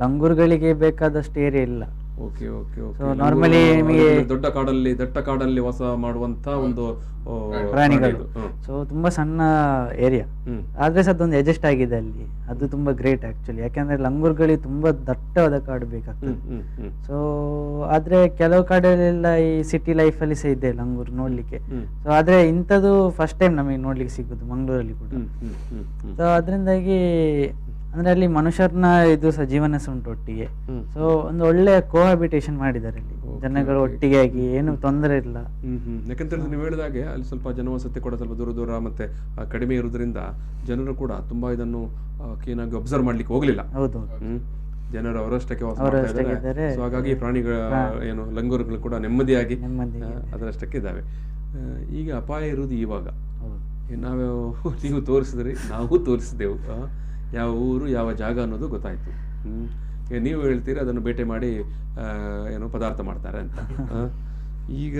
ಲಂಗೂರ್ಗಳಿಗೆ ಬೇಕಾದಷ್ಟು ಏರಿಯಾ ಇಲ್ಲ. Okay okay okay. So normally ನಿಮಗೆ ದಟ್ಟ ಕಾಡಲ್ಲಿ ವಾಸ ಮಾಡುವಂತ ಒಂದು ಪ್ರಾಣಿಗಳು. ಸೊ ತುಂಬಾ ಸಣ್ಣ ಏರಿಯಾ, ಆದ್ರೆ ಸಹ ಅದೊಂದು ಅಡ್ಜಸ್ಟ್ ಆಗಿದೆ ಅಲ್ಲಿ. ಅದು ತುಂಬಾ ಗ್ರೇಟ್ ಆಕ್ಚುಲಿ, ಯಾಕಂದ್ರೆ ಲಂಗೂರ್ಗಳಿಗೆ ತುಂಬಾ ದಟ್ಟವಾದ ಕಾಡು ಬೇಕಾಗ್ತದೆ. ಸೊ ಆದ್ರೆ ಕೆಲವು ಕಾಡಲ್ಲೆಲ್ಲ ಈ ಸಿಟಿ ಲೈಫ್ ಅಲ್ಲಿ ಸಹ ಇದೆ ಲಂಗೂರ್ ನೋಡ್ಲಿಕ್ಕೆ. ಸೊ ಆದ್ರೆ ಇಂಥದ್ದು ಫಸ್ಟ್ ಟೈಮ್ ನಮಗೆ ನೋಡ್ಲಿಕ್ಕೆ ಸಿಗುದು ಮಂಗಳೂರಲ್ಲಿ ಕೂಡ. ಸೊ ಅದರಿಂದಾಗಿ ಅಂದ್ರೆ ಅಲ್ಲಿ ಮನುಷ್ಯರನ್ನ ಇದು ಸಹ ಜೀವನ ಸಹ ಉಂಟು ಒಟ್ಟಿಗೆ. ಸೊ ಒಂದು ಒಳ್ಳೆ ಕೋಹಾಬಿಟೇಷನ್ ಮಾಡಿದ್ದಾರೆ ಅಲ್ಲಿ, ಜನಗಳು ಒಟ್ಟಿಗೆ ಆಗಿ, ಏನು ತೊಂದರೆ ಇಲ್ಲ. ಯಾಕಂತ ನೀವು ಹೇಳಿದಾಗೆ ಅಲ್ಲಿ ಸ್ವಲ್ಪ ಜನವಸತಿ ಕೂಡ ಸ್ವಲ್ಪ ದೂರ ಮತ್ತೆ ಕಡಿಮೆ ಇರುವುದರಿಂದ ಜನರು ಕೂಡ ತುಂಬಾ ಇದನ್ನು ಕ್ಲೀನಾಗಿ ಅಬ್ಸರ್ವ್ ಮಾಡ್ಲಿಕ್ಕೆ ಹೋಗ್ಲಿಲ್ಲ. ಹೌದು, ಜನರು ಅವರಷ್ಟಕ್ಕೆ ವಾಸ ಮಾಡ್ತಾ ಇದ್ದಾರೆ. ಸೊ ಹಾಗಾಗಿ ಪ್ರಾಣಿಗಳ ಏನು ಲಂಗೂರುಗಳು ಕೂಡ ನೆಮ್ಮದಿಯಾಗಿ ಅದರಷ್ಟಕ್ಕೆ ಇದ್ದಾವೆ. ಈಗ ಅಪಾಯ ಇರುವುದು ಇವಾಗ. ನೀವು ತೋರಿಸಿದ್ರಿ, ನಾವು ತೋರಿಸಿದೆವು ಯಾವ ಊರು ಯಾವ ಜಾಗ ಅನ್ನೋದು ಗೊತ್ತಾಯ್ತು. ಈಗ ನೀವು ಹೇಳ್ತೀರಿ ಅದನ್ನು ಬೇಟೆ ಮಾಡಿ ಏನೋ ಪದಾರ್ಥ ಮಾಡ್ತಾರೆ ಅಂತ. ಈಗ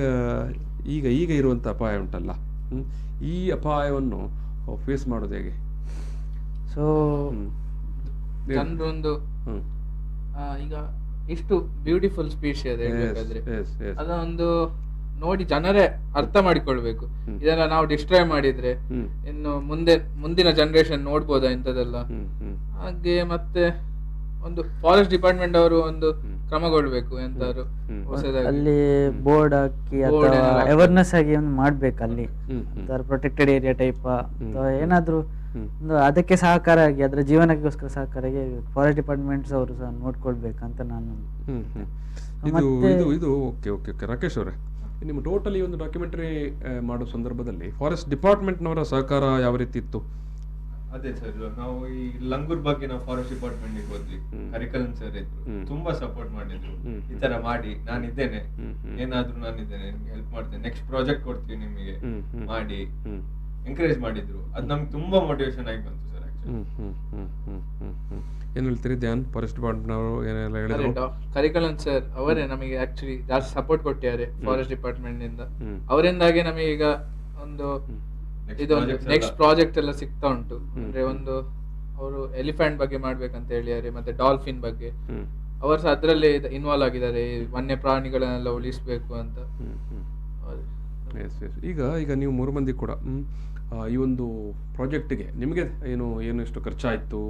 ಈಗ ಈಗ ಇರುವಂಥ ಅಪಾಯ ಉಂಟಲ್ಲ, ಈ ಅಪಾಯವನ್ನು ಫೇಸ್ ಮಾಡೋದು ಹೇಗೆ? ಸೊ ಒಂದು ಈಗ ಇಷ್ಟು ಬ್ಯೂಟಿಫುಲ್ ಸ್ಪೀಶಿ ಅದೇ ಹೇಳ್ಬೇಕಾದ್ರೆ ಅದೊಂದು ನೋಡಿ ಜನರೇ ಅರ್ಥ ಮಾಡಿಕೊಳ್ಬೇಕು. ಇದೆಲ್ಲ ನಾವು ಡಿಸ್ಟ್ರಾಯ್ ಮಾಡಿದ್ರೆ ಇನ್ನು ಮುಂದಿನ ಜನರೇಷನ್ ನೋಡ್ಬೋದಾ ಇಂಥದೆಲ್ಲ. ಹಾಗೆ ಮತ್ತೆ ಒಂದು ಫಾರೆಸ್ಟ್ ಡಿಪಾರ್ಟ್ಮೆಂಟ್ ಅವರು ಒಂದು ಕ್ರಮಗೊಳ್ಬೇಕು, ಎಂತಾದ್ರು ಹೊಸದಾಗಿ ಅಲ್ಲಿ ಬೋರ್ಡ್ ಹಾಕಿ ಅಥವಾ ಅವೇರ್ನೆಸ್ ಆಗಿ ಒಂದು ಮಾಡ್ಬೇಕು ಅಲ್ಲಿ, ಪ್ರೊಟೆಕ್ಟೆಡ್ ಏರಿಯಾ ಟೈಪ್ ಅಥವಾ ಏನಾದ್ರು ಒಂದು ಅದಕ್ಕೆ ಸಹಕಾರ ಆಗಿ, ಅದರ ಜೀವನಕ್ಕೋಸ್ಕರ ಸಹಕಾರ ಆಗಿ ಫಾರೆಸ್ಟ್ ಡಿಪಾರ್ಟ್ಮೆಂಟ್ಸ್ ಅವರು ಸಹ ನೋಡ್ಕೊಳ್ಬೇಕಂತ ನಾನು. ಇದು ಓಕೆ ಓಕೆ ಓಕೆ. ರಾಕೇಶ್ ಅವರೇ, ನಿಮ್ಮ ಟೋಟಲಿ ಒಂದು ಡಾಕ್ಯುಮೆಂಟರಿ ಮಾಡೋ ಸಂದರ್ಭದಲ್ಲಿ ಫಾರೆಸ್ಟ್ ಡಿಪಾರ್ಟ್ಮೆಂಟ್ನವರ ಸಹಕಾರ ಯಾವ ರೀತಿ ಇತ್ತು? ಅದೇ ಸರ್, ನಾವು ಈ ಲಂಗೂರ್ ಬಗ್ಗೆ ನಾವು ಫಾರೆಸ್ಟ್ ಡಿಪಾರ್ಟ್ಮೆಂಟ್ ಹೋದ್ವಿ, ಕರಿಕಲನ್ ಸರ್ ಇದ್ರು, ತುಂಬಾ ಸಪೋರ್ಟ್ ಮಾಡಿದ್ರು. ಈ ತರ ಮಾಡಿ, ನಾನಿದ್ದೇನೆ, ಏನಾದ್ರೂ ನಾನಿದ್ದೇನೆ, ನಿಮ್ಗೆ ಹೆಲ್ಪ್ ಮಾಡ್ತೇನೆ, ನೆಕ್ಸ್ಟ್ ಪ್ರಾಜೆಕ್ಟ್ ಕೊಡ್ತೀವಿ ನಿಮಗೆ ಮಾಡಿ ಎಂಕರೇಜ್ ಮಾಡಿದ್ರು. ಅದು ನಮ್ಗೆ ತುಂಬಾ ಮೋಟಿವೇಶನ್ ಆಗಿ ಬಂತು ಸರ್. ಏನ್ ಹೇಳ್ತೀರಿ ಧ್ಯಾನ್, ಫಾರೆಸ್ಟ್ ಡಿಪಾರ್ಟ್ಮೆಂಟ್ ಏನೆಲ್ಲ ಹೇಳಿದ್ರು? ಕರಿಕಲನ್ ಸರ್ ಅವರೇ ನಮಗೆ ಆಕ್ಚುಲಿ ಜಾಸ್ತಿ ಸಪೋರ್ಟ್ ಕೊಟ್ಟಿದ್ದಾರೆ ಫಾರೆಸ್ಟ್ ಡಿಪಾರ್ಟ್ಮೆಂಟ್ ನಿಂದ. ಅವರಿಂದಾಗಿ ನಮಗೆ ಈಗ ಒಂದು ಇದೊಂದು ನೆಕ್ಸ್ಟ್ ಪ್ರಾಜೆಕ್ಟ್ ಎಲ್ಲ ಸಿಗ್ತಾ ಉಂಟು. ಅಂದ್ರೆ ಒಂದು ಅವರು ಎಲಿಫೆಂಟ್ ಬಗ್ಗೆ ಮಾಡ್ಬೇಕಂತ ಹೇಳಿದ್ದಾರೆ, ಮತ್ತೆ ಡಾಲ್ಫಿನ್ ಬಗ್ಗೆ ಅವರು ಸಹ ಅದರಲ್ಲೇ ಇನ್ವಾಲ್ವ್ ಆಗಿದ್ದಾರೆ, ವನ್ಯ ಪ್ರಾಣಿಗಳನ್ನೆಲ್ಲ ಉಳಿಸ್ಬೇಕು ಅಂತ. ಈಗ ಈಗ ನೀವು 3 ಮಂದಿ ಕೂಡ ಈ ಒಂದು ಪ್ರಾಜೆಕ್ಟ್ಗೆ ನಿಮಗೆ ಏನು ಎಷ್ಟು ಖರ್ಚಾಯಿತು,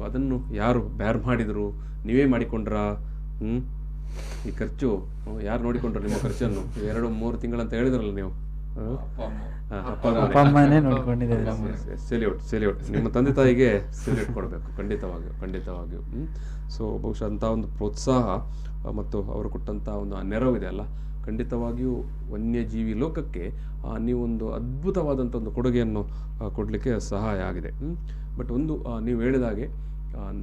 ಅದನ್ನು ಯಾರು ಬ್ಯಾರ್ ಮಾಡಿದ್ರು, ನೀವೇ ಮಾಡಿಕೊಂಡ್ರಾ? ಈ ಖರ್ಚು ಯಾರು ನೋಡಿಕೊಂಡ್ರು ನಿಮ್ಮ ಖರ್ಚನ್ನು? 2-3 ತಿಂಗಳಂತ ಹೇಳಿದ್ರಲ್ಲ ನೀವು. ಸೆಲ್ಯೂಟ್ ನಿಮ್ಮ ತಂದೆ ತಾಯಿಗೆ ಸೆಲ್ಯೂಟ್ ಕೊಡಬೇಕು, ಖಂಡಿತವಾಗಿಯೂ. ಸೊ ಬಹುಶಃ ಅಂತ ಒಂದು ಪ್ರೋತ್ಸಾಹ ಮತ್ತು ಅವರು ಕೊಟ್ಟಂಥ ಒಂದು ನೆರವಿದೆ ಅಲ್ಲ, ಖಂಡಿತವಾಗಿಯೂ ವನ್ಯಜೀವಿ ಲೋಕಕ್ಕೆ ನೀವೊಂದು ಅದ್ಭುತವಾದಂಥ ಒಂದು ಕೊಡುಗೆಯನ್ನು ಕೊಡಲಿಕ್ಕೆ ಸಹಾಯ ಆಗಿದೆ. ಬಟ್ ಒಂದು ನೀವು ಹೇಳಿದಾಗೆ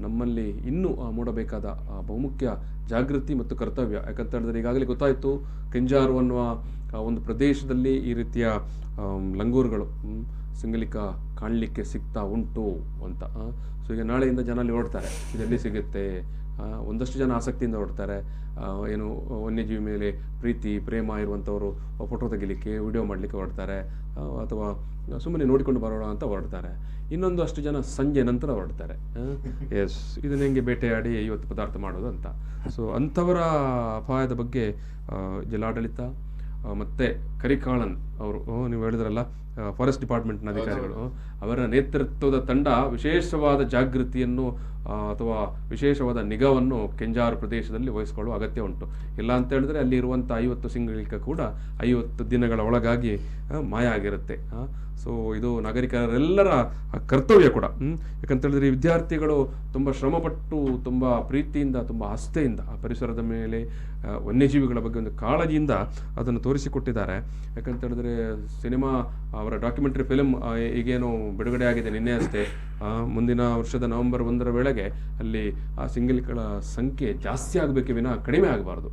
ನಮ್ಮಲ್ಲಿ ಇನ್ನೂ ಮೂಡಬೇಕಾದ ಬಹುಮುಖ್ಯ ಜಾಗೃತಿ ಮತ್ತು ಕರ್ತವ್ಯ. ಯಾಕಂತ ಹೇಳಿದ್ರೆ ಈಗಾಗಲೇ ಗೊತ್ತಾಯಿತು, ಕೆಂಜಾರು ಅನ್ನುವ ಒಂದು ಪ್ರದೇಶದಲ್ಲಿ ಈ ರೀತಿಯ ಲಂಗೂರುಗಳು ಸಿಂಗಲಿಕ ಕಾಣಲಿಕ್ಕೆ ಸಿಗ್ತಾ ಉಂಟು ಅಂತ. ಸೊ ಈಗ ನಾಳೆಯಿಂದ ಜನ ಅಲ್ಲಿ ಹೊರಡ್ತಾರೆ, ಇದೆಲ್ಲಿ ಸಿಗುತ್ತೆ. ಒಂದಷ್ಟು ಜನ ಆಸಕ್ತಿಯಿಂದ ಹೊರಡ್ತಾರೆ, ಏನು ವನ್ಯಜೀವಿ ಮೇಲೆ ಪ್ರೀತಿ ಪ್ರೇಮ ಇರುವಂಥವರು ಫೋಟೋ ತೆಗಿಲಿಕ್ಕೆ, ವಿಡಿಯೋ ಮಾಡಲಿಕ್ಕೆ ಹೊರಡ್ತಾರೆ, ಅಥವಾ ಸುಮ್ಮನೆ ನೋಡಿಕೊಂಡು ಬರೋಣ ಅಂತ ಹೊರಡ್ತಾರೆ. ಇನ್ನೊಂದು ಅಷ್ಟು ಜನ ಸಂಜೆ ನಂತರ ಹೊರಡ್ತಾರೆ. ಎಸ್, ಇದನ್ನ ಹೆಂಗೆ ಬೇಟೆಯಾಡಿ ಇವತ್ತು ಪದಾರ್ಥ ಮಾಡೋದು ಅಂತ. ಸೊ ಅಂಥವರ ಅಪಾಯದ ಬಗ್ಗೆ ಜಿಲ್ಲಾಡಳಿತ ಮತ್ತು ಕರಿಕಾಳನ್ ಅವರು ನೀವು ಹೇಳಿದ್ರಲ್ಲ ಫಾರೆಸ್ಟ್ ಡಿಪಾರ್ಟ್ಮೆಂಟ್ನ ಅಧಿಕಾರಿಗಳು, ಅವರ ನೇತೃತ್ವದ ತಂಡ ವಿಶೇಷವಾದ ಜಾಗೃತಿಯನ್ನು ಅಥವಾ ವಿಶೇಷವಾದ ನಿಗಾವನ್ನು ಕೆಂಜಾರು ಪ್ರದೇಶದಲ್ಲಿ ವಹಿಸಿಕೊಳ್ಳುವ ಅಗತ್ಯ ಉಂಟು. ಇಲ್ಲ ಅಂತ ಹೇಳಿದ್ರೆ ಅಲ್ಲಿ ಇರುವಂಥ 50 ಸಿಂಗಳಿಕ ಕೂಡ 50 ದಿನಗಳ ಒಳಗಾಗಿ ಮಾಯ ಆಗಿರುತ್ತೆ. ಸೊ ಇದು ನಾಗರಿಕರೆಲ್ಲರ ಕರ್ತವ್ಯ ಕೂಡ. ಯಾಕಂತ ಹೇಳಿದ್ರೆ ಈ ವಿದ್ಯಾರ್ಥಿಗಳು ತುಂಬ ಶ್ರಮಪಟ್ಟು, ತುಂಬ ಪ್ರೀತಿಯಿಂದ, ತುಂಬ ಆಸ್ಥೆಯಿಂದ ಆ ಪರಿಸರದ ಮೇಲೆ, ವನ್ಯಜೀವಿಗಳ ಬಗ್ಗೆ ಒಂದು ಕಾಳಜಿಯಿಂದ ಅದನ್ನು ತೋರಿಸಿಕೊಟ್ಟಿದ್ದಾರೆ. ಯಾಕಂತ ಹೇಳಿದ್ರೆ ಸಿನಿಮಾ, ಅವರ ಡಾಕ್ಯುಮೆಂಟ್ರಿ ಫಿಲ್ಮ್ ಈಗೇನು ಬಿಡುಗಡೆ ಆಗಿದೆ ನಿನ್ನೆ ಅಷ್ಟೇ, ಮುಂದಿನ ವರ್ಷದ ನವೆಂಬರ್ 1ರ ವೇಳೆಗೆ ಅಲ್ಲಿ ಆ ಸಿಂಗಳಿಕಳ ಸಂಖ್ಯೆ ಜಾಸ್ತಿ ಆಗಬೇಕೆ ವಿನಃ ಕಡಿಮೆ ಆಗಬಾರ್ದು.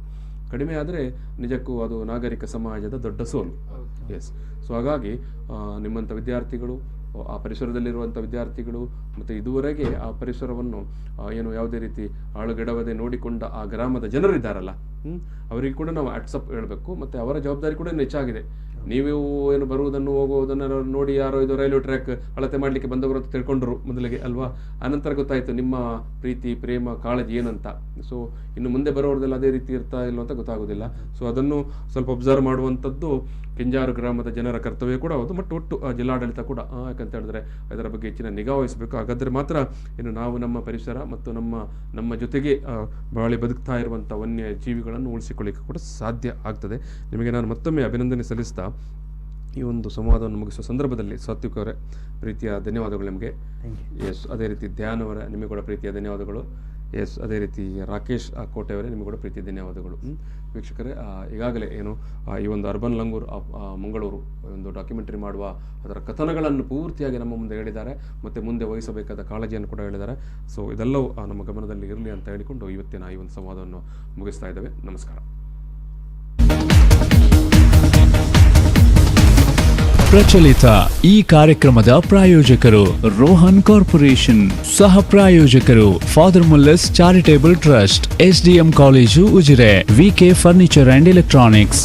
ಕಡಿಮೆ ಆದರೆ ನಿಜಕ್ಕೂ ಅದು ನಾಗರಿಕ ಸಮಾಜದ ದೊಡ್ಡ ಸೋಲು. ಎಸ್. ಸೊ ಹಾಗಾಗಿ ನಿಮ್ಮಂಥ ವಿದ್ಯಾರ್ಥಿಗಳು, ಆ ಪರಿಸರದಲ್ಲಿರುವಂಥ ವಿದ್ಯಾರ್ಥಿಗಳು, ಮತ್ತು ಇದುವರೆಗೆ ಆ ಪರಿಸರವನ್ನು ಏನು ಯಾವುದೇ ರೀತಿ ಆಳುಗೆಡವದೆ ನೋಡಿಕೊಂಡ ಆ ಗ್ರಾಮದ ಜನರಿದ್ದಾರಲ್ಲ, ಅವರಿಗೆ ಕೂಡ ನಾವು ವಾಟ್ಸಪ್ ಹೇಳಬೇಕು. ಮತ್ತು ಅವರ ಜವಾಬ್ದಾರಿ ಕೂಡ ಹೆಚ್ಚಾಗಿದೆ. ನೀವು ಏನು ಬರುವುದನ್ನು ಹೋಗುವುದನ್ನು ನೋಡಿ ಯಾರೋ ಇದು ರೈಲ್ವೆ ಟ್ರ್ಯಾಕ್ ಅಳತೆ ಮಾಡಲಿಕ್ಕೆ ಬಂದವರು ಅಂತ ತಿಳ್ಕೊಂಡ್ರು ಮೊದಲಿಗೆ ಅಲ್ವಾ, ಆನಂತರ ಗೊತ್ತಾಯಿತು ನಿಮ್ಮ ಪ್ರೀತಿ, ಪ್ರೇಮ, ಕಾಳಜಿ ಏನಂತ. ಸೊ ಇನ್ನು ಮುಂದೆ ಬರೋರ್ದೆಲ್ಲ ಅದೇ ರೀತಿ ಇರ್ತಾ ಇಲ್ಲ ಅಂತ ಗೊತ್ತಾಗೋದಿಲ್ಲ. ಸೊ ಅದನ್ನು ಸ್ವಲ್ಪ ಒಬ್ಸರ್ವ್ ಮಾಡುವಂಥದ್ದು ಕೆಂಜಾರು ಗ್ರಾಮದ ಜನರ ಕರ್ತವ್ಯ ಕೂಡ ಹೌದು, ಮತ್ತು ಒಟ್ಟು ಜಿಲ್ಲಾಡಳಿತ ಕೂಡ. ಯಾಕಂತ ಹೇಳಿದ್ರೆ ಅದರ ಬಗ್ಗೆ ಹೆಚ್ಚಿನ ನಿಗಾ ವಹಿಸಬೇಕು. ಹಾಗಾದರೆ ಮಾತ್ರ ಇನ್ನು ನಾವು ನಮ್ಮ ಪರಿಸರ ಮತ್ತು ನಮ್ಮ ಜೊತೆಗೆ ಬಾಳಿ ಬದುಕ್ತಾ ಇರುವಂಥ ವನ್ಯ ಜೀವಿಗಳನ್ನು ಉಳಿಸಿಕೊಳ್ಳಿಕ್ಕೆ ಕೂಡ ಸಾಧ್ಯ ಆಗ್ತದೆ. ನಿಮಗೆ ನಾನು ಮತ್ತೊಮ್ಮೆ ಅಭಿನಂದನೆ ಸಲ್ಲಿಸ್ತಾ ಈ ಒಂದು ಸಂವಾದವನ್ನು ಮುಗಿಸುವ ಸಂದರ್ಭದಲ್ಲಿ ಸಾತ್ವಿಕ್ ಅವರೇ ಪ್ರೀತಿಯ ಧನ್ಯವಾದಗಳು ನಿಮಗೆ. ಎಸ್. ಅದೇ ರೀತಿ ಧ್ಯಾನ್ ಅವರೇ ನಿಮಗೆ ಕೂಡ ಪ್ರೀತಿಯ ಧನ್ಯವಾದಗಳು. ಎಸ್. ಅದೇ ರೀತಿ ರಾಕೇಶ್ ಕೋಟೆ ಅವರೇ ನಿಮಗೆ ಕೂಡ ಪ್ರೀತಿಯ ಧನ್ಯವಾದಗಳು. ವೀಕ್ಷಕರೇ, ಈಗಾಗಲೇ ಏನು ಈ ಒಂದು ಅರ್ಬನ್ ಲಂಗೂರ್ ಮಂಗಳೂರು ಒಂದು ಡಾಕ್ಯುಮೆಂಟರಿ ಮಾಡುವ ಅದರ ಕಥನಗಳನ್ನು ಪೂರ್ತಿಯಾಗಿ ನಮ್ಮ ಮುಂದೆ ಹೇಳಿದ್ದಾರೆ, ಮತ್ತು ಮುಂದೆ ವಹಿಸಬೇಕಾದ ಕಾಳಜಿಯನ್ನು ಕೂಡ ಹೇಳಿದ್ದಾರೆ. ಸೊ ಇದೆಲ್ಲವೂ ನಮ್ಮ ಗಮನದಲ್ಲಿ ಇರಲಿ ಅಂತ ಹೇಳಿಕೊಂಡು ಇವತ್ತಿನ ಈ ಒಂದು ಸಂವಾದವನ್ನು ಮುಗಿಸ್ತಾ ಇದ್ದೇವೆ. ನಮಸ್ಕಾರ. ಪ್ರಚಲಿತ ಈ ಕಾರ್ಯಕ್ರಮದ ಪ್ರಾಯೋಜಕರು ರೋಹನ್ ಕಾರ್ಪೊರೇಷನ್, ಸಹ ಪ್ರಾಯೋಜಕರು father Muller's charitable trust, SDM college Ujire, VK furniture and electronics.